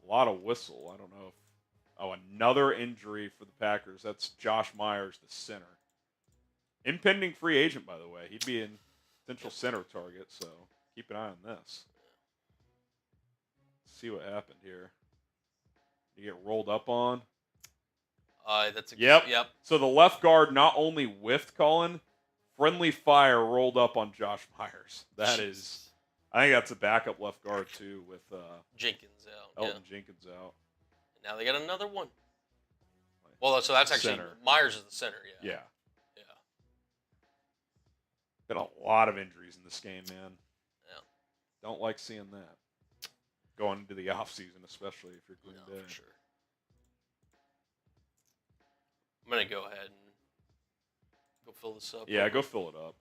A: A lot of whistle. I don't know if. Oh, another injury for the Packers. That's Josh Myers, the center. Impending free agent, by the way. He'd be a potential center target, so keep an eye on this. See what happened here. You get rolled up on.
B: Yep.
A: So the left guard not only whiffed Colin, friendly fire rolled up on Josh Myers. That is, I think that's a backup left guard too with
B: Jenkins out.
A: Elton Jenkins out.
B: And now they got another one. Well, so that's actually
A: Center.
B: Myers is the center.
A: Yeah. Been a lot of injuries in this game, man.
B: Yeah.
A: Don't like seeing that. Going into the offseason, especially if you're Green Bay.
B: For sure. I'm going to go ahead and go fill this up.
A: Yeah, go fill it up.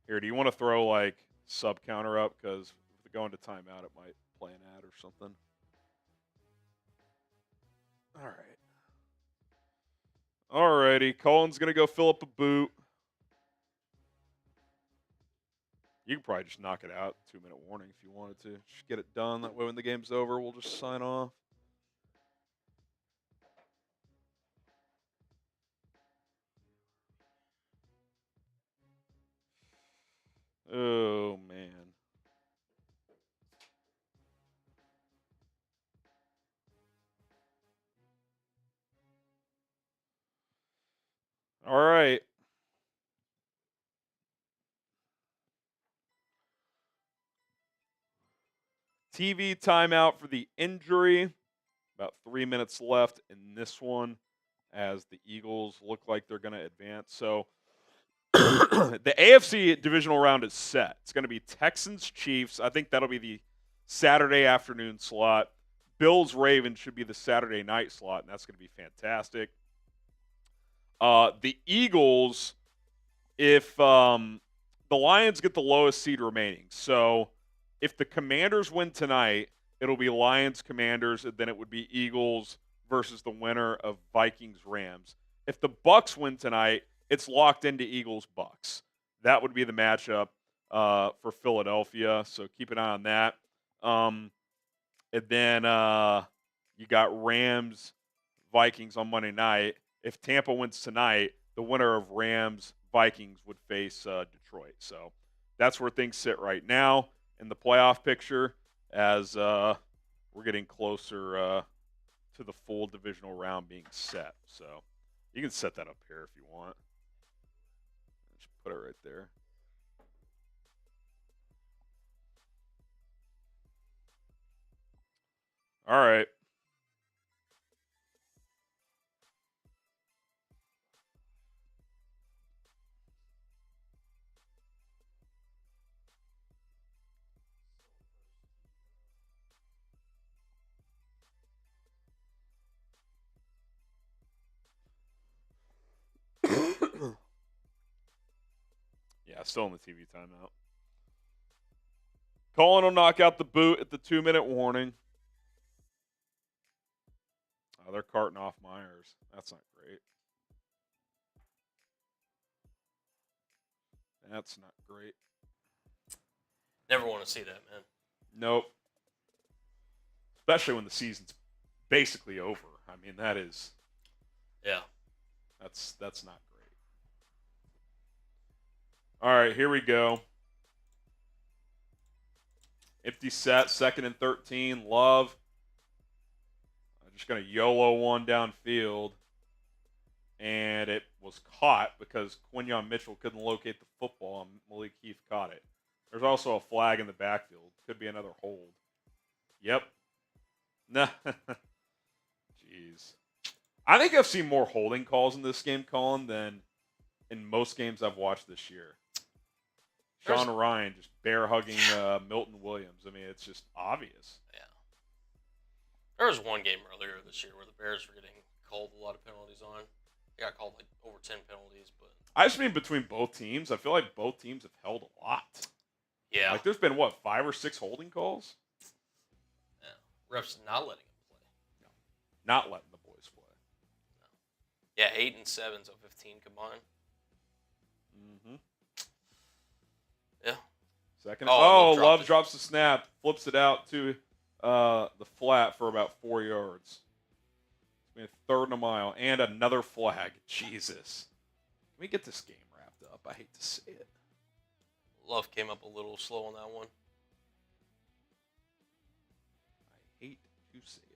A: Here, do you want to throw, like, sub counter up? Because if they go into timeout, it might play an ad or something. All right. All righty. Colin's going to go fill up a boot. You can probably just knock it out. 2-minute warning if you wanted to. Just get it done. That way when the game's over, we'll just sign off. Oh, man. All right. TV timeout for the injury. About 3 minutes left in this one as the Eagles look like they're going to advance. So the AFC divisional round is set. It's going to be Texans, Chiefs. I think that'll be the Saturday afternoon slot. Bills, Ravens should be the Saturday night slot, and that's going to be fantastic. The Eagles, if the Lions get the lowest seed remaining. So if the Commanders win tonight, it'll be Lions, Commanders, and then it would be Eagles versus the winner of Vikings, Rams. If the Bucks win tonight, it's locked into Eagles, Bucks. That would be the matchup for Philadelphia, so keep an eye on that. And then you got Rams, Vikings on Monday night. If Tampa wins tonight, the winner of Rams, Vikings would face Detroit. So that's where things sit right now in the playoff picture as we're getting closer to the full divisional round being set. So you can set that up here if you want. Just put it right there. All right. Yeah, still in the TV timeout. Colin will knock out the boot at the 2-minute warning. Oh, they're carting off Myers. That's not great. That's not great.
B: Never want to see that, man.
A: Nope. Especially when the season's basically over. I mean, that is.
B: Yeah.
A: That's not great. All right, here we go. Empty set, 2nd and 13. Love. I'm just going to YOLO one downfield. And it was caught because Quinyon Mitchell couldn't locate the football, and Malik Heath caught it. There's also a flag in the backfield. Could be another hold. Yep. Nah. Jeez. I think I've seen more holding calls in this game, Colin, than in most games I've watched this year. Sean Ryan just bear hugging Milton Williams. I mean, it's just obvious.
B: Yeah. There was one game earlier this year where the Bears were getting called a lot of penalties on. They got called like over 10 penalties, but
A: I just mean between both teams. I feel like both teams have held a lot.
B: yeah.
A: Like there's been, 5 or 6 holding calls?
B: Yeah. Refs not letting them play.
A: No. Not letting the boys play.
B: No. Yeah, 8 and 7, so 15 combined.
A: Second.
B: Oh,
A: Love
B: it.
A: drops the snap, flips it out to the flat for about 4 yards. It's been a 3rd and a mile, and another flag. Jesus. Can we get this game wrapped up? I hate to say it.
B: Love came up a little slow on that one.
A: I hate to say it.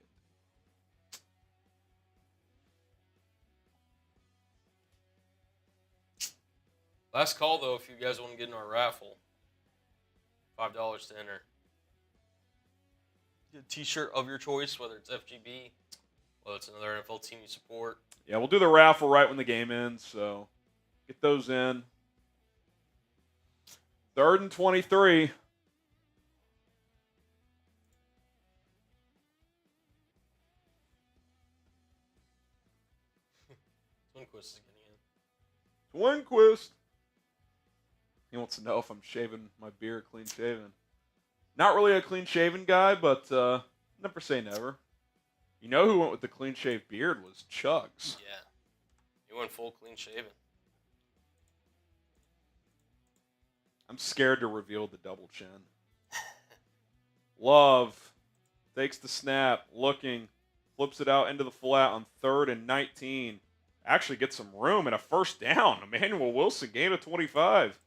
B: Last call, though, if you guys want to get in our raffle. $5 to enter. Get a t-shirt of your choice, whether it's FGB, whether it's another NFL team you support.
A: Yeah, we'll do the raffle right when the game ends, so get those in. 3rd and 23.
B: Twinquist is getting in.
A: Twinquist. He wants to know if I'm shaving my beard clean shaven. Not really a clean shaven guy, but never say never. You know who went with the clean shaved beard was Chugs.
B: Yeah. He went full clean shaven.
A: I'm scared to reveal the double chin. Love takes the snap, looking, flips it out into the flat on 3rd and 19. Actually gets some room and a 1st down. Emmanuel Wilson, gain of 25.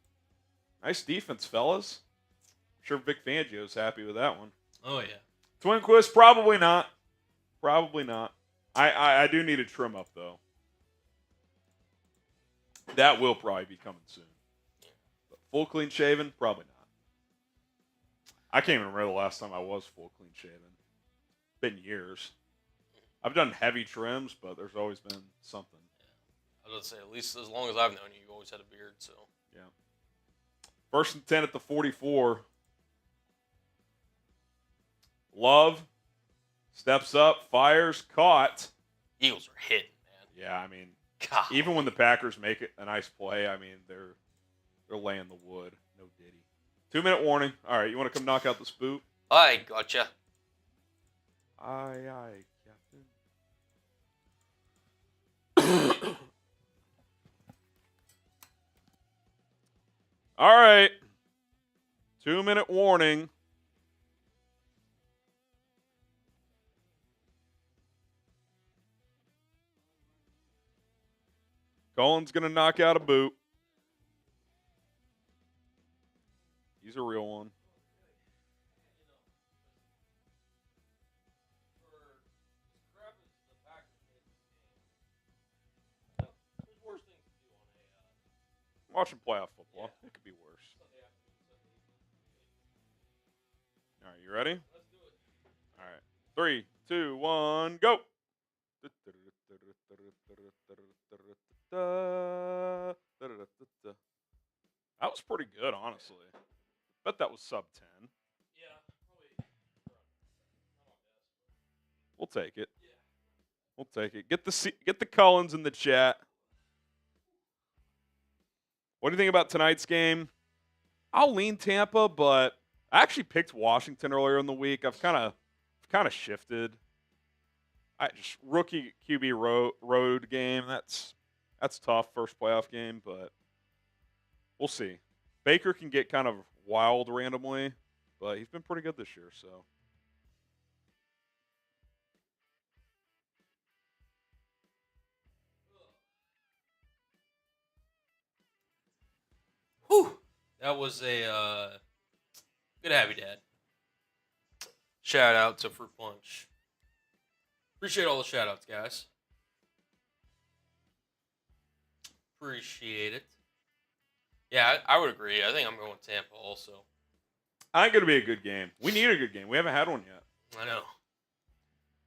A: Nice defense, fellas. I'm sure Vic Fangio's happy with that one.
B: Oh, yeah.
A: Twinquist, probably not. Probably not. I do need a trim up, though. That will probably be coming soon. But full clean shaven, probably not. I can't even remember the last time I was full clean shaven. Been years. I've done heavy trims, but there's always been something.
B: I was going to say, at least as long as I've known you, you always had a beard, so.
A: Yeah. 1st and 10 at the 44. Love steps up, fires, caught.
B: Eagles are hitting, man.
A: Yeah, I mean,
B: God.
A: even when the Packers make it a nice play, I mean, they're laying the wood. No diddy. 2-minute warning. All right, you want to come knock out the spook?
B: I gotcha.
A: Aye, Captain. All right. 2-minute warning. Colin's going to knock out a boot. He's a real one. Watching playoff football. It could be worse. All right, you ready?
B: Let's do it.
A: All right. 3, 2, 1, go. That was pretty good, honestly. Bet that was sub 10.
B: Yeah, probably.
A: We'll take it.
B: Yeah.
A: We'll take it. Get the Cullens in the chat. What do you think about tonight's game? I'll lean Tampa, but I actually picked Washington earlier in the week. I've kind of shifted. I just rookie QB road game. That's tough, first playoff game, but we'll see. Baker can get kind of wild randomly, but he's been pretty good this year, so.
B: Whew. That was a good to have you, Dad. Shout out to Fruit Punch. Appreciate all the shout outs, guys. Appreciate it. Yeah, I would agree. I think I'm going with Tampa also.
A: I think it'll be a good game. We need a good game. We haven't had one yet.
B: I know.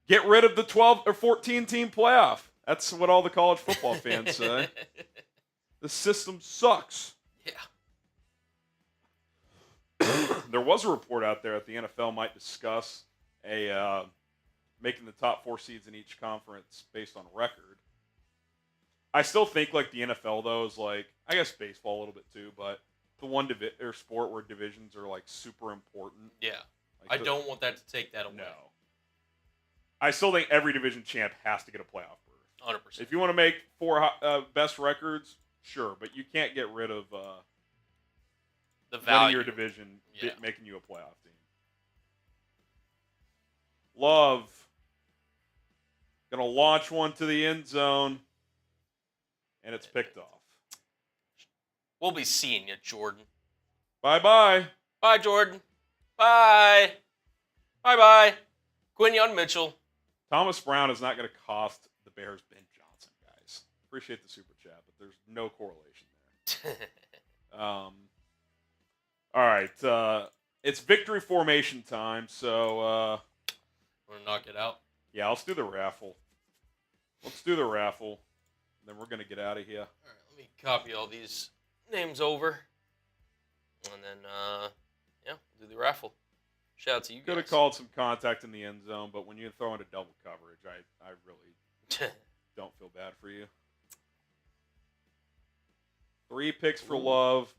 A: Get rid of the 12 or 14 team playoff. That's what all the college football fans say. The system sucks.
B: Yeah.
A: There was a report out there that the NFL might discuss making the top 4 seeds in each conference based on record. I still think like the NFL though is like, I guess baseball a little bit too, but the one sport where divisions are like super important.
B: Yeah.
A: Like
B: I don't want that to take that away.
A: No. I still think every division champ has to get a playoff berth.
B: 100%.
A: If you want to make 4 best records, sure, but you can't get rid of
B: The
A: winning
B: value.
A: your division,
B: Yeah.
A: making you a playoff team. Love. Going to launch one to the end zone, and it's picked off.
B: We'll be seeing you, Jordan.
A: Bye-bye.
B: Bye, Jordan. Bye. Bye-bye. Quinyon Mitchell.
A: Thomas Brown is not going to cost the Bears Ben Johnson, guys. Appreciate the super chat, but there's no correlation there. All right. It's victory formation time, so
B: Want to knock it out?
A: yeah, let's do the raffle. Let's do the raffle. Then we're going to get out of here.
B: All right, let me copy all these names over. And then, yeah, we'll do the raffle. Shout out to you guys.
A: Could have called some contact in the end zone, but when you throw into double coverage, I really don't feel bad for you. 3 picks for Love.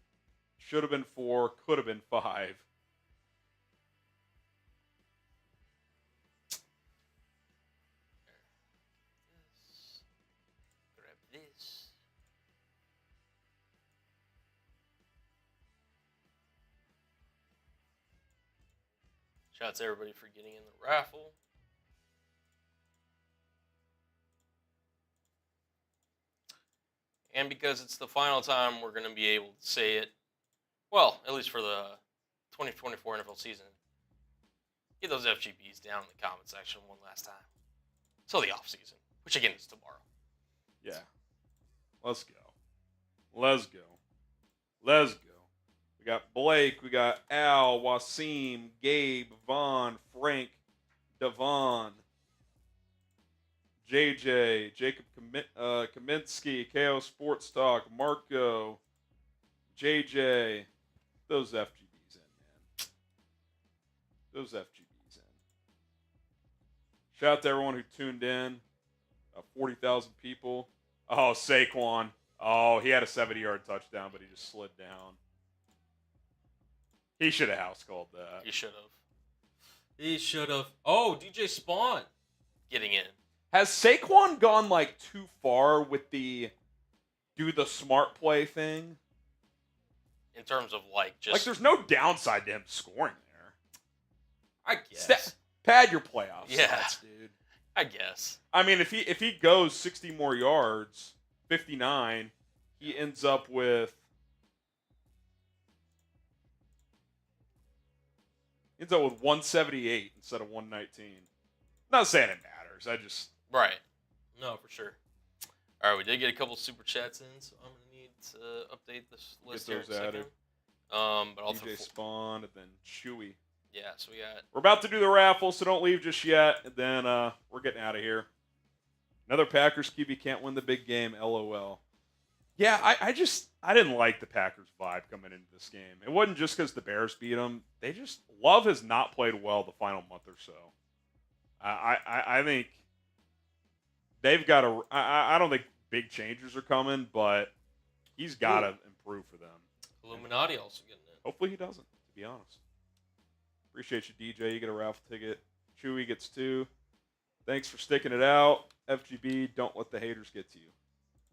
A: Should have been 4. Could have been 5.
B: Grab this. Shout out to everybody for getting in the raffle. And because it's the final time we're going to be able to say it, well, at least for the 2024 NFL season, get those FGBs down in the comment section one last time. Till the offseason, which again is tomorrow.
A: Yeah. Let's go. Let's go. Let's go. We got Blake. We got Al, Wasim, Gabe, Vaughn, Frank, Devon, JJ, Jacob Kaminsky, KO Sports Talk, Marco, JJ. Those FGBs in, man. Those FGBs in. Shout out to everyone who tuned in. 40,000 people. Oh, Saquon. Oh, he had a 70-yard touchdown, but he just slid down. He should have house called that.
B: He should have. He should have. Oh, DJ Spawn getting in.
A: Has Saquon gone like too far with the do the smart play thing?
B: In terms of like just
A: Like there's no downside to him scoring there.
B: I guess.
A: Pad your playoff
B: Yeah.
A: stats, dude.
B: I guess.
A: I mean, if he goes 60 more yards, 59, he ends up with 178 instead of 119. Not saying it matters. I just
B: Right. No, for sure. All right, we did get a couple super chats in, so I'm gonna need to update this list here in a
A: those added.
B: second. But I'll
A: DJ
B: throw
A: Spawn and then Chewy.
B: yeah. So we got
A: We're about to do the raffle, so don't leave just yet. And then we're getting out of here. Another Packers QB can't win the big game. LOL. Yeah, I didn't like the Packers vibe coming into this game. It wasn't just because the Bears beat them. They just Love has not played well the final month or so. I think they've got to. I don't think big changes are coming, but he's got to improve for them.
B: Illuminati also getting in.
A: Hopefully he doesn't, to be honest. Appreciate you, DJ. You get a raffle ticket. Chewy gets 2. Thanks for sticking it out. FGB, don't let the haters get to you.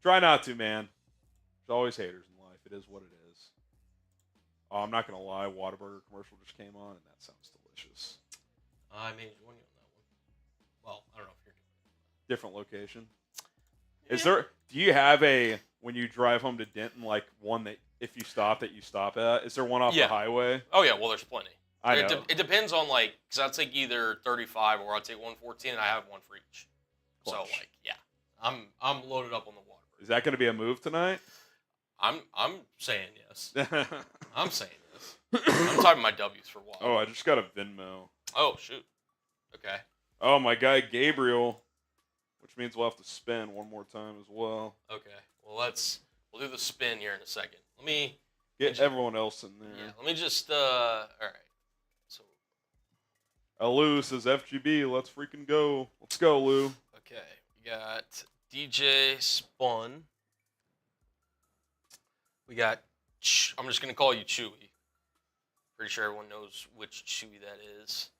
A: Try not to, man. There's always haters in life. It is what it is. Oh, I'm not going to lie. Whataburger commercial just came on, and that sounds delicious.
B: I may join you on that one. Well, I don't know if you're doing
A: Different location. Is there? Do you have a, when you drive home to Denton, like one that if you stop that you stop at? Is there one off the highway?
B: Oh yeah, well there's plenty.
A: I know.
B: It depends on like, because I'll take either 35 or I'll take 114, and I have one for each.
A: Clutch.
B: So like, yeah, I'm loaded up on the water.
A: Is that going to be a move tonight?
B: I'm saying yes. I'm saying yes. I'm typing my W's for water.
A: Oh, I just got a Venmo.
B: Oh shoot. Okay.
A: Oh, my guy Gabriel, which means we'll have to spin one more time as well.
B: Okay. Well, we'll do the spin here in a second. Let me
A: Get everyone else in there.
B: Yeah. Let me just. All right. So.
A: Lou says FGB. Let's freaking go. Let's go, Lou.
B: Okay. We got DJ Spun. We got. I'm just gonna call you Chewy. Pretty sure everyone knows which Chewy that is.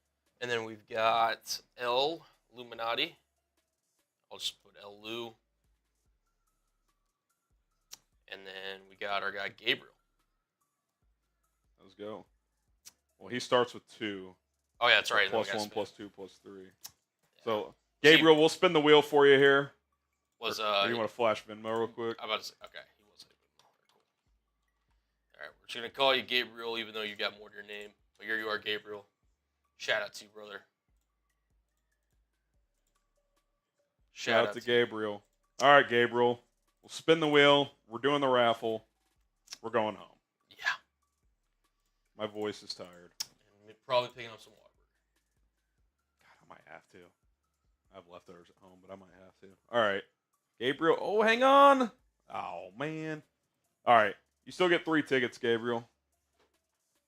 B: And then we've got L Illuminati. I'll just put L Lou. And then we got our guy Gabriel.
A: Let's go. Well, he starts with 2.
B: Oh, yeah, that's right.
A: Plus
B: Then we
A: 1,
B: got
A: plus
B: spin.
A: 2, plus 3. So, Gabriel, we'll spin the wheel for you here.
B: Was
A: Or you want to flash Venmo real quick?
B: I'm about to say, okay, he was like, cool. All right, we're just gonna call you Gabriel, even though you got more to your name. But here you are, Gabriel. Shout out to you, brother.
A: Shout out to Gabriel. All right, Gabriel. We'll spin the wheel. We're doing the raffle. We're going home.
B: Yeah.
A: My voice is tired.
B: And probably picking up some water.
A: God, I might have to. I have leftovers at home, but I might have to. All right. Gabriel. Oh, hang on. Oh, man. All right. You still get 3 tickets, Gabriel.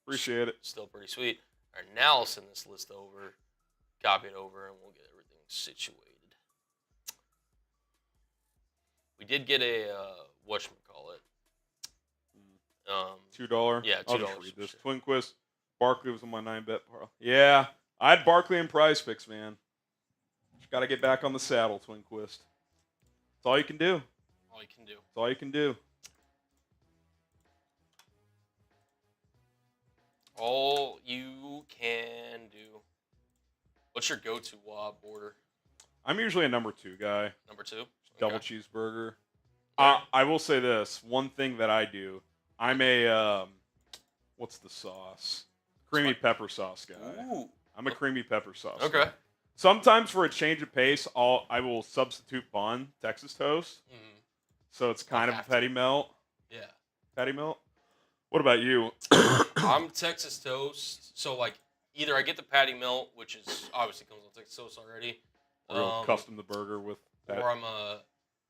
A: Appreciate it.
B: Still pretty sweet. All right, now I'll send this list over, copy it over, and we'll get everything situated. We did get a, whatchamacallit.
A: $2?
B: Yeah, $2.
A: I'll just read this. Twinquist. Barkley was on my 9-bet parlay. Yeah. I had Barkley and Prize Picks, man. Just got to get back on the saddle, Twinquist. That's all you can do.
B: All you can do.
A: That's all you can do.
B: All you can do. What's your go-to Wob order?
A: I'm usually a number 2 guy.
B: Number 2?
A: Double cheeseburger. I will say this. One thing that I do. I'm a, what's the sauce? Creamy pepper sauce guy.
B: Ooh.
A: I'm a creamy pepper sauce
B: Okay.
A: guy. Sometimes for a change of pace, I will substitute bun, Texas toast.
B: Mm-hmm.
A: So it's kind of a patty melt.
B: Yeah.
A: Patty melt. What about you?
B: I'm Texas toast, so like either I get the patty melt, which is obviously comes on Texas toast already,
A: Or you'll custom the burger with that.
B: or I'm a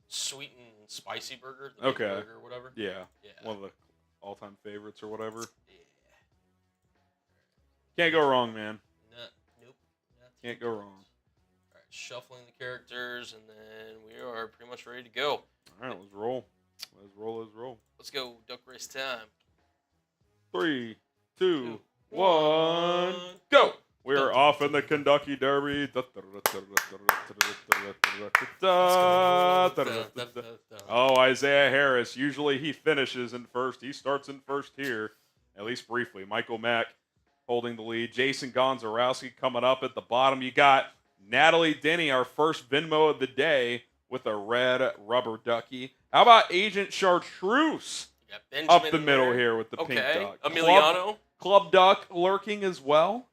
B: sweet and spicy burger, the
A: Okay.
B: burger or whatever.
A: Yeah.
B: Yeah.
A: One of the all-time favorites or whatever.
B: Yeah.
A: Can't go wrong, man.
B: Nope.
A: Can't go wrong.
B: All right, shuffling the characters, and then we are pretty much ready to go.
A: All right, let's roll. Let's roll. Let's roll.
B: Let's go, duck race time.
A: 3, 2, 1, go! We are off in the Kentucky Derby. Oh, Isaiah Harris. Usually he finishes in first. He starts in first here, at least briefly. Michael Mack holding the lead. Jason Gonzarowski coming up at the bottom. You got Natalie Denny, our first Venmo of the day, with a red rubber ducky. How about Agent Chartreuse up the middle here with the pink duck?
B: Emiliano.
A: Club duck lurking as well.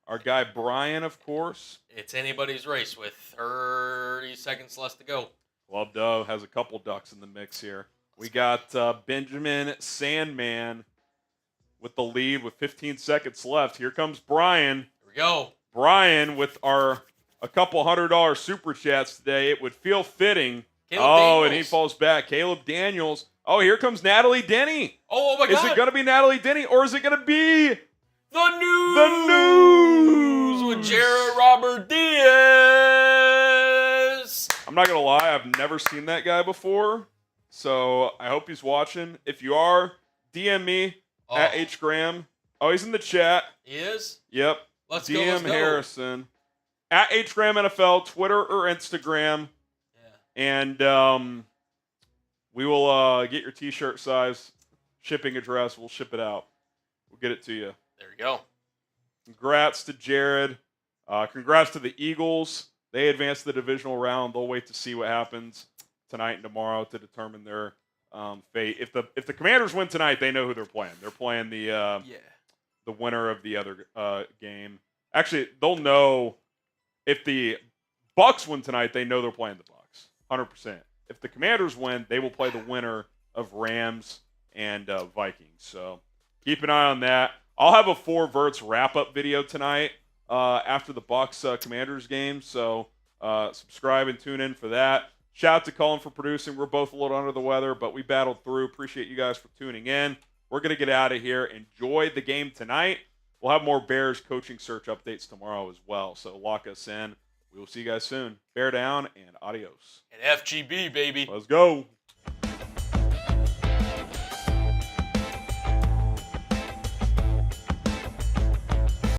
A: Our guy Brian, of course.
B: It's anybody's race with 30 seconds less to go.
A: Club Dove has a couple ducks in the mix here. We got Benjamin Sandman with the lead with 15 seconds left. Here comes Brian.
B: Here we go.
A: Brian with a couple $100 super chats today. It would feel fitting.
B: Caleb Daniels.
A: And he falls back. Caleb Daniels. Oh, here comes Natalie Denny.
B: Oh my God.
A: Is it going to be Natalie Denny or is it going to be
B: The news.
A: The news
B: with Jared Robert Diaz.
A: I'm not going to lie. I've never seen that guy before. So I hope he's watching. If you are, DM me at HGraham. Oh, he's in the chat.
B: He is?
A: Yep.
B: Let's
A: DM
B: go.
A: Harrison. At HGraham NFL, Twitter or Instagram.
B: Yeah.
A: And we will get your t-shirt size, shipping address. We'll ship it out. We'll get it to you.
B: There we go.
A: Congrats to Jared. Congrats to the Eagles. They advanced the divisional round. They'll wait to see what happens tonight and tomorrow to determine their fate. If the Commanders win tonight, they know who they're playing. They're playing the winner of the other game. Actually, they'll know if the Bucks win tonight. They know they're playing the Bucks, 100%. If the Commanders win, they will play the winner of Rams and Vikings. So keep an eye on that. I'll have a 4 Verts wrap-up video tonight after the Bucks Commanders game. So subscribe and tune in for that. Shout out to Colin for producing. We're both a little under the weather, but we battled through. Appreciate you guys for tuning in. We're going to get out of here. Enjoy the game tonight. We'll have more Bears coaching search updates tomorrow as well. So lock us in. We will see you guys soon. Bear down and adios.
B: And FGB, baby.
A: Let's go.